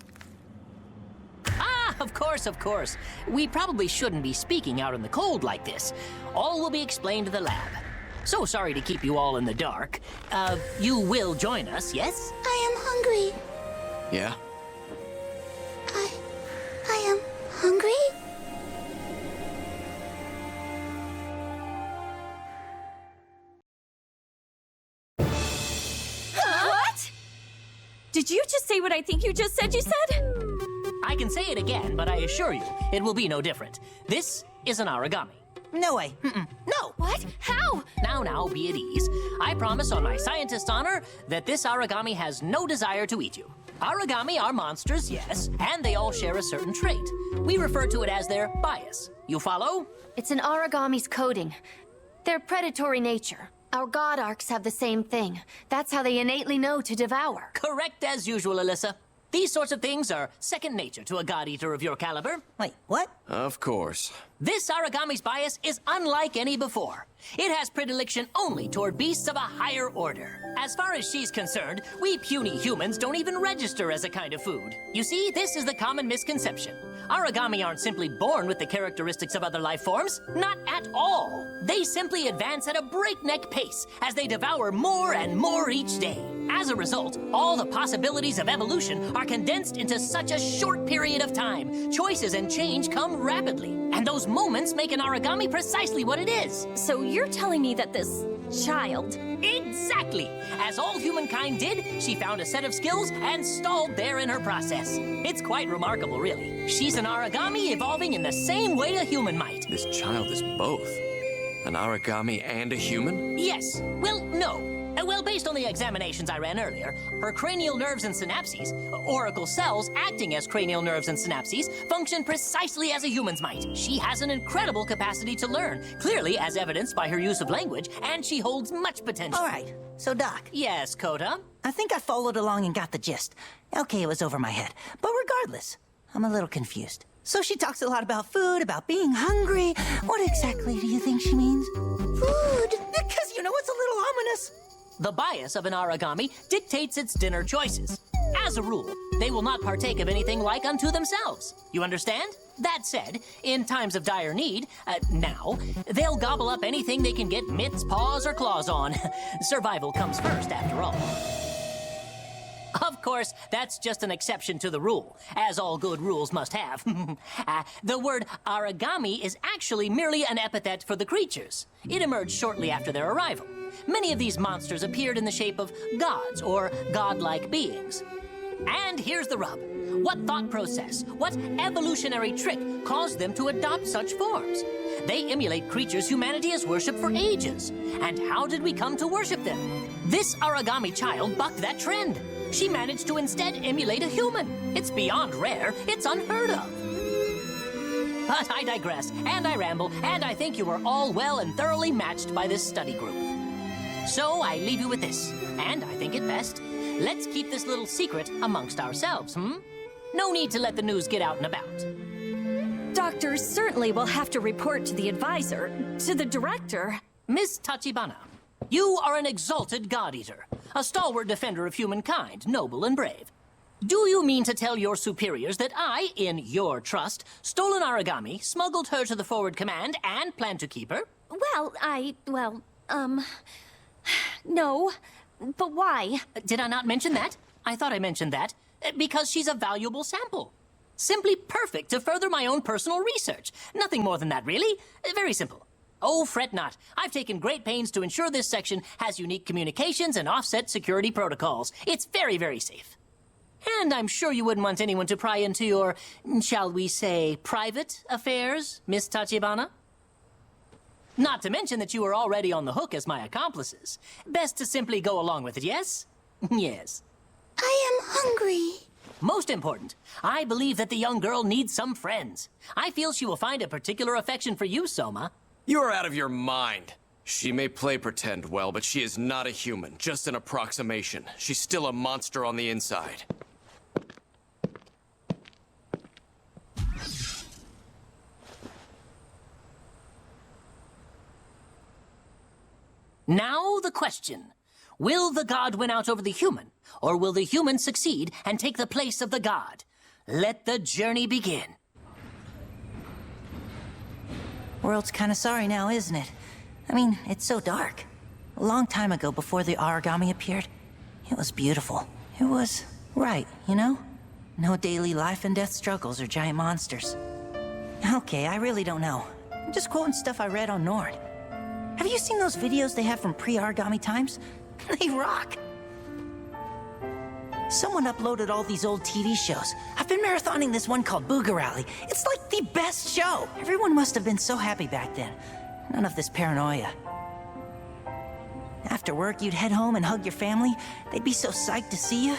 Ah, of course. We probably shouldn't be speaking out in the cold like this. All will be explained to the lab. So sorry to keep you all in the dark. You will join us, yes? I am hungry. Yeah? I am hungry? What? Did you just say what I think you just said you said? I can say it again, but I assure you, it will be no different. This is an origami. No way. No. What? How? Now, be at ease. I promise on my scientist honor that this origami has no desire to eat you. Origami are monsters, yes, and they all share a certain trait. We refer to it as their bias. You follow? It's an origami's coding. Their predatory nature. Our god arcs have the same thing. That's how they innately know to devour. Correct as usual, Alyssa. These sorts of things are second nature to a god-eater of your caliber. Wait, what? Of course. This origami's bias is unlike any before. It has predilection only toward beasts of a higher order. As far as she's concerned, we puny humans don't even register as a kind of food. You see, this is the common misconception. Origami aren't simply born with the characteristics of other life forms. Not at all. They simply advance at a breakneck pace as they devour more and more each day. As a result, all the possibilities of evolution are condensed into such a short period of time. Choices and change come rapidly, and those moments make an origami precisely what it is. So you're telling me that this child... Exactly! As all humankind did, she found a set of skills and stalled there in her process. It's quite remarkable, really. She's an origami evolving in the same way a human might. This child is both. An origami and a human? Yes. Well, no. Well, based on the examinations I ran earlier, her cranial nerves and synapses, oracle cells acting as cranial nerves and synapses, function precisely as a human's might. She has an incredible capacity to learn, clearly as evidenced by her use of language, and she holds much potential. All right, so Doc. Yes, Coda? I think I followed along and got the gist. Okay, it was over my head. But regardless, I'm a little confused. So she talks a lot about food, about being hungry. What exactly do you think she means? Food! Because, you know, it's a little ominous. The bias of an origami dictates its dinner choices. As a rule, they will not partake of anything like unto themselves. You understand? That said, in times of dire need, now, they'll gobble up anything they can get mitts, paws, or claws on. Survival comes first, after all. Of course, that's just an exception to the rule, as all good rules must have. The word origami is actually merely an epithet for the creatures. It emerged shortly after their arrival. Many of these monsters appeared in the shape of gods or godlike beings. And here's the rub. What thought process, what evolutionary trick caused them to adopt such forms? They emulate creatures humanity has worshipped for ages. And how did we come to worship them? This origami child bucked that trend. She managed to instead emulate a human. It's beyond rare. It's unheard of. But I digress, and I ramble, and I think you are all well and thoroughly matched by this study group. So I leave you with this, and I think it best. Let's keep this little secret amongst ourselves, No need to let the news get out and about. Doctor certainly will have to report to the advisor, to the director. Miss Tachibana, you are an exalted god-eater, a stalwart defender of humankind, noble and brave. Do you mean to tell your superiors that I, in your trust, stole an origami, smuggled her to the forward command, and plan to keep her? Well, no. But why? Did I not mention that? I thought I mentioned that. Because she's a valuable sample. Simply perfect to further my own personal research. Nothing more than that, really. Very simple. Oh, fret not. I've taken great pains to ensure this section has unique communications and offset security protocols. It's very, very safe. And I'm sure you wouldn't want anyone to pry into your, shall we say, private affairs, Miss Tachibana? Not to mention that you are already on the hook as my accomplices. Best to simply go along with it, yes? Yes. I am hungry. most important, I believe that the young girl needs some friends. I feel she will find a particular affection for you, Soma. You're out of your mind. She may play pretend well, but she is not a human, just an approximation. She's still a monster on the inside. Now the question. Will the god win out over the human, or will the human succeed and take the place of the god? Let the journey begin. World's kind of sorry now, isn't it? I mean, it's so dark. A long time ago, before the origami appeared, it was beautiful. It was right, you know? No daily life and death struggles or giant monsters. Okay, I really don't know. I'm just quoting stuff I read on Nord. Have you seen those videos they have from pre-origami times? They rock. Someone uploaded all these old TV shows. I've been marathoning this one called Boogarally. It's like the best show. Everyone must have been so happy back then. None of this paranoia. After work, you'd head home and hug your family. They'd be so psyched to see you.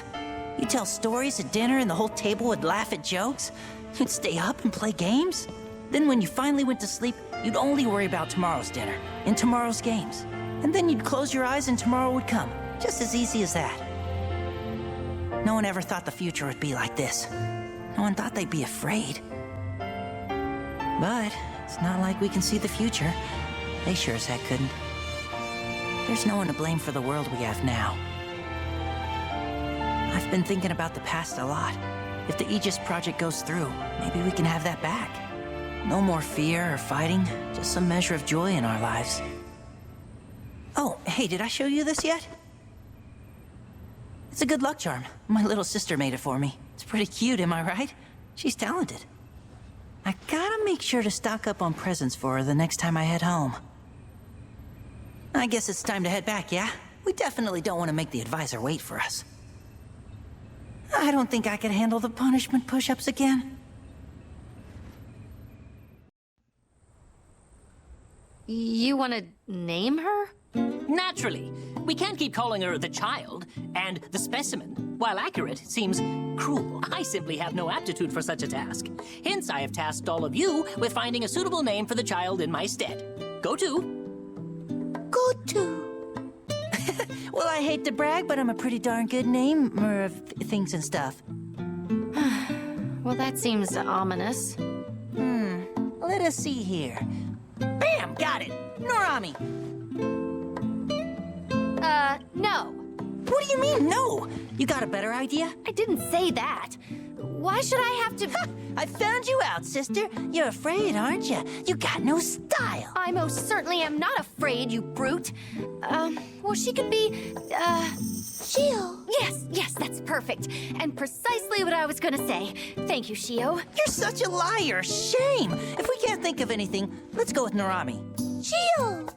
You'd tell stories at dinner and the whole table would laugh at jokes. You'd stay up and play games. Then when you finally went to sleep, you'd only worry about tomorrow's dinner and tomorrow's games. And then you'd close your eyes and tomorrow would come. Just as easy as that. No one ever thought the future would be like this. No one thought they'd be afraid. But it's not like we can see the future. They sure as heck couldn't. There's no one to blame for the world we have now. I've been thinking about the past a lot. If the Aegis project goes through, maybe we can have that back. No more fear or fighting, just some measure of joy in our lives. Oh, hey, did I show you this yet? It's a good luck charm. My little sister made it for me. It's pretty cute, am I right? She's talented. I gotta make sure to stock up on presents for her the next time I head home. I guess it's time to head back, yeah? We definitely don't want to make the advisor wait for us. I don't think I could handle the punishment push-ups again. You want to name her? Naturally. We can't keep calling her the child, and the specimen, while accurate, seems cruel. I simply have no aptitude for such a task. Hence, I have tasked all of you with finding a suitable name for the child in my stead. Go to. Go to. Well, I hate to brag, but I'm a pretty darn good namer of things and stuff. Well, that seems ominous. Let us see here. Bam! Got it! Norami! No. What do you mean, no? You got a better idea? I didn't say that. Why should I have to... I found you out, sister. You're afraid, aren't you? You got no style. I most certainly am not afraid, you brute. Well, she could be, Shio. Yes, that's perfect. And precisely what I was gonna say. Thank you, Shio. You're such a liar. Shame. If we can't think of anything, let's go with Norami. Shio.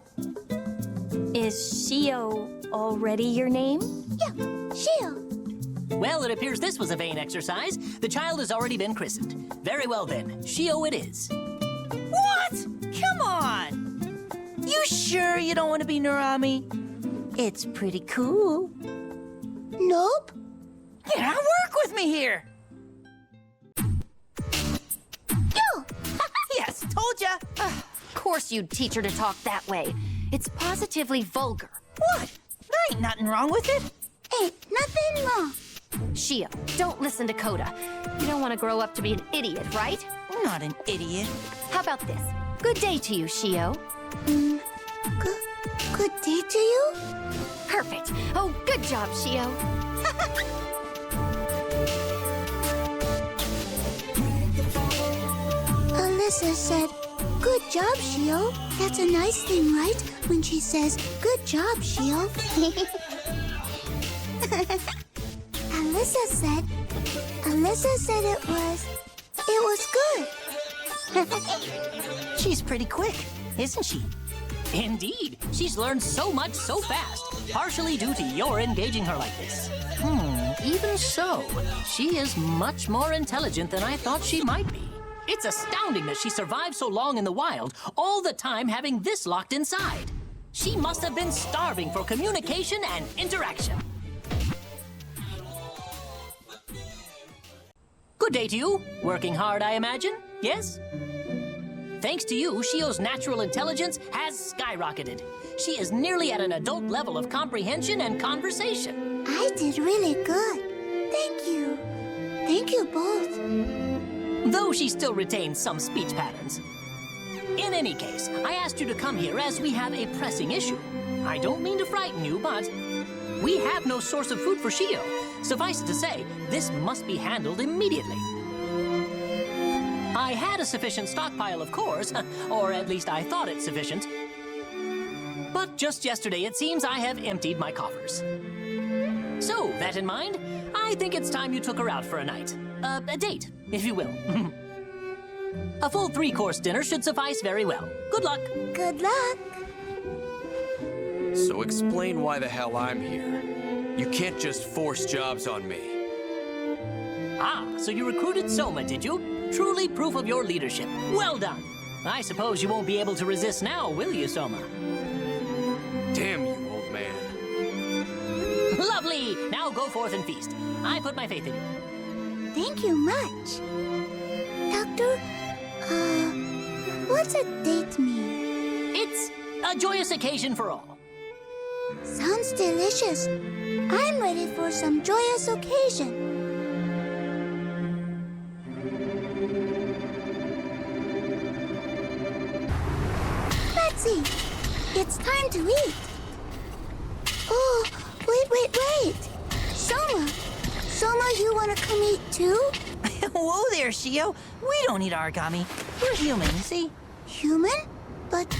Is Shio already your name? Yeah, Shio. Well, it appears this was a vain exercise. The child has already been christened. Very well then, Shio it is. What? Come on. You sure you don't want to be Norami? It's pretty cool. Nope. Get out, work with me here. Yo! Yes, told ya. Of course you'd teach her to talk that way. It's positively vulgar. What? There ain't nothing wrong with it. Ain't nothing wrong. Shio, don't listen to Coda. You don't want to grow up to be an idiot, right? I'm not an idiot. How about this? Good day to you, Shio. Good day to you? Perfect. Oh, good job, Shio. Alyssa said, good job, Shio. That's a nice thing, right? When she says, good job, Shio. Alyssa said it was good. She's pretty quick, isn't she? Indeed. She's learned so much so fast, partially due to your engaging her like this. Even so, she is much more intelligent than I thought she might be. It's astounding that she survived so long in the wild, all the time having this locked inside. She must have been starving for communication and interaction. Good day to you. Working hard, I imagine? Yes? Thanks to you, Shio's natural intelligence has skyrocketed. She is nearly at an adult level of comprehension and conversation. I did really good. Thank you. Thank you both. Though she still retains some speech patterns. In any case, I asked you to come here as we have a pressing issue. I don't mean to frighten you, but we have no source of food for Shio. Suffice it to say, this must be handled immediately. I had a sufficient stockpile, of course, or at least I thought it sufficient. But just yesterday, it seems I have emptied my coffers. So, that in mind, I think it's time you took her out for a night. A date, if you will. A full 3-course dinner should suffice very well. Good luck. Good luck. So explain why the hell I'm here. You can't just force jobs on me. Ah, so you recruited Soma, did you? Truly proof of your leadership. Well done. I suppose you won't be able to resist now, will you, Soma? Damn you, old man. Lovely! Now go forth and feast. I put my faith in you. Thank you much. Doctor, what's a date mean? It's a joyous occasion for all. Sounds delicious. I'm ready for some joyous occasion. Let's see. It's time to eat. Oh, wait. Soma, you want to come eat too? Whoa there, Shio. We don't eat origami. We're human, you see? Human? But,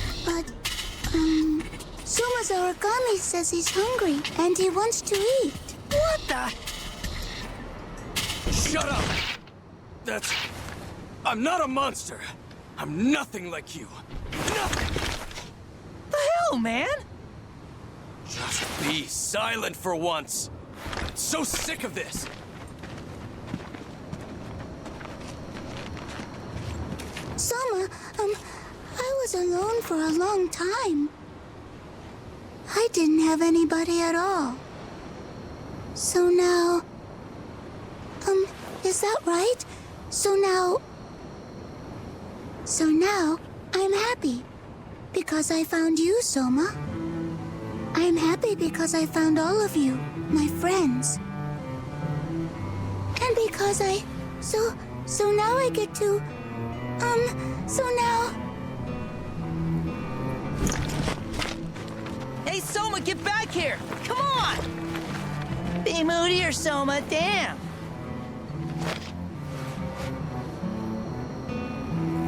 Soma's origami says he's hungry and he wants to eat. What the? Shut up! I'm not a monster. I'm nothing like you. Nothing! The hell, man? Just be silent for once. I'm so sick of this. Soma, I was alone for a long time. I didn't have anybody at all. So now... is that right? So now I'm happy. Because I found you, Soma. I'm happy because I found all of you, my friends. And because So now I get to... so now... Hey, Soma, get back here! Come on! Be moodier, Soma, damn!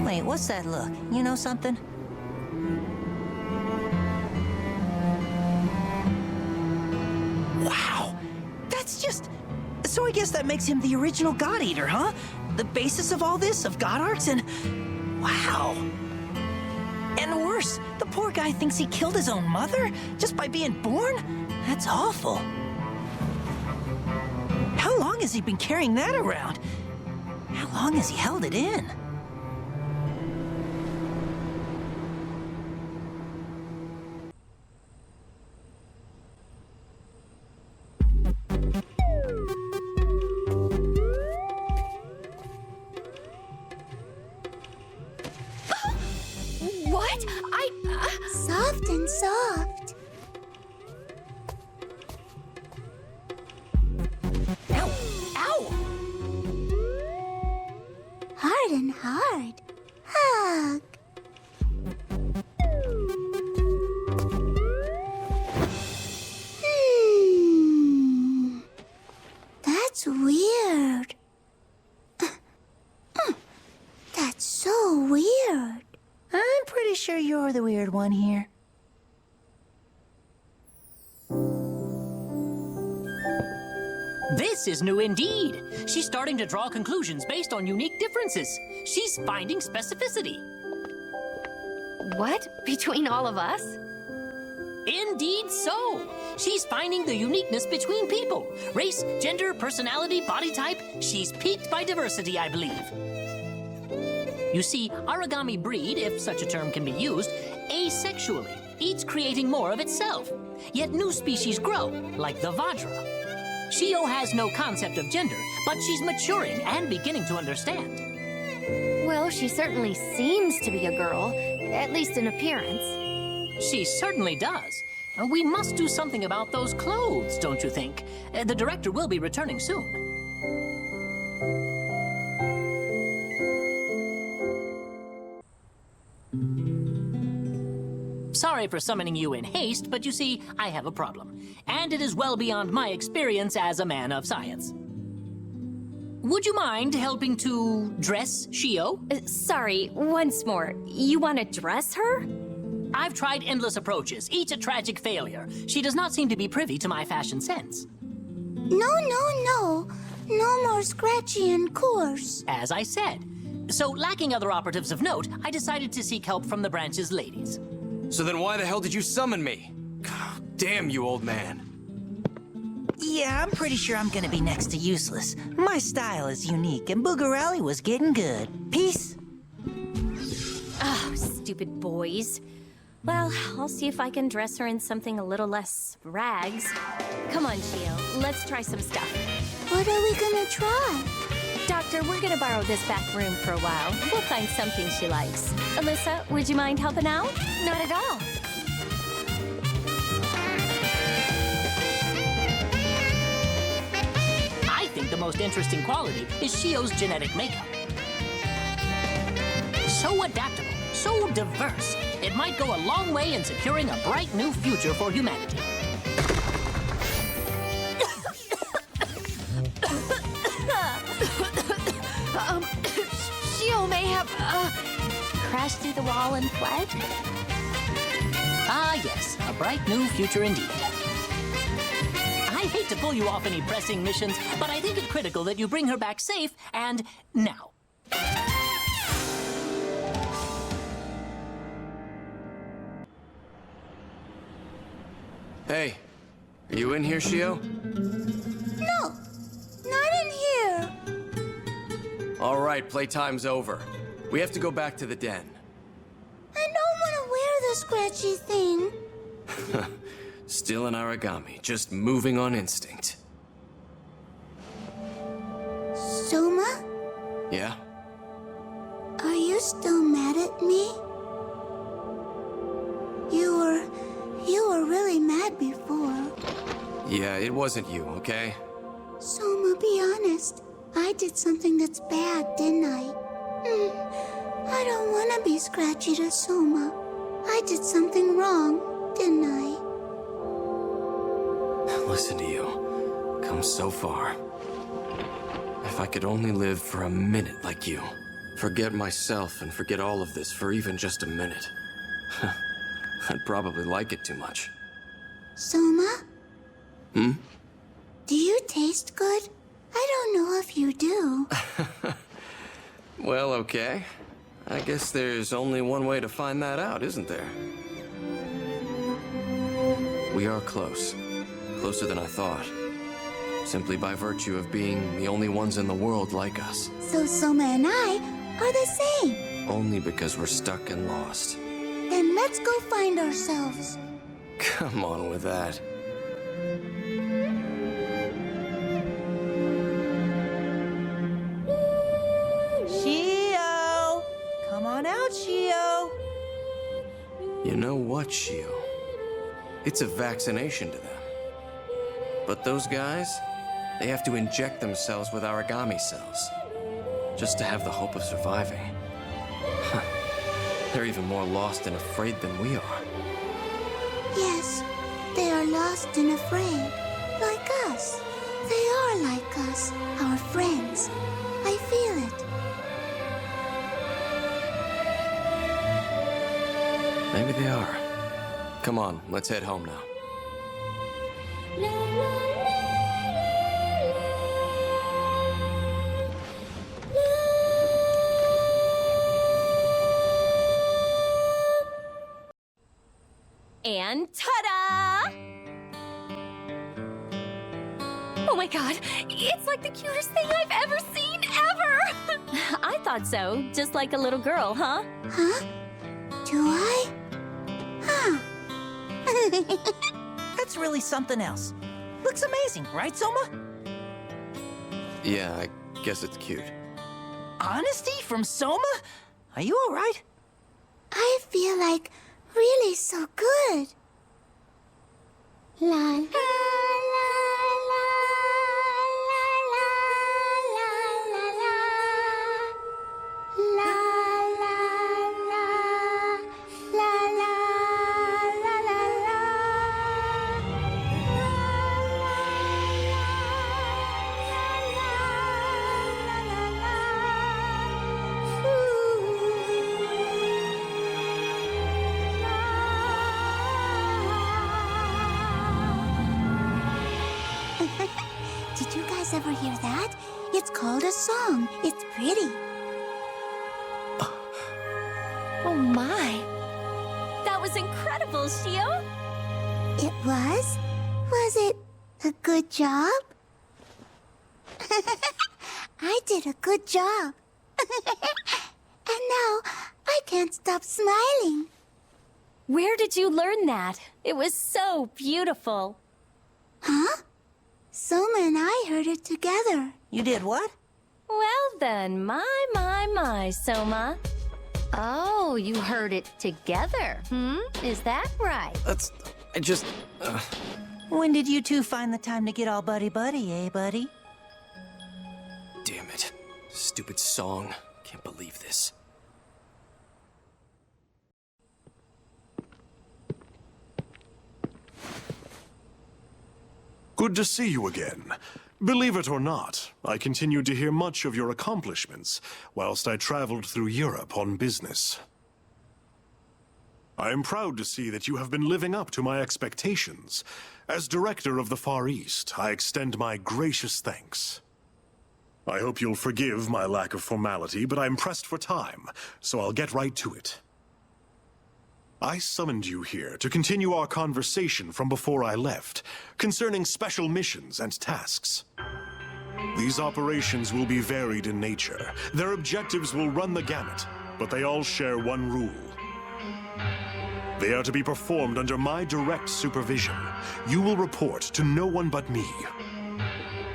Wait, what's that look? You know something? Wow! That's just... So I guess that makes him the original God Eater, huh? The basis of all this, of God arcs, and... Wow! And worse, the poor guy thinks he killed his own mother just by being born? That's awful. How long has he been carrying that around? How long has he held it in? What? Soft and soft. Ow! Ow! Hard and hard. Hug. That's weird. That's so weird. I'm pretty sure you're the weird one here. This is new indeed. She's starting to draw conclusions based on unique differences. She's finding specificity. What? Between all of us? Indeed so. She's finding the uniqueness between people. Race, gender, personality, body type. She's piqued by diversity, I believe. You see, origami breed, if such a term can be used, asexually, each creating more of itself. Yet new species grow, like the Vajra. Shio has no concept of gender, but she's maturing and beginning to understand. Well, she certainly seems to be a girl, at least in appearance. She certainly does. We must do something about those clothes, don't you think? The director will be returning soon. Sorry for summoning you in haste, but you see, I have a problem. And it is well beyond my experience as a man of science. Would you mind helping to dress Shio? Sorry, once more. You want to dress her? I've tried endless approaches, each a tragic failure. She does not seem to be privy to my fashion sense. No. No more scratchy and coarse. As I said. So, lacking other operatives of note, I decided to seek help from the branch's ladies. So then why the hell did you summon me? God, damn you, old man. Yeah, I'm pretty sure I'm gonna be next to useless. My style is unique, and Boogerelli was getting good. Peace. Oh, stupid boys. Well, I'll see if I can dress her in something a little less rags. Come on, Shio, let's try some stuff. What are we gonna try? Doctor, we're gonna borrow this back room for a while. We'll find something she likes. Alyssa, would you mind helping out? Not at all. I think the most interesting quality is Shio's genetic makeup. So adaptable, so diverse, it might go a long way in securing a bright new future for humanity. Shio may have, crashed through the wall and fled? Ah, yes, a bright new future indeed. I hate to pull you off any pressing missions, but I think it's critical that you bring her back safe and now. Hey, are you in here, Shio? No, not in here. All right, playtime's over. We have to go back to the den. I don't want to wear the scratchy thing. Still an origami, just moving on instinct. Soma, Yeah? are you still mad at me? You were really mad before. Yeah, it wasn't you, okay? Soma, be honest. I did something that's bad, didn't I? I don't want to be scratchy to Soma. I did something wrong, didn't I? Listen to you. Come so far. If I could only live for a minute like you. Forget myself and forget all of this for even just a minute. I'd probably like it too much. Soma? Hmm? Do you taste good? I don't know if you do. Well, okay. I guess there's only one way to find that out, isn't there? We are close. Closer than I thought. Simply by virtue of being the only ones in the world like us. So Soma and I are the same. Only because we're stuck and lost. Then let's go find ourselves. Come on with that. Shio! Come on out, Shio! You know what, Shio? It's a vaccination to them. But those guys, they have to inject themselves with origami cells. Just to have the hope of surviving. They're even more lost and afraid than we are. Yes, they are lost and afraid. Like us. They are like us, our friends. I feel it. Maybe they are. Come on, let's head home now. And ta-da! Oh my god, it's like the cutest thing I've ever seen, ever! I thought so, just like a little girl, huh? Huh? Do I? Huh. That's really something else. Looks amazing, right, Soma? Yeah, I guess it's cute. Honesty from Soma? Are you all right? I feel like really so good. La la la la la la la la la Did you guys ever hear that? It's called a song. It's pretty. Oh my. That was incredible, Shio. It was? Was it a good job? I did a good job. And now I can't stop smiling. Where did you learn that? It was so beautiful. Huh? Soma and I heard it together. You did what? Well then, my, Soma. Oh, you heard it together, Is that right? When did you two find the time to get all buddy-buddy, eh, buddy? Damn it. Stupid song. Can't believe this. Good to see you again. Believe it or not, I continued to hear much of your accomplishments whilst I traveled through Europe on business. I am proud to see that you have been living up to my expectations. As Director of the Far East, I extend my gracious thanks. I hope you'll forgive my lack of formality, but I'm pressed for time, so I'll get right to it. I summoned you here to continue our conversation from before I left, concerning special missions and tasks. These operations will be varied in nature. Their objectives will run the gamut, but they all share one rule. They are to be performed under my direct supervision. You will report to no one but me.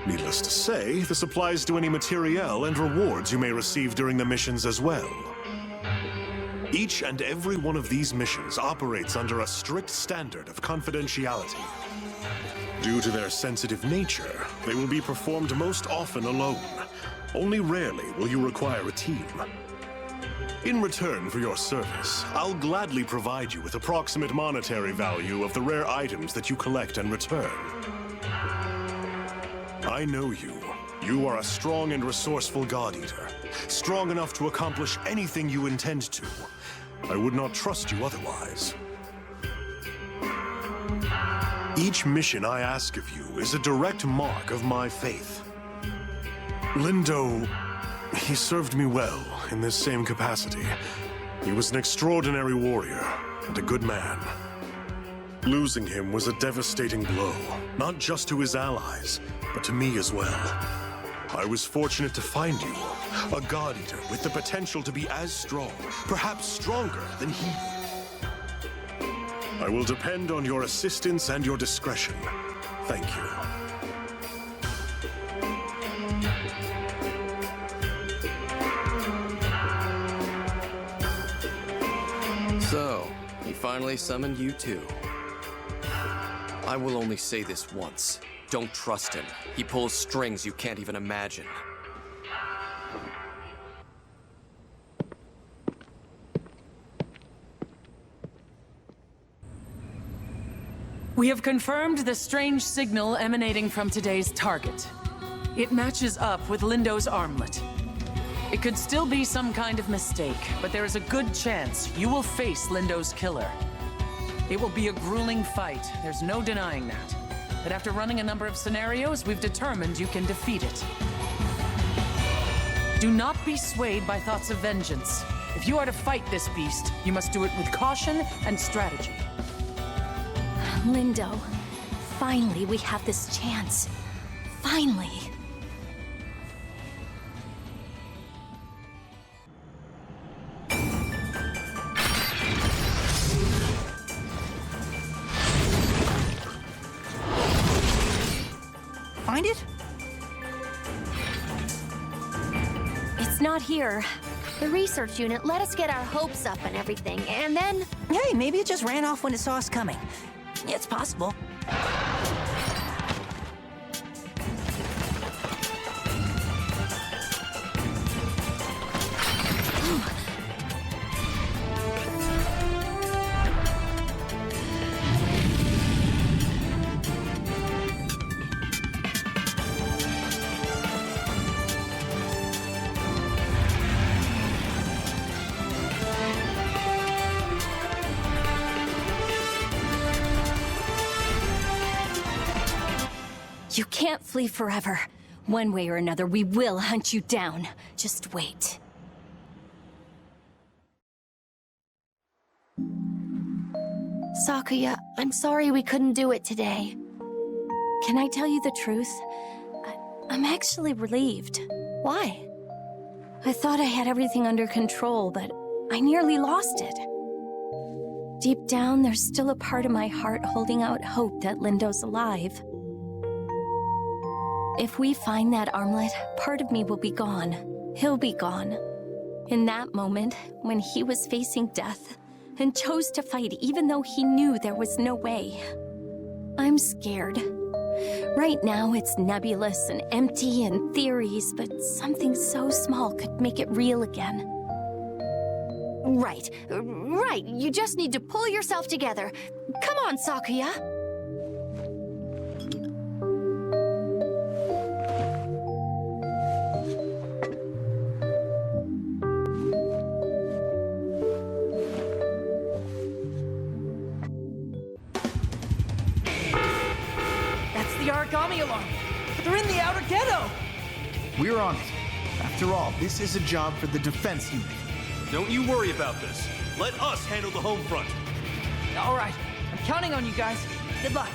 Needless to say, this applies to any materiel and rewards you may receive during the missions as well. Each and every one of these missions operates under a strict standard of confidentiality. Due to their sensitive nature, they will be performed most often alone. Only rarely will you require a team. In return for your service, I'll gladly provide you with approximate monetary value of the rare items that you collect and return. I know you. You are a strong and resourceful God-Eater, strong enough to accomplish anything you intend to. I would not trust you otherwise. Each mission I ask of you is a direct mark of my faith. Lindo, he served me well in this same capacity. He was an extraordinary warrior and a good man. Losing him was a devastating blow, not just to his allies, but to me as well. I was fortunate to find you, a God-Eater with the potential to be as strong, perhaps stronger than he. I will depend on your assistance and your discretion. Thank you. So, he finally summoned you too. I will only say this once. Don't trust him. He pulls strings you can't even imagine. We have confirmed the strange signal emanating from today's target. It matches up with Lindo's armlet. It could still be some kind of mistake, but there is a good chance you will face Lindo's killer. It will be a grueling fight, there's no denying that. But after running a number of scenarios, we've determined you can defeat it. Do not be swayed by thoughts of vengeance. If you are to fight this beast, you must do it with caution and strategy. Lindo, finally we have this chance. Finally. find it? It's not here. The research unit let us get our hopes up and everything, and then... Hey, maybe it just ran off when it saw us coming. It's possible. You can't flee forever. One way or another, we will hunt you down. Just wait. Sakuya, I'm sorry we couldn't do it today. Can I tell you the truth? I'm actually relieved. Why? I thought I had everything under control, but I nearly lost it. Deep down, there's still a part of my heart holding out hope that Lindo's alive. If we find that armlet, part of me will be gone. He'll be gone. In that moment, when he was facing death and chose to fight even though he knew there was no way. I'm scared. Right now, it's nebulous and empty and theories, but something so small could make it real again. Right. You just need to pull yourself together. Come on, Sakuya. Origami alarm. They're in the outer ghetto. We're on it. After all, this is a job for the defense unit. Don't you worry about this. Let us handle the home front. All right. I'm counting on you guys. Good luck.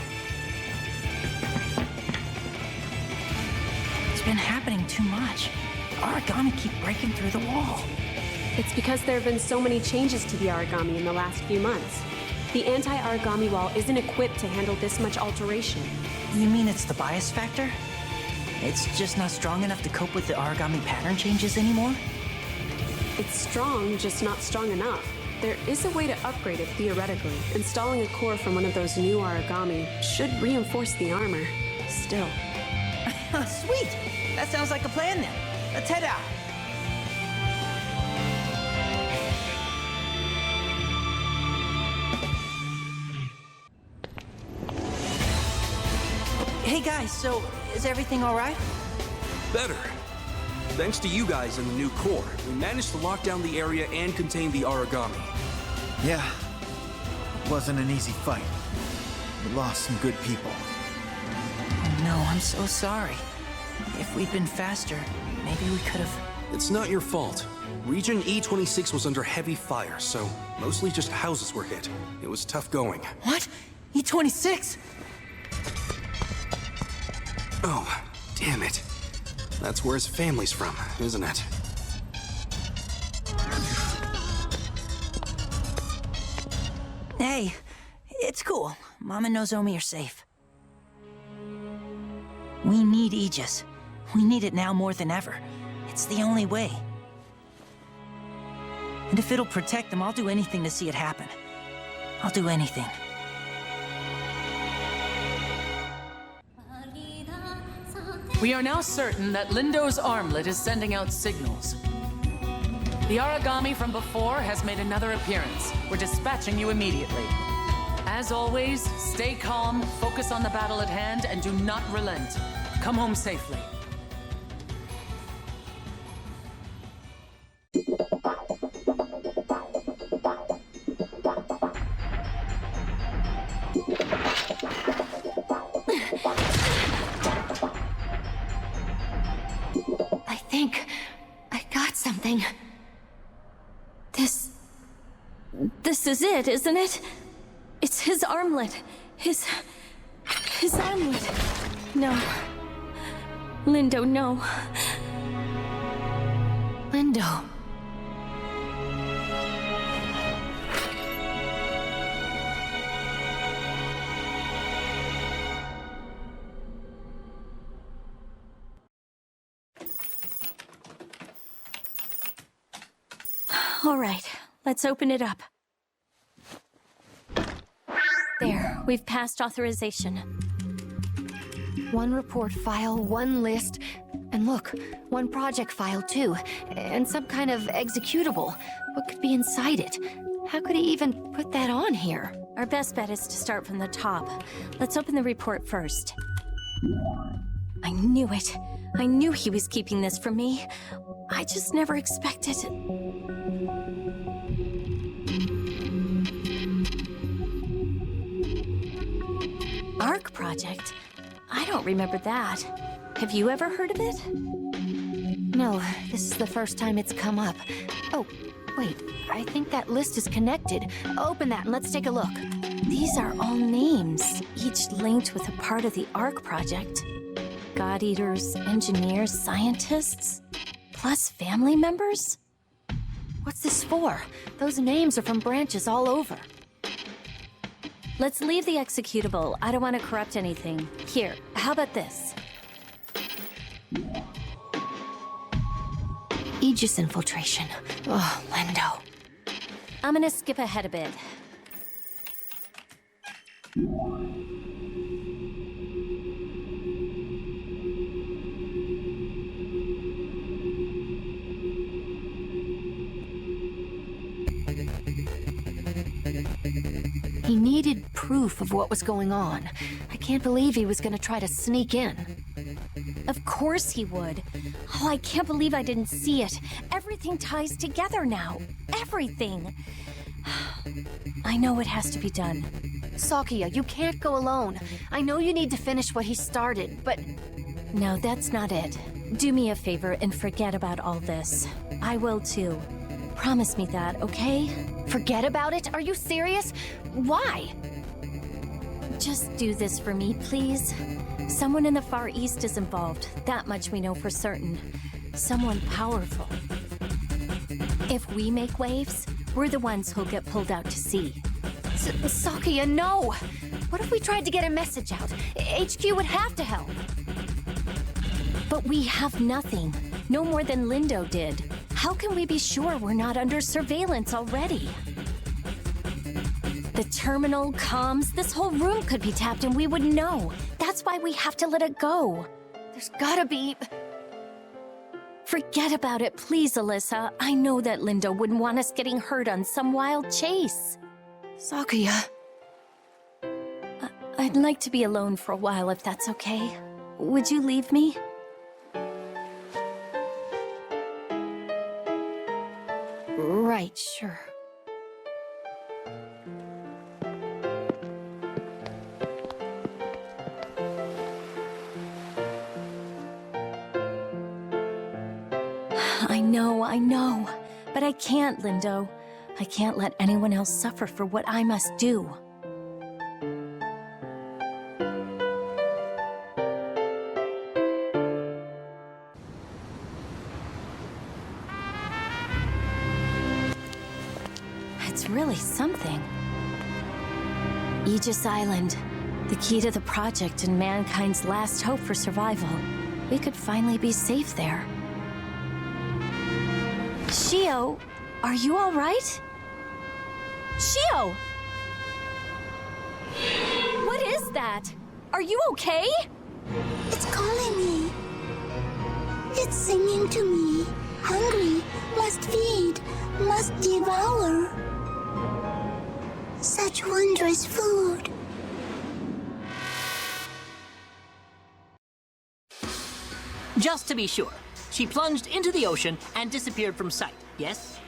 It's been happening too much. Origami keep breaking through the wall. It's because there have been so many changes to the origami in the last few months. The anti-origami wall isn't equipped to handle this much alteration. You mean it's the bias factor? It's just not strong enough to cope with the origami pattern changes anymore? It's strong, just not strong enough. There is a way to upgrade it theoretically. Installing a core from one of those new origami should reinforce the armor. Still. Sweet! That sounds like a plan then. Let's head out. Hey guys, so is everything all right? Better. Thanks to you guys and the new core, we managed to lock down the area and contain the origami. Yeah, it wasn't an easy fight. We lost some good people. Oh no, I'm so sorry. If we'd been faster, maybe we could have... It's not your fault. Region E26 was under heavy fire, so mostly just houses were hit. It was tough going. What? E26? Oh, damn it. That's where his family's from, isn't it? Hey, it's cool. Mom and Nozomi are safe. We need Aegis. We need it now more than ever. It's the only way. And if it'll protect them, I'll do anything to see it happen. I'll do anything. We are now certain that Lindo's armlet is sending out signals. The origami from before has made another appearance. We're dispatching you immediately. As always, stay calm, focus on the battle at hand, and do not relent. Come home safely. I think I got something. This is it, isn't it? It's his armlet. His armlet. No. Lindo, no. Lindo. All right, let's open it up. There, we've passed authorization. One report file, one list, and look, one project file too, and some kind of executable. What could be inside it? How could he even put that on here? Our best bet is to start from the top. Let's open the report first. I knew it. I knew he was keeping this from me. I just never expected it. ARC project? I don't remember that. Have you ever heard of it? No, this is the first time it's come up. Oh, wait, I think that list is connected. Open that and let's take a look. These are all names, each linked with a part of the ARC project. God eaters, engineers, scientists, plus family members? What's this for? Those names are from branches all over. Let's leave the executable. I don't want to corrupt anything. Here, how about this? Aegis infiltration. Oh, Lendo. I'm gonna skip ahead a bit. He needed proof of what was going on. I can't believe he was gonna try to sneak in. Of course he would. Oh, I can't believe I didn't see it. Everything ties together now. Everything. I know it has to be done. Sakuya, you can't go alone. I know you need to finish what he started, but... No, that's not it. Do me a favor and forget about all this. I will too. Promise me that, okay? Forget about it? Are you serious? Why? Just do this for me, please. Someone in the Far East is involved. That much we know for certain. Someone powerful. If we make waves, we're the ones who'll get pulled out to sea. Sakuya, no! What if we tried to get a message out? HQ would have to help. But we have nothing. No more than Lindo did. How can we be sure we're not under surveillance already? The terminal, comms, this whole room could be tapped and we wouldn't know. That's why we have to let it go. There's gotta be... Forget about it, please, Alyssa. I know that Lindo wouldn't want us getting hurt on some wild chase. Sakuya. I'd like to be alone for a while if that's okay. Would you leave me? Right, sure. I know. But I can't, Lindo. I can't let anyone else suffer for what I must do. It's really something. Aegis Island, the key to the project and mankind's last hope for survival. We could finally be safe there. Shio, are you all right? Shio! What is that? Are you okay? It's calling me. It's singing to me. Hungry, must feed, must devour. Such wondrous food. Just to be sure, she plunged into the ocean and disappeared from sight, yes?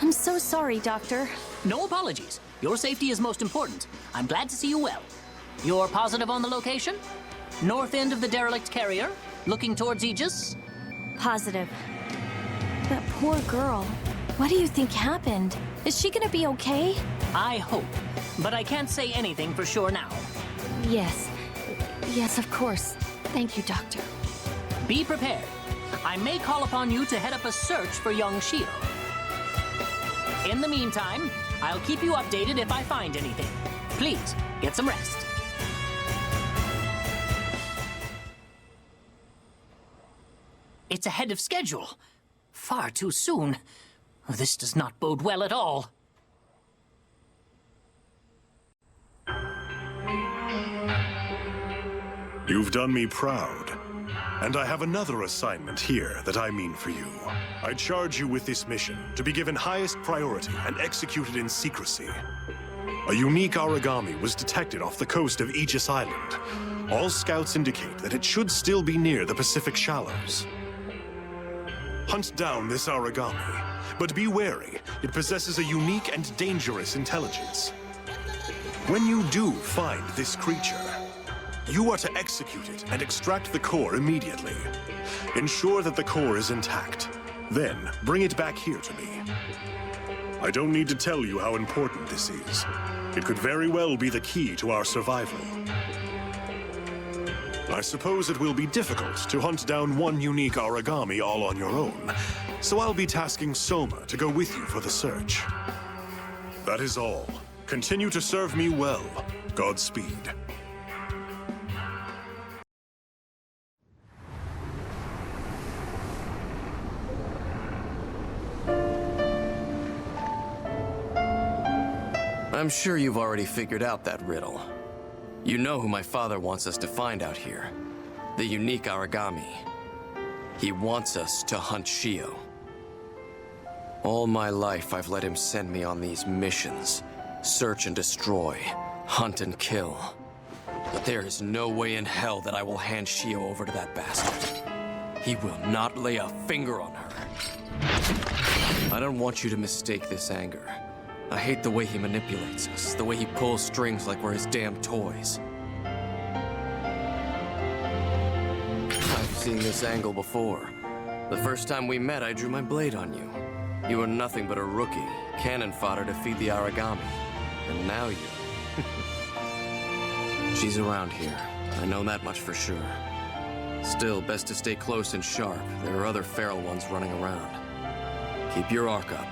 I'm so sorry, Doctor. No apologies. Your safety is most important. I'm glad to see you well. You're positive on the location? North end of the derelict carrier, looking towards Aegis? Positive. That poor girl. What do you think happened? Is she gonna be okay? I hope, but I can't say anything for sure now. Yes. Yes, of course. Thank you, Doctor. Be prepared. I may call upon you to head up a search for young Shio. In the meantime, I'll keep you updated if I find anything. Please, get some rest. It's ahead of schedule. Far too soon. This does not bode well at all. You've done me proud. And I have another assignment here that I mean for you. I charge you with this mission to be given highest priority and executed in secrecy. A unique origami was detected off the coast of Aegis Island. All scouts indicate that it should still be near the Pacific Shallows. Hunt down this origami, but be wary. It possesses a unique and dangerous intelligence. When you do find this creature, you are to execute it and extract the core immediately. Ensure that the core is intact. Then, bring it back here to me. I don't need to tell you how important this is. It could very well be the key to our survival. I suppose it will be difficult to hunt down one unique origami all on your own, so I'll be tasking Soma to go with you for the search. That is all. Continue to serve me well. Godspeed. I'm sure you've already figured out that riddle. You know who my father wants us to find out here. The unique origami. He wants us to hunt Shio. All my life, I've let him send me on these missions. Search and destroy, hunt and kill. But there is no way in hell that I will hand Shio over to that bastard. He will not lay a finger on her. I don't want you to mistake this anger. I hate the way he manipulates us, the way he pulls strings like we're his damn toys. I've seen this angle before. The first time we met, I drew my blade on you. You were nothing but a rookie, cannon fodder to feed the origami. And now you... She's around here. I know that much for sure. Still, best to stay close and sharp. There are other feral ones running around. Keep your arc up.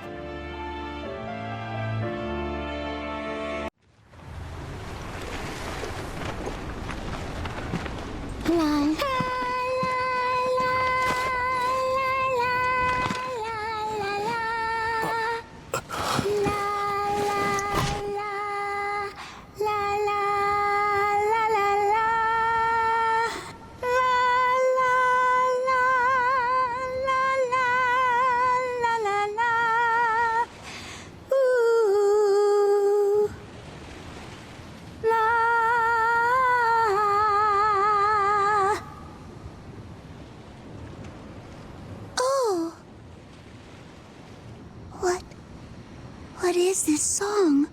What is this song?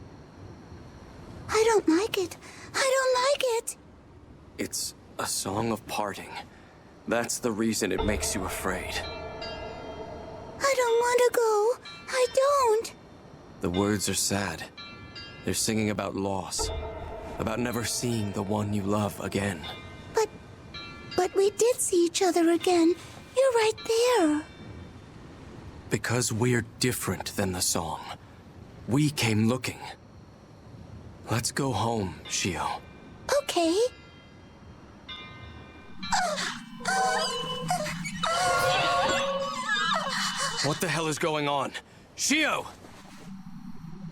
I don't like it. I don't like it. It's a song of parting. That's the reason it makes you afraid. I don't want to go. I don't. The words are sad. They're singing about loss. About never seeing the one you love again. But we did see each other again. You're right there. Because we're different than the song. We came looking. Let's go home, Shio. Okay. What the hell is going on? Shio!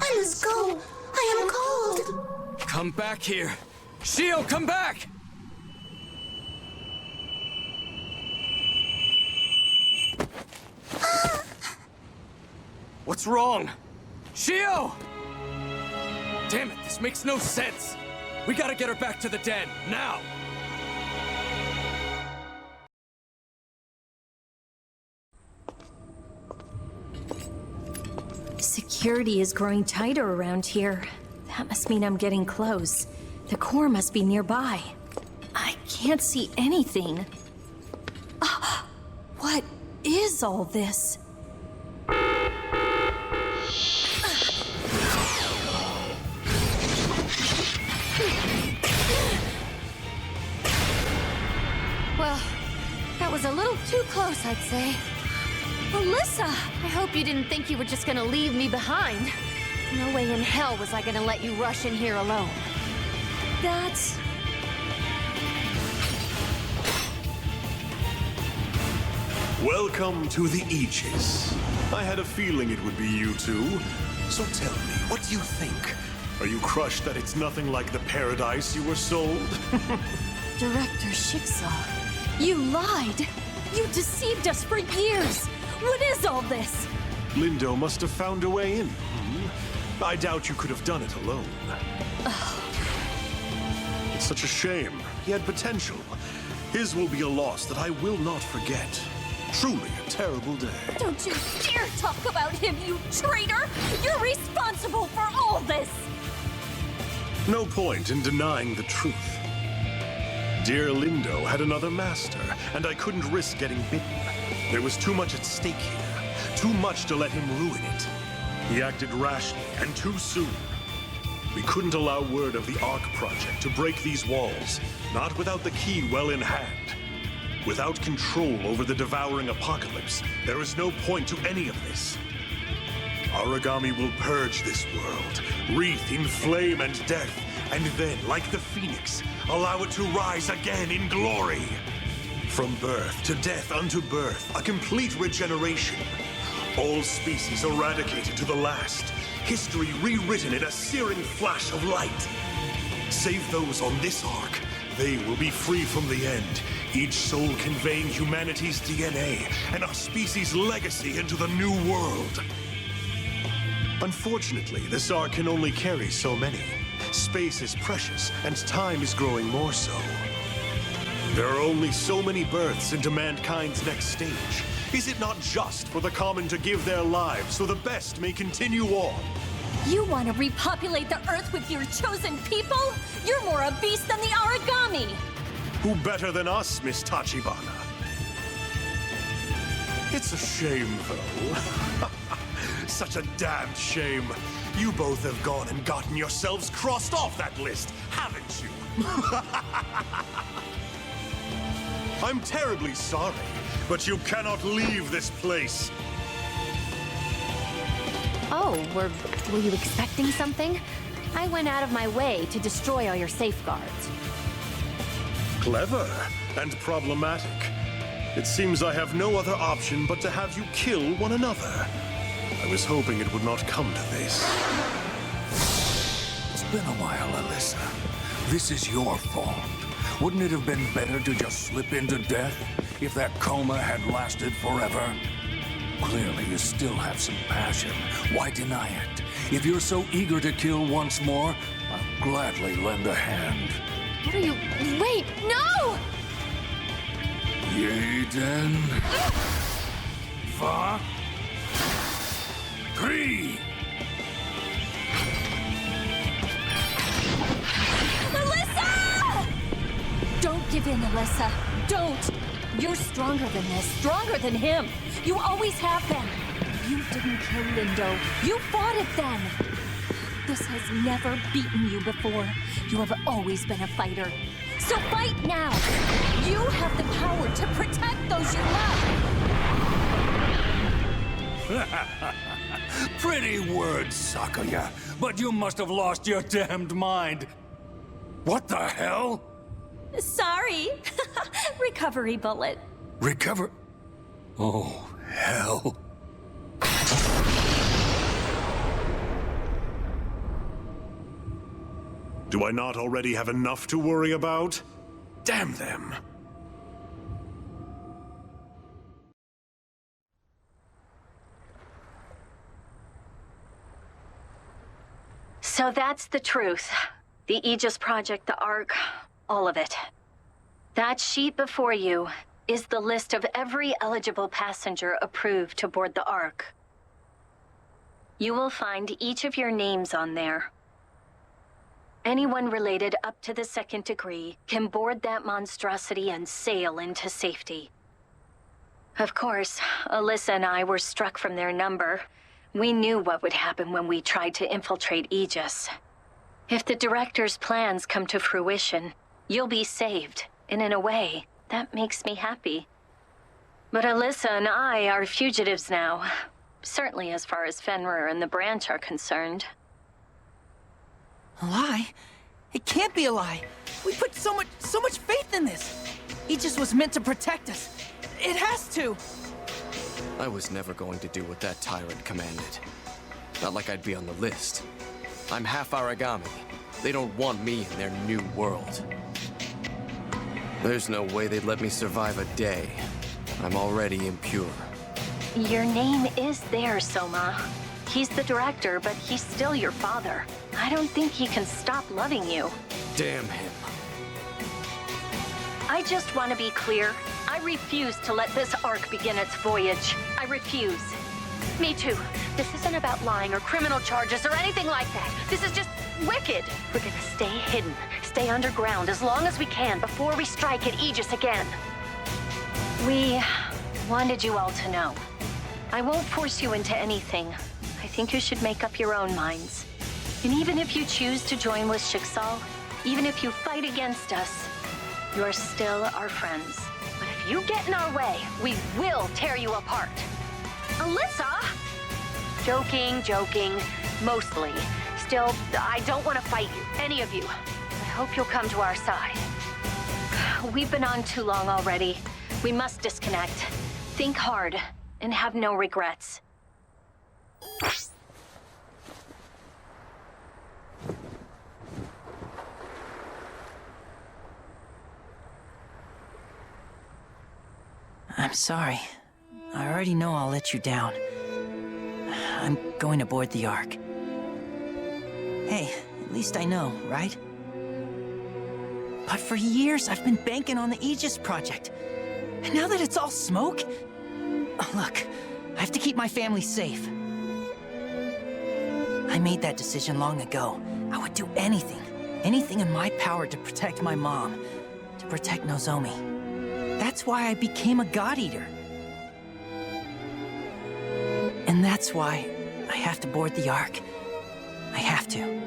I must go. I am cold. Come back here. Shio, come back! What's wrong? Shio! Damn it, this makes no sense. We gotta get her back to the den, now! Security is growing tighter around here. That must mean I'm getting close. The core must be nearby. I can't see anything. What is all this? Well, that was a little too close, I'd say. Alyssa! I hope you didn't think you were just gonna leave me behind. No way in hell was I gonna let you rush in here alone. That's... Welcome to the Aegis. I had a feeling it would be you two. So tell me, what do you think? Are you crushed that it's nothing like the paradise you were sold? Director Jigsaw, you lied. You deceived us for years. What is all this? Lindo must have found a way in. I doubt you could have done it alone. It's such a shame. He had potential. His will be a loss that I will not forget. Truly a terrible day. Don't you dare talk about him, you traitor! You're responsible for all this! No point in denying the truth. Dear Lindo had another master, and I couldn't risk getting bitten. There was too much at stake here. Too much to let him ruin it. He acted rashly and too soon. We couldn't allow word of the Ark project to break these walls, not without the key well in hand. Without control over the devouring apocalypse, there is no point to any of this. Origami will purge this world, wreathed in flame and death, and then, like the phoenix, allow it to rise again in glory. From birth to death unto birth, a complete regeneration. All species eradicated to the last, history rewritten in a searing flash of light. Save those on this ark, they will be free from the end, each soul conveying humanity's DNA and our species' legacy into the new world. Unfortunately, this ark can only carry so many. Space is precious, and time is growing more so. There are only so many births into mankind's next stage. Is it not just for the common to give their lives so the best may continue on? You want to repopulate the Earth with your chosen people? You're more a beast than the origami! Who better than us, Miss Tachibana? It's a shame, though. Such a damned shame. You both have gone and gotten yourselves crossed off that list, haven't you? I'm terribly sorry, but you cannot leave this place. Oh, were you expecting something? I went out of my way to destroy all your safeguards. Clever and problematic. It seems I have no other option but to have you kill one another. I was hoping it would not come to this. It's been a while, Alyssa. This is your fault. Wouldn't it have been better to just slip into death if that coma had lasted forever? Clearly, you still have some passion. Why deny it? If you're so eager to kill once more, I'll gladly lend a hand. What are you... Wait, no! Jeden. Va. 3. Alyssa! Don't give in, Alyssa. Don't. You're stronger than this. Stronger than him. You always have been. You didn't kill Lindo. You fought it then. This has never beaten you before. You have always been a fighter. So fight now. You have the power to protect those you love. Pretty words, Sakuya, but you must have lost your damned mind. What the hell? Sorry. Recovery bullet. Recover? Oh, hell. Do I not already have enough to worry about? Damn them. So that's the truth. The Aegis project, the Ark, all of it. That sheet before you is the list of every eligible passenger approved to board the Ark. You will find each of your names on there. Anyone related up to the 2nd degree can board that monstrosity and sail into safety. Of course, Alyssa and I were struck from their number. We knew what would happen when we tried to infiltrate Aegis. If the director's plans come to fruition, you'll be saved, and in a way, that makes me happy. But Alyssa and I are fugitives now, certainly as far as Fenrir and the branch are concerned. A lie? It can't be a lie. We put so much faith in this. Aegis was meant to protect us. It has to. I was never going to do what that tyrant commanded. Not like I'd be on the list. I'm half origami. They don't want me in their new world. There's no way they'd let me survive a day. I'm already impure. Your name is there, Soma. He's the director, but he's still your father. I don't think he can stop loving you. Damn him. I just want to be clear. I refuse to let this arc begin its voyage. I refuse. Me too. This isn't about lying or criminal charges or anything like that. This is just wicked. We're gonna stay hidden, stay underground as long as we can before we strike at Aegis again. We wanted you all to know. I won't force you into anything. I think you should make up your own minds. And even if you choose to join with Shiksal, even if you fight against us, you're still our friends. But if you get in our way, we will tear you apart. Alyssa! Joking, mostly. Still, I don't want to fight you, any of you. I hope you'll come to our side. We've been on too long already. We must disconnect. Think hard, and have no regrets. I'm sorry. I already know I'll let you down. I'm going aboard the Ark. Hey, at least I know, right? But for years, I've been banking on the Aegis project. And now that it's all smoke... Look, I have to keep my family safe. I made that decision long ago. I would do anything in my power to protect my mom, to protect Nozomi. That's why I became a God Eater. And that's why I have to board the Ark. I have to.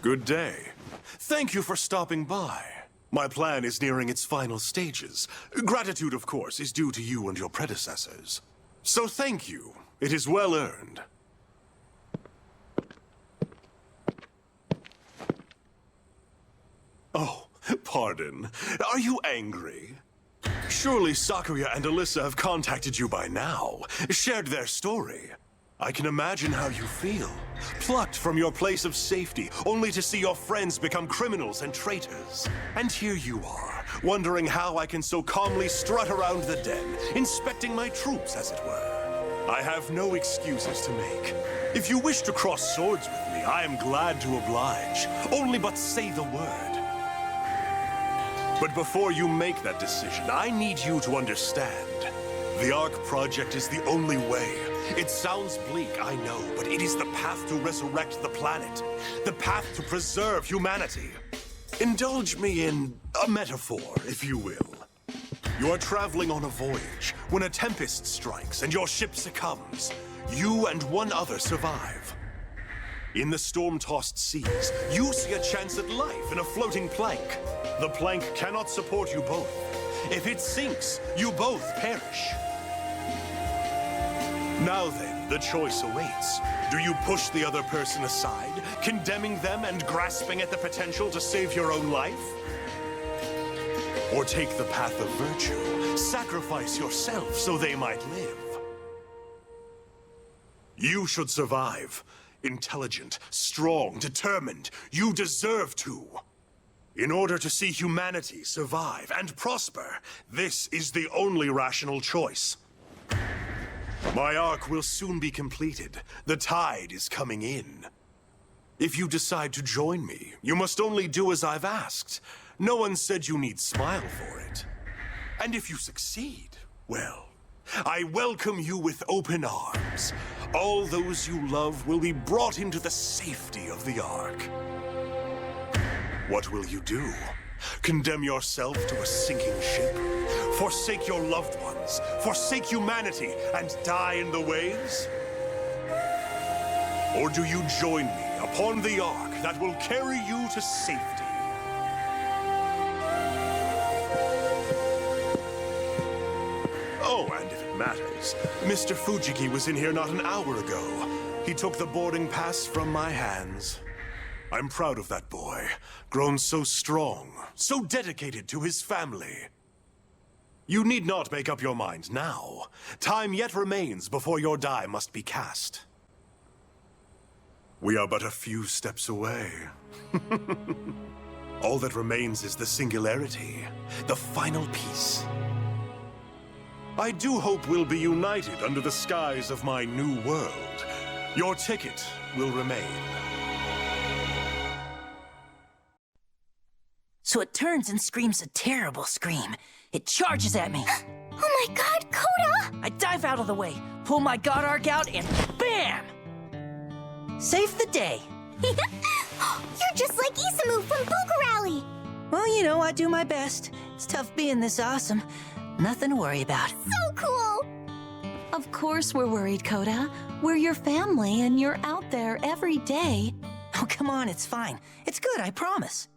Good day. Thank you for stopping by. My plan is nearing its final stages. Gratitude, of course, is due to you and your predecessors. So thank you. It is well earned. Oh, pardon. Are you angry? Surely Sakuya and Alyssa have contacted you by now, shared their story. I can imagine how you feel. Plucked from your place of safety, only to see your friends become criminals and traitors. And here you are, wondering how I can so calmly strut around the den, inspecting my troops, as it were. I have no excuses to make. If you wish to cross swords with me, I am glad to oblige. Only but say the word. But before you make that decision, I need you to understand. The Ark project is the only way. It sounds bleak, I know, but it is the path to resurrect the planet. The path to preserve humanity. Indulge me in a metaphor, if you will. You are traveling on a voyage when a tempest strikes and your ship succumbs. You and one other survive. In the storm-tossed seas, you see a chance at life in a floating plank. The plank cannot support you both. If it sinks, you both perish. Now then, the choice awaits. Do you push the other person aside, condemning them and grasping at the potential to save your own life? Or take the path of virtue, sacrifice yourself so they might live? You should survive. Intelligent, strong, determined. You deserve to. In order to see humanity survive and prosper, this is the only rational choice. My arc will soon be completed. The tide is coming in. If you decide to join me, you must only do as I've asked. No one said you need smile for it. And if you succeed, well, I welcome you with open arms. All those you love will be brought into the safety of the Ark. What will you do? Condemn yourself to a sinking ship? Forsake your loved ones? Forsake humanity and die in the waves? Or do you join me upon the Ark that will carry you to safety? Oh, and if it matters, Mr. Fujiki was in here not an hour ago. He took the boarding pass from my hands. I'm proud of that boy. Grown so strong, so dedicated to his family. You need not make up your mind now. Time yet remains before your die must be cast. We are but a few steps away. All that remains is the singularity, the final piece. I do hope we'll be united under the skies of my new world. Your ticket will remain. So it turns and screams a terrible scream. It charges at me. Oh my god, Coda! I dive out of the way, pull my god arc out, and BAM! Save the day. You're just like Isamu from Poker Rally! Well, you know, I do my best. It's tough being this awesome. Nothing to worry about. So cool! Of course we're worried, Coda. We're your family and you're out there every day. Oh, come on, it's fine. It's good, I promise.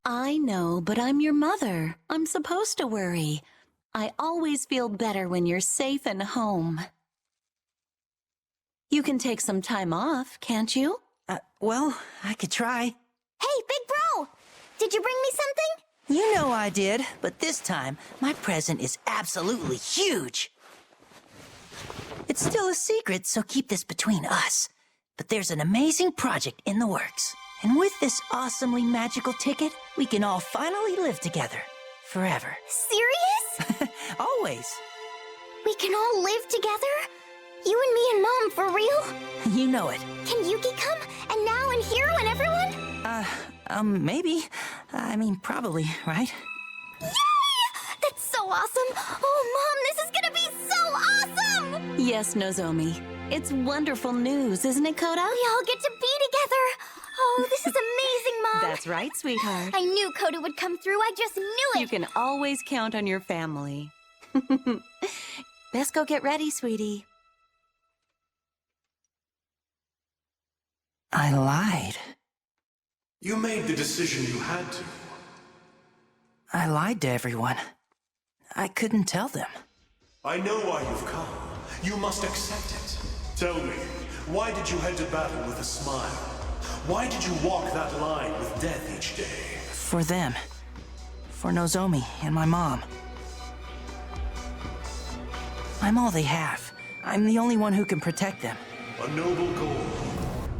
I know, but I'm your mother. I'm supposed to worry. I always feel better when you're safe and home. You can take some time off, can't you? Well, I could try. Hey, big bro! Did you bring me something? You know I did, but this time, my present is absolutely huge. It's still a secret, so keep this between us. But there's an amazing project in the works. And with this awesomely magical ticket, we can all finally live together. Forever. Serious? Always. We can all live together? You and me and Mom, for real? You know it. Can Yuki come? And now and Hiro and everyone? Maybe. I mean, probably, right? Yay! That's so awesome! Oh, Mom, this is gonna be so awesome! Yes, Nozomi. It's wonderful news, isn't it, Coda? We all get to be together! Oh, this is amazing, Mom! That's right, sweetheart. I knew Coda would come through, I just knew it! You can always count on your family. Best go get ready, sweetie. I lied. You made the decision you had to. I lied to everyone. I couldn't tell them. I know why you've come. You must accept it. Tell me, why did you head to battle with a smile? Why did you walk that line with death each day? For them. For Nozomi and my mom. I'm all they have. I'm the only one who can protect them. A noble goal.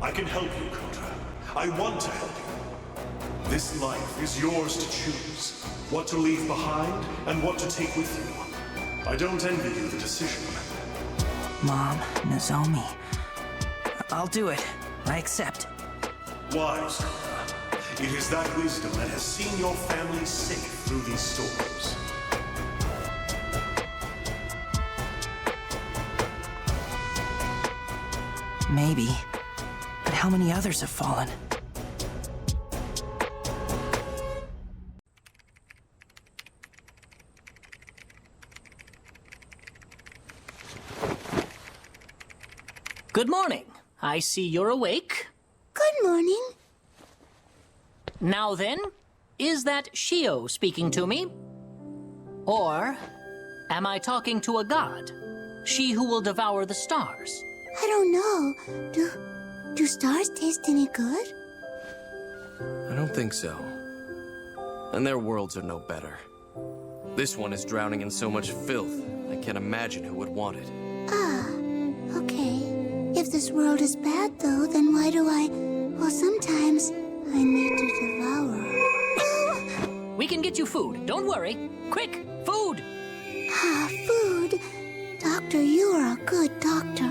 I can help you, Kota. I want to help you. This life is yours to choose. What to leave behind and what to take with you. I don't envy you the decision. Mom, Nozomi. I'll do it. I accept. Wise, Kota. It is that wisdom that has seen your family safe through these storms. Maybe. But how many others have fallen? Good morning. I see you're awake. Good morning. Now then, is that Shio speaking to me? Or am I talking to a god? She who will devour the stars? I don't know. Do stars taste any good? I don't think so. And their worlds are no better. This one is drowning in so much filth, I can't imagine who would want it. Ah, okay. If this world is bad, though, then why do I... Well, sometimes I need to devour. We can get you food. Don't worry. Quick, food! Ah, food. Doctor, you are a good doctor.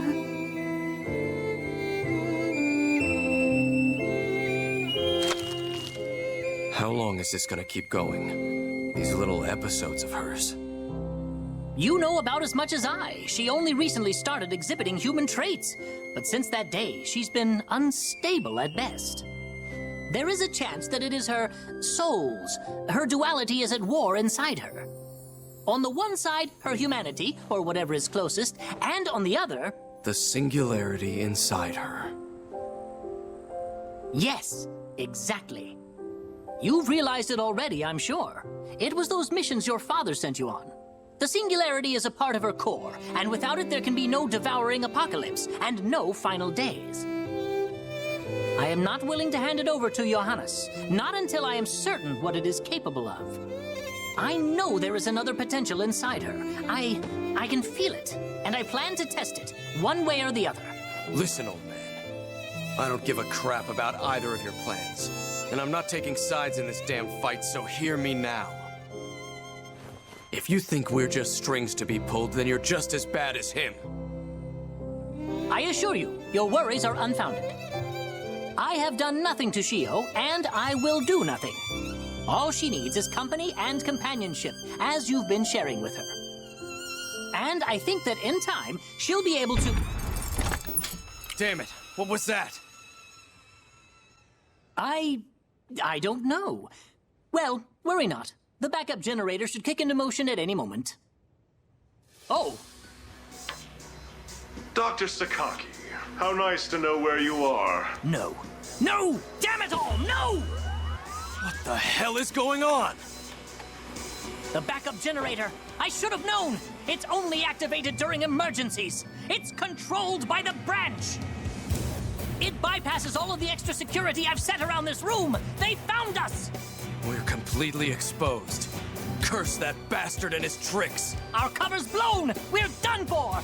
How long is this gonna keep going? These little episodes of hers. You know about as much as I. She only recently started exhibiting human traits. But since that day, she's been unstable at best. There is a chance that it is her souls. Her duality is at war inside her. On the one side, her humanity, or whatever is closest, and on the other... The singularity inside her. Yes, exactly. You've realized it already, I'm sure. It was those missions your father sent you on. The singularity is a part of her core, and without it there can be no devouring apocalypse, and no final days. I am not willing to hand it over to Johannes, not until I am certain what it is capable of. I know there is another potential inside her. I can feel it, and I plan to test it, one way or the other. Listen, old man. I don't give a crap about either of your plans. And I'm not taking sides in this damn fight, so hear me now. If you think we're just strings to be pulled, then you're just as bad as him. I assure you, your worries are unfounded. I have done nothing to Shio, and I will do nothing. All she needs is company and companionship, as you've been sharing with her. And I think that in time, she'll be able to... Damn it, what was that? I don't know. Well, worry not. The backup generator should kick into motion at any moment. Oh! Dr. Sakaki, how nice to know where you are. No. No! Damn it all, no! What the hell is going on? The backup generator! I should have known! It's only activated during emergencies! It's controlled by the branch! It bypasses all of the extra security I've set around this room! They found us! We're completely exposed. Curse that bastard and his tricks! Our cover's blown! We're done for!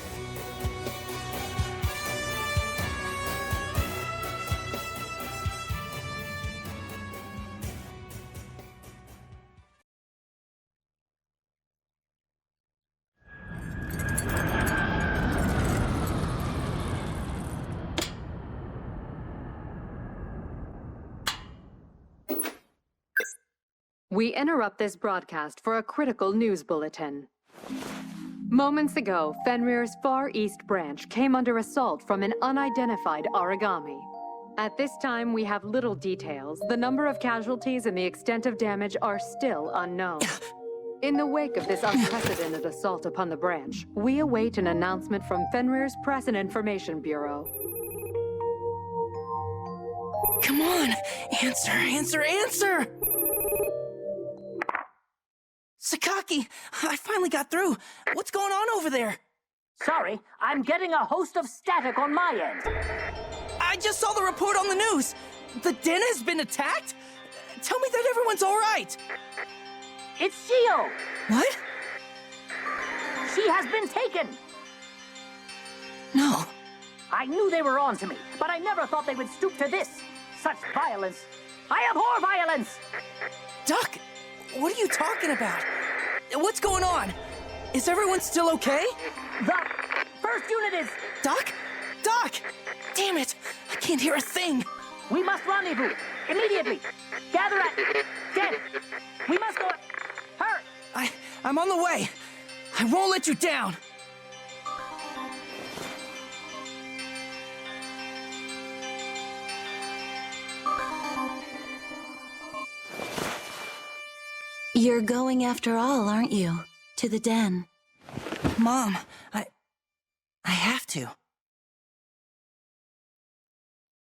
We interrupt this broadcast for a critical news bulletin. Moments ago, Fenrir's Far East branch came under assault from an unidentified origami. At this time, we have little details. The number of casualties and the extent of damage are still unknown. In the wake of this unprecedented assault upon the branch, we await an announcement from Fenrir's Press and Information Bureau. Come on! Answer, answer, answer! Sakaki, I finally got through. What's going on over there? Sorry, I'm getting a host of static on my end. I just saw the report on the news. The den has been attacked? Tell me that everyone's all right. It's Shio! What? She has been taken! No. I knew they were on to me, but I never thought they would stoop to this. Such violence. I abhor violence! Doc, what are you talking about? What's going on? Is everyone still okay? The first unit is... Doc? Doc! Damn it! I can't hear a thing! We must rendezvous. Immediately. Gather at... Den. We must go... Hurry! I'm on the way. I won't let you down. You're going after all, aren't you? To the den. Mom, I have to.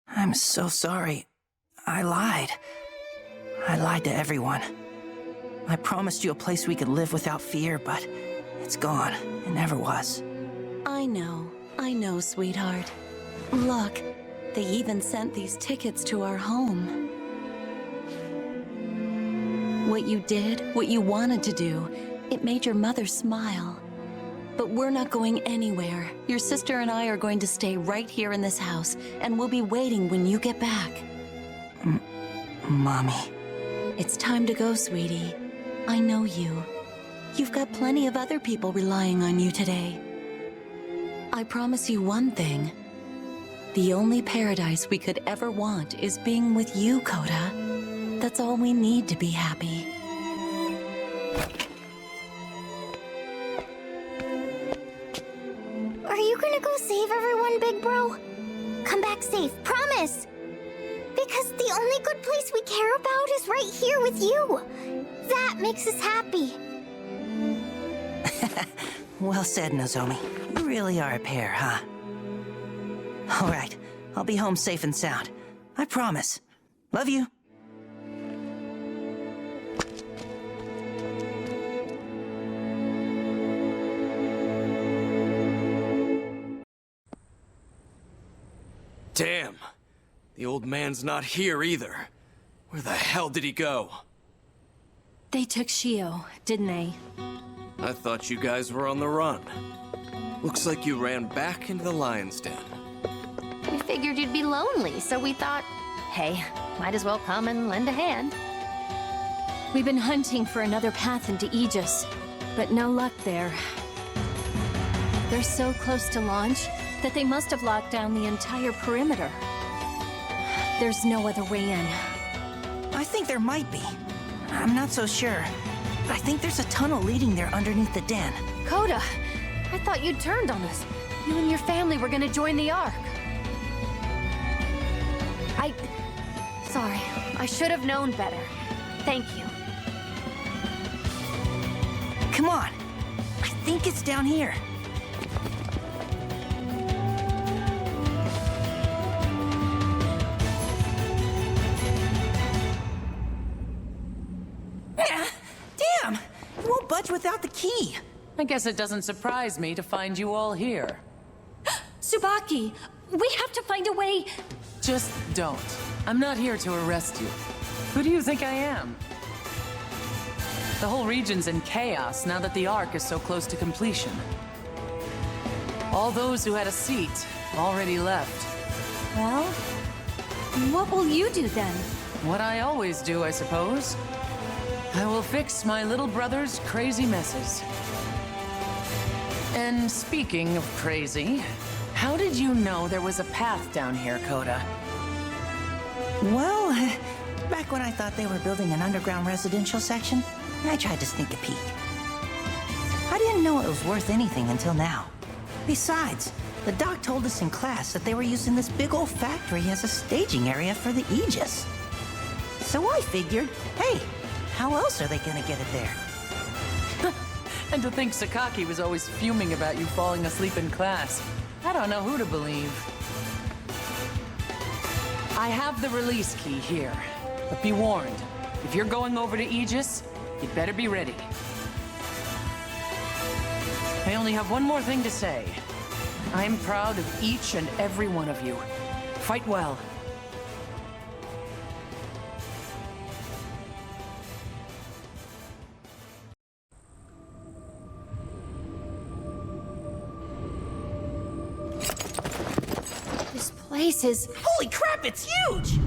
I'm so sorry. I lied. I lied to everyone. I promised you a place we could live without fear, but it's gone. It never was. I know, sweetheart. Look, they even sent these tickets to our home. What you did, what you wanted to do, it made your mother smile. But we're not going anywhere. Your sister and I are going to stay right here in this house, and we'll be waiting when you get back. Mommy. It's time to go, sweetie. I know you. You've got plenty of other people relying on you today. I promise you one thing. The only paradise we could ever want is being with you, Coda. That's all we need to be happy. Are you gonna go save everyone, big bro? Come back safe, promise! Because the only good place we care about is right here with you. That makes us happy. Well said, Nozomi. You really are a pair, huh? All right, I'll be home safe and sound. I promise. Love you. Damn. The old man's not here either. Where the hell did he go? They took Shio, didn't they? I thought you guys were on the run. Looks like you ran back into the lion's den. We figured you'd be lonely, so we thought, hey, might as well come and lend a hand. We've been hunting for another path into Aegis, but no luck there. They're so close to launch that they must have locked down the entire perimeter. There's no other way in. I think there might be. I'm not so sure. But I think there's a tunnel leading there underneath the den. Coda, I thought you'd turned on us. You and your family were gonna join the Ark. Sorry, I should have known better. Thank you. Come on. I think it's down here. Damn! You won't budge without the key. I guess it doesn't surprise me to find you all here. Tsubaki, we have to find a way. Just don't. I'm not here to arrest you. Who do you think I am? The whole region's in chaos now that the Ark is so close to completion. All those who had a seat already left. Well, what will you do then? What I always do, I suppose. I will fix my little brother's crazy messes. And speaking of crazy, how did you know there was a path down here, Coda? Well, back when I thought they were building an underground residential section, I tried to sneak a peek. I didn't know it was worth anything until now. Besides, the doc told us in class that they were using this big old factory as a staging area for the Aegis. So I figured, hey, how else are they gonna get it there? And to think Sakaki was always fuming about you falling asleep in class. I don't know who to believe. I have the release key here, but be warned, if you're going over to Aegis, you'd better be ready. I only have one more thing to say. I'm proud of each and every one of you. Fight well. This place is... Holy crap, it's huge!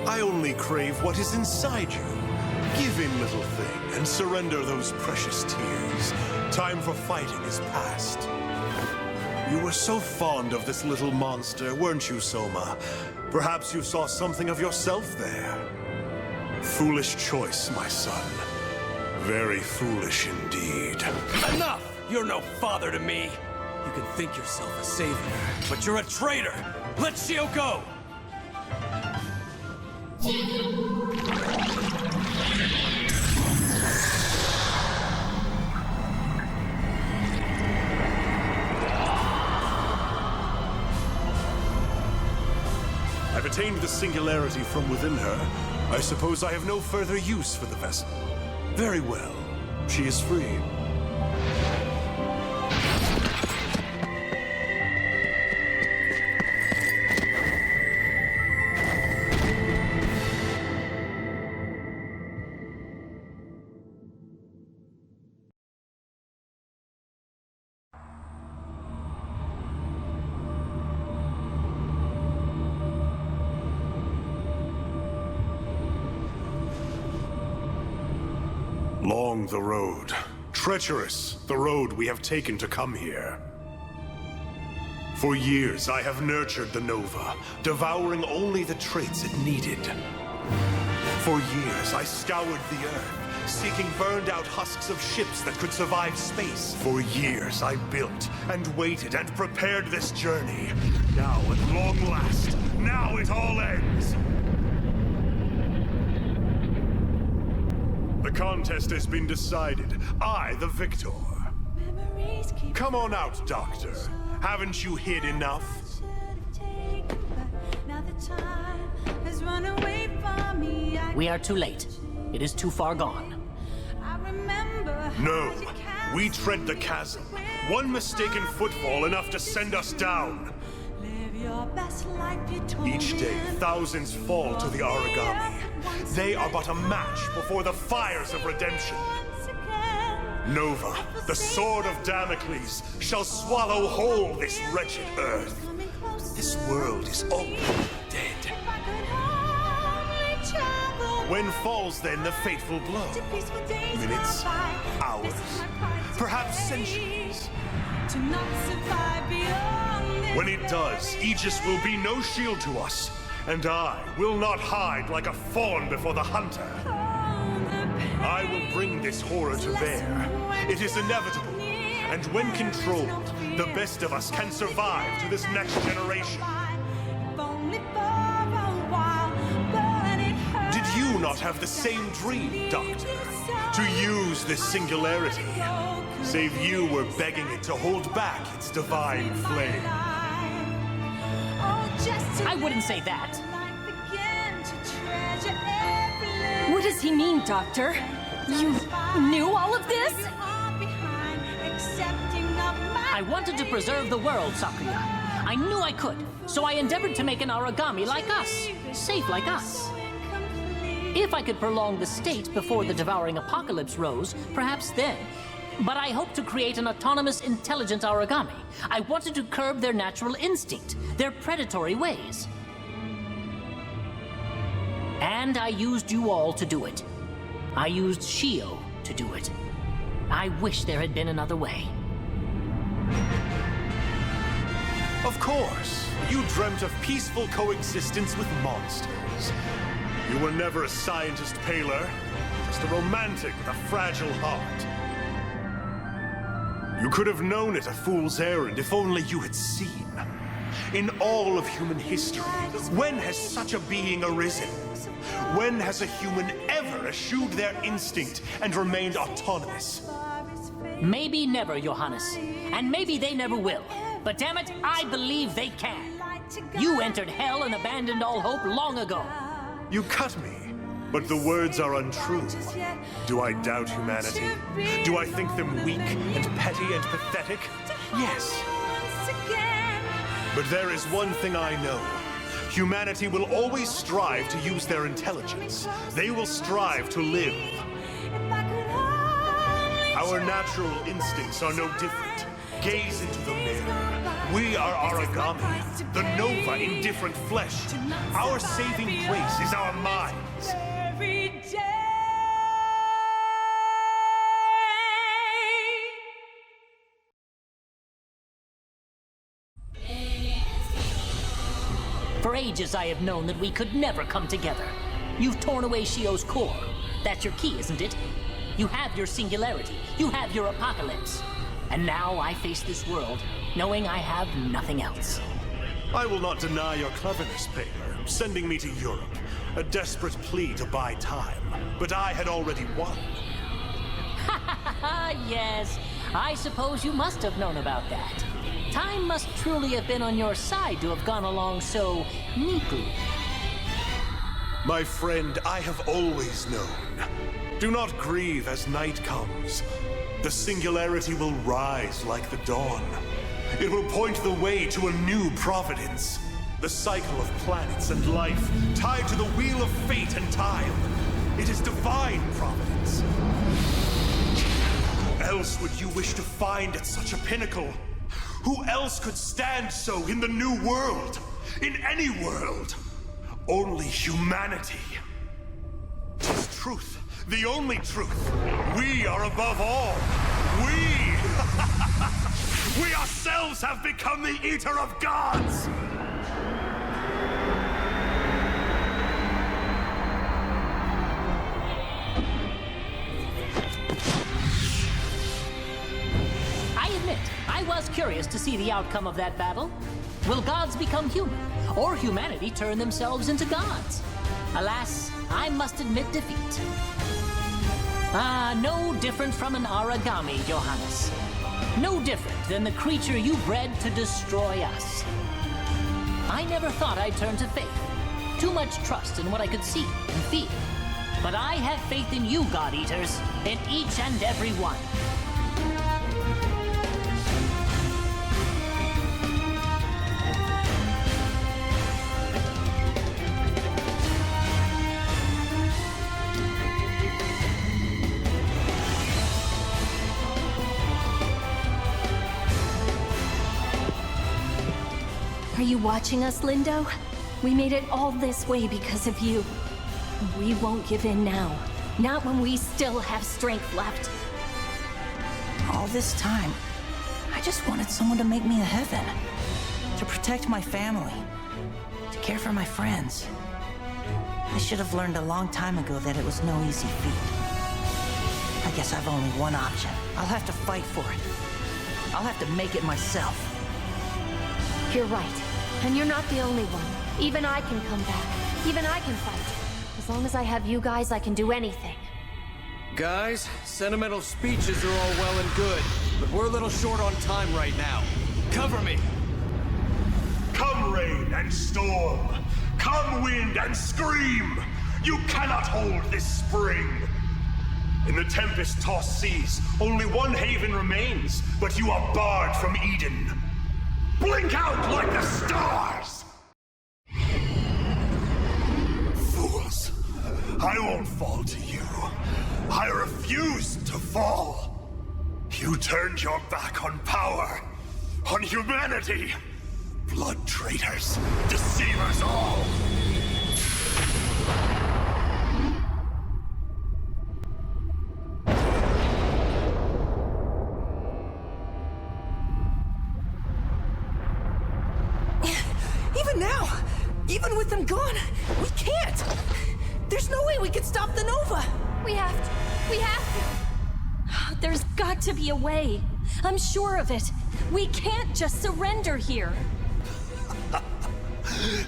I only crave what is inside you. Give in, little thing, and surrender those precious tears. Time for fighting is past. You were so fond of this little monster, weren't you, Soma? Perhaps you saw something of yourself there. Foolish choice, my son. Very foolish indeed. Enough! You're no father to me. You can think yourself a savior, but you're a traitor. Let Shio go! I've attained the singularity from within her. I suppose I have no further use for the vessel. Very well. She is free. Long the road. Treacherous the road we have taken to come here. For years I have nurtured the Nova, devouring only the traits it needed. For years I scoured the earth, seeking burned-out husks of ships that could survive space. For years I built and waited and prepared this journey. Now, at long last, now it all ends! The contest has been decided. I, the victor. Come on out, Doctor. Haven't you hid enough? We are too late. It is too far gone. No, we tread the chasm. One mistaken footfall enough to send us down. Each day, thousands fall to the origami. They are but a match before the fires of redemption. Nova, the sword of Damocles, shall swallow whole this wretched earth. This world is already dead. When falls then the fateful blow? Minutes, hours, perhaps centuries. When it does, Aegis will be no shield to us, and I will not hide like a fawn before the hunter. I will bring this horror to bear. It is inevitable, and when controlled, the best of us can survive to this next generation. Did you not have the same dream, Doctor? To use this singularity, save you were begging it to hold back its divine flame. I wouldn't say that. What does he mean, Doctor? You knew all of this? I wanted to preserve the world, Sakuya. I knew I could, so I endeavored to make an origami like us, safe like us. If I could prolong the state before the devouring apocalypse rose, perhaps then. But I hoped to create an autonomous, intelligent origami. I wanted to curb their natural instinct, their predatory ways. And I used you all to do it. I used Shio to do it. I wish there had been another way. Of course, you dreamt of peaceful coexistence with monsters. You were never a scientist, Paler, just a romantic with a fragile heart. You could have known it a fool's errand if only you had seen. In all of human history, when has such a being arisen? When has a human ever eschewed their instinct and remained autonomous? Maybe never, Johannes. And maybe they never will. But damn it, I believe they can. You entered hell and abandoned all hope long ago. You cut me, but the words are untrue. Do I doubt humanity? Do I think them weak and petty and pathetic? Yes. But there is one thing I know. Humanity will always strive to use their intelligence. They will strive to live. Our natural instincts are no different. Gaze into the mirror. We are origami, the Nova in different flesh. Our saving grace is our minds. For ages I have known that we could never come together. You've torn away Shio's core. That's your key, isn't it? You have your singularity. You have your apocalypse. And now I face this world, knowing I have nothing else. I will not deny your cleverness, Paler, sending me to Europe. A desperate plea to buy time. But I had already won. Yes, I suppose you must have known about that. Time must truly have been on your side to have gone along so neatly. My friend, I have always known. Do not grieve as night comes. The singularity will rise like the dawn. It will point the way to a new providence. The cycle of planets and life, tied to the wheel of fate and time. It is divine providence. Who else would you wish to find at such a pinnacle? Who else could stand so in the new world? In any world? Only humanity. 'Tis truth. The only truth. We are above all. We ourselves have become the eater of gods! I admit, I was curious to see the outcome of that battle. Will gods become human, or humanity turn themselves into gods? Alas, I must admit defeat. No different from an origami, Johannes. No different than the creature you bred to destroy us. I never thought I'd turn to faith. Too much trust in what I could see and feel. But I have faith in you, God Eaters, in each and every one. Are you watching us, Lindo? We made it all this way because of you. We won't give in now. Not when we still have strength left. All this time, I just wanted someone to make me a heaven. To protect my family. To care for my friends. I should have learned a long time ago that it was no easy feat. I guess I've only one option. I'll have to fight for it. I'll have to make it myself. You're right. And you're not the only one. Even I can come back. Even I can fight. As long as I have you guys, I can do anything. Guys, sentimental speeches are all well and good, but we're a little short on time right now. Cover me! Come rain and storm! Come wind and scream! You cannot hold this spring! In the tempest-tossed seas, only one haven remains, but you are barred from Eden. Blink out like the stars! Fools! I won't fall to you. I refuse to fall. You turned your back on power, on humanity. Blood traitors, deceivers all. Even now, even with them gone, we can't. There's no way we can stop the Nova. We have to. We have to. There's got to be a way. I'm sure of it. We can't just surrender here.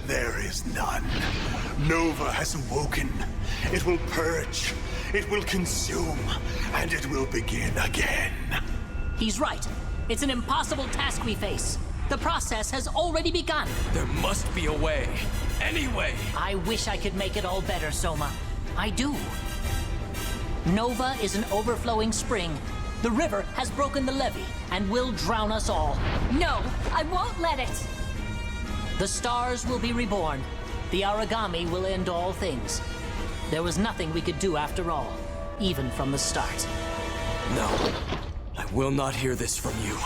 There is none. Nova has awoken. It will purge. It will consume. And it will begin again. He's right. It's an impossible task we face. The process has already begun. There must be a way. Any way. I wish I could make it all better, Soma. I do. Nova is an overflowing spring. The river has broken the levee and will drown us all. No, I won't let it. The stars will be reborn. The origami will end all things. There was nothing we could do after all, even from the start. No, I will not hear this from you.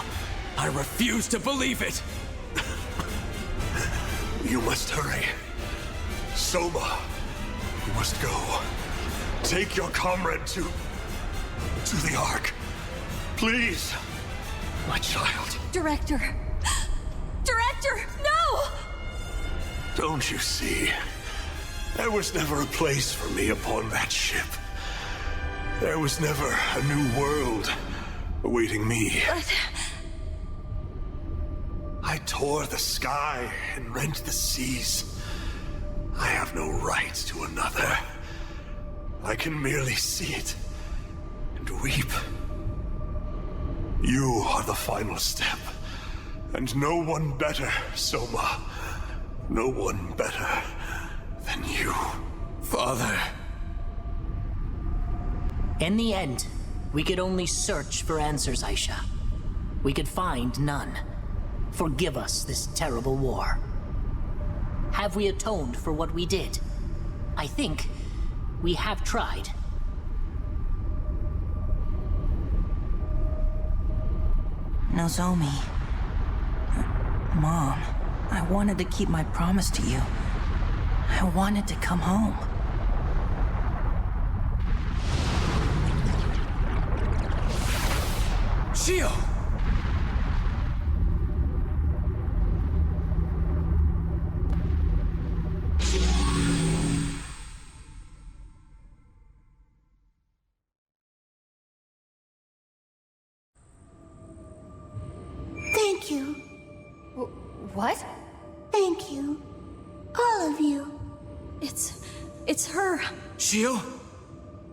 I refuse to believe it! You must hurry. Soma, you must go. Take your comrade to the Ark. Please, my child. Director! Director, no! Don't you see? There was never a place for me upon that ship. There was never a new world awaiting me. But... I tore the sky and rent the seas. I have no right to another. I can merely see it and weep. You are the final step, and no one better, Soma. No one better than you. Father. In the end, we could only search for answers, Aisha. We could find none. Forgive us this terrible war. Have we atoned for what we did? I think we have tried. Nozomi. Mom, I wanted to keep my promise to you. I wanted to come home. Shio! Thank you. What? Thank you. All of you. It's her. Shio?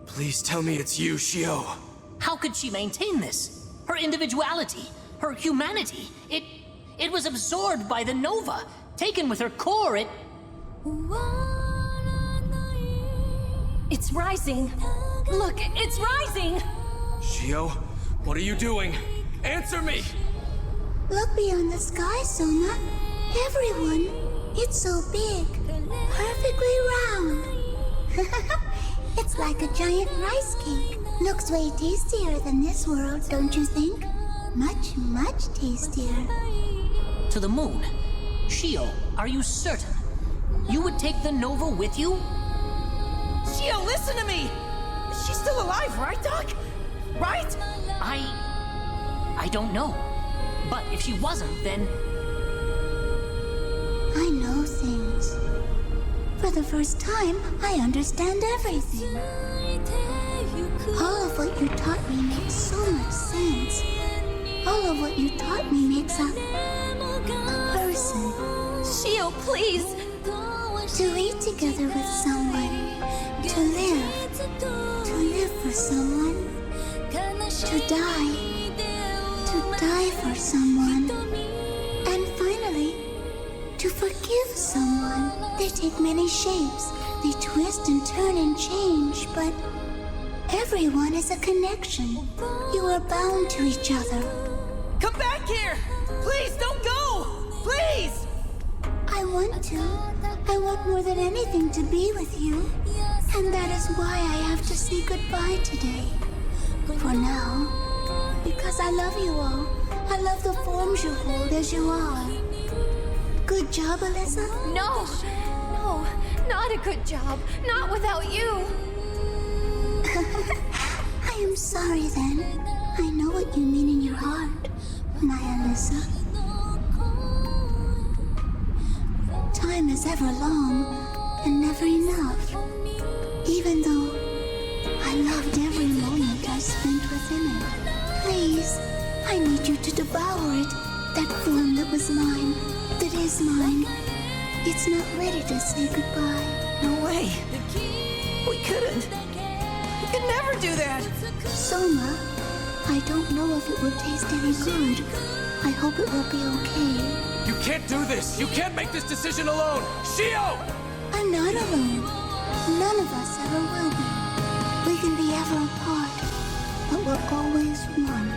Please tell me it's you, Shio. How could she maintain this? Her individuality, her humanity, it was absorbed by the Nova. Taken with her core, It's rising. Look, it's rising! Shio, what are you doing? Answer me! Look beyond the sky, Soma. Everyone. It's so big. Perfectly round. It's like a giant rice cake. Looks way tastier than this world, don't you think? Much, much tastier. To the moon? Shio, are you certain? You would take the Nova with you? Shio, listen to me! She's still alive, right, Doc? Right? I don't know. But if she wasn't, then... I know things. For the first time, I understand everything. All of what you taught me makes so much sense. All of what you taught me makes a person. Shio, please! To eat together with someone. To live for someone. To die for someone. And finally, to forgive someone. They take many shapes. They twist and turn and change, but everyone is a connection. You are bound to each other. Come back here! Please, don't go! Please! I want to. I want more than anything to be with you. And that is why I have to say goodbye today. For now. Because I love you all. I love the forms you hold as you are. Good job, Alyssa? No, not a good job. Not without you. I am sorry then. I know what you mean in your heart, my Alyssa. Time is ever long and never enough. Even though I loved every moment I spent within it. Please, I need you to devour it. That form that was mine, that is mine. It's not ready to say goodbye. No way. We couldn't. We could never do that. Soma, I don't know if it will taste any good. I hope it will be okay. You can't do this! You can't make this decision alone! Shio! I'm not alone. None of us ever will be. We can be ever apart, but we're always one.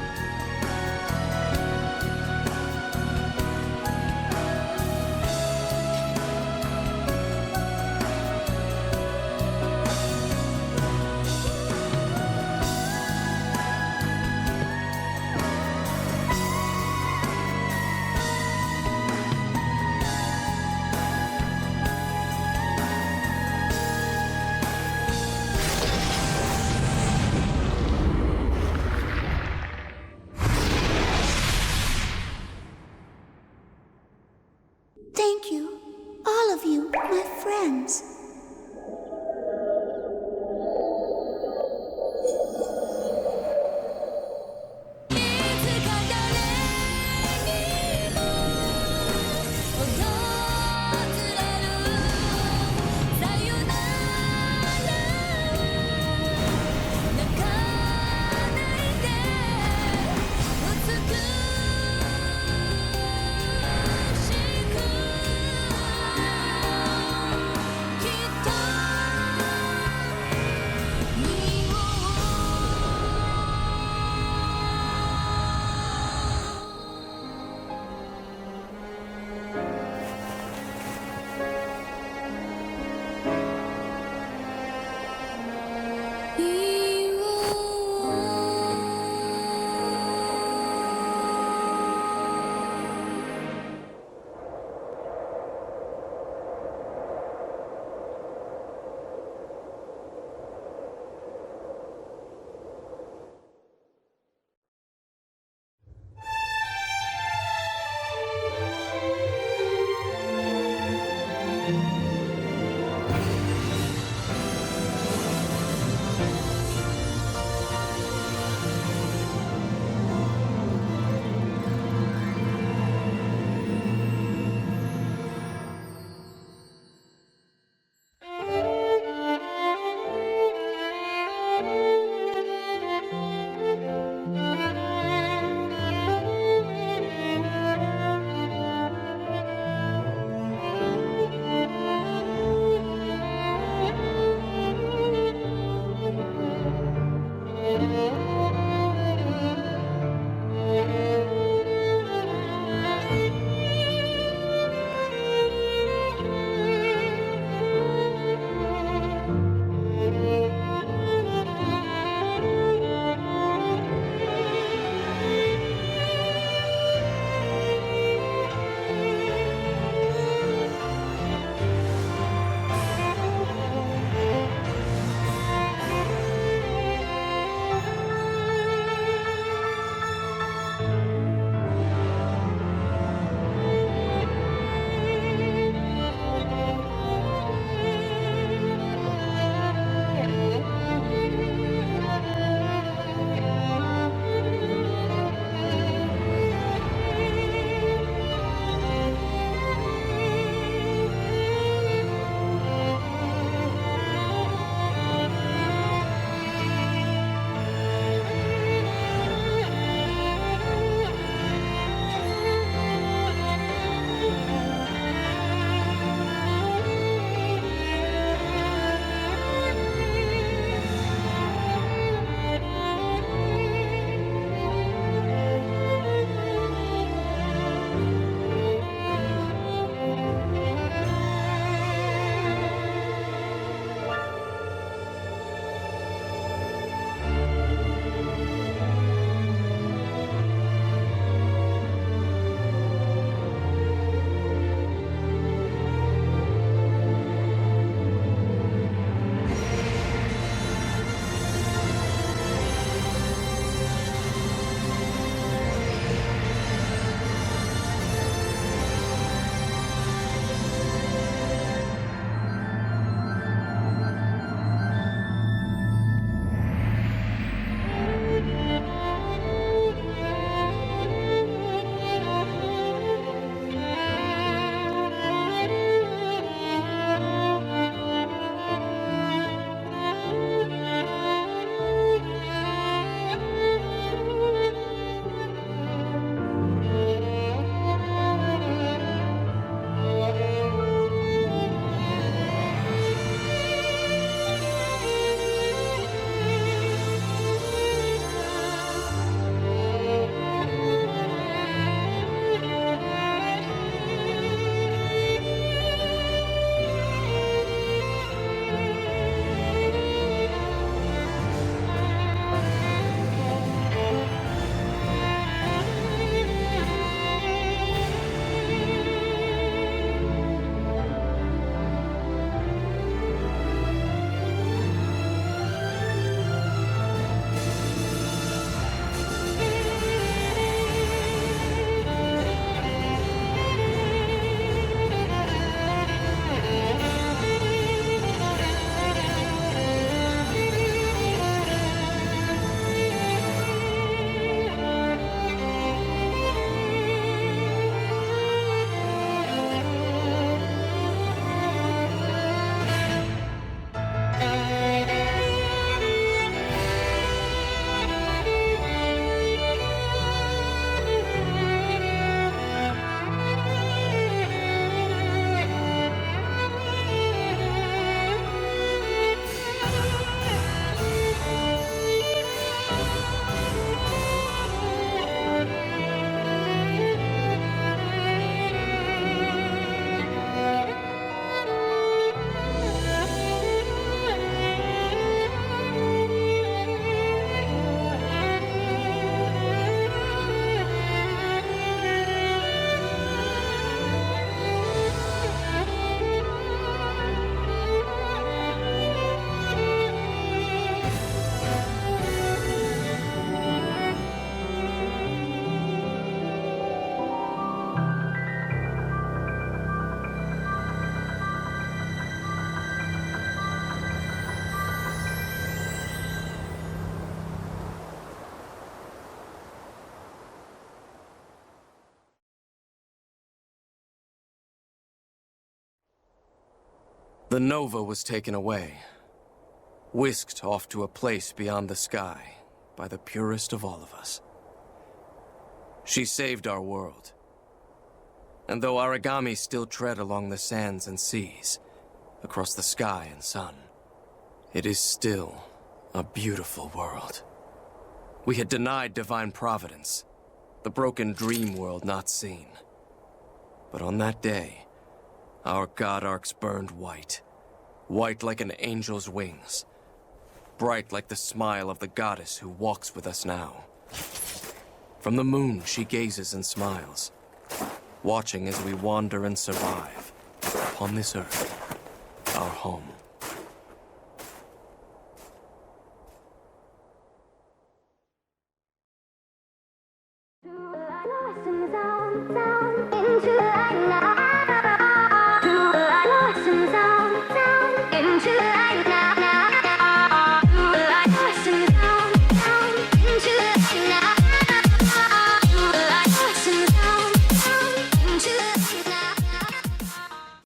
Thank you, all of you, my friends. The Nova was taken away, whisked off to a place beyond the sky by the purest of all of us. She saved our world. And though origami still tread along the sands and seas, across the sky and sun, it is still a beautiful world. We had denied divine providence, the broken dream world not seen. But on that day, our god arcs burned white, white like an angel's wings, bright like the smile of the goddess who walks with us now. From the moon she gazes and smiles, watching as we wander and survive upon this earth, our home.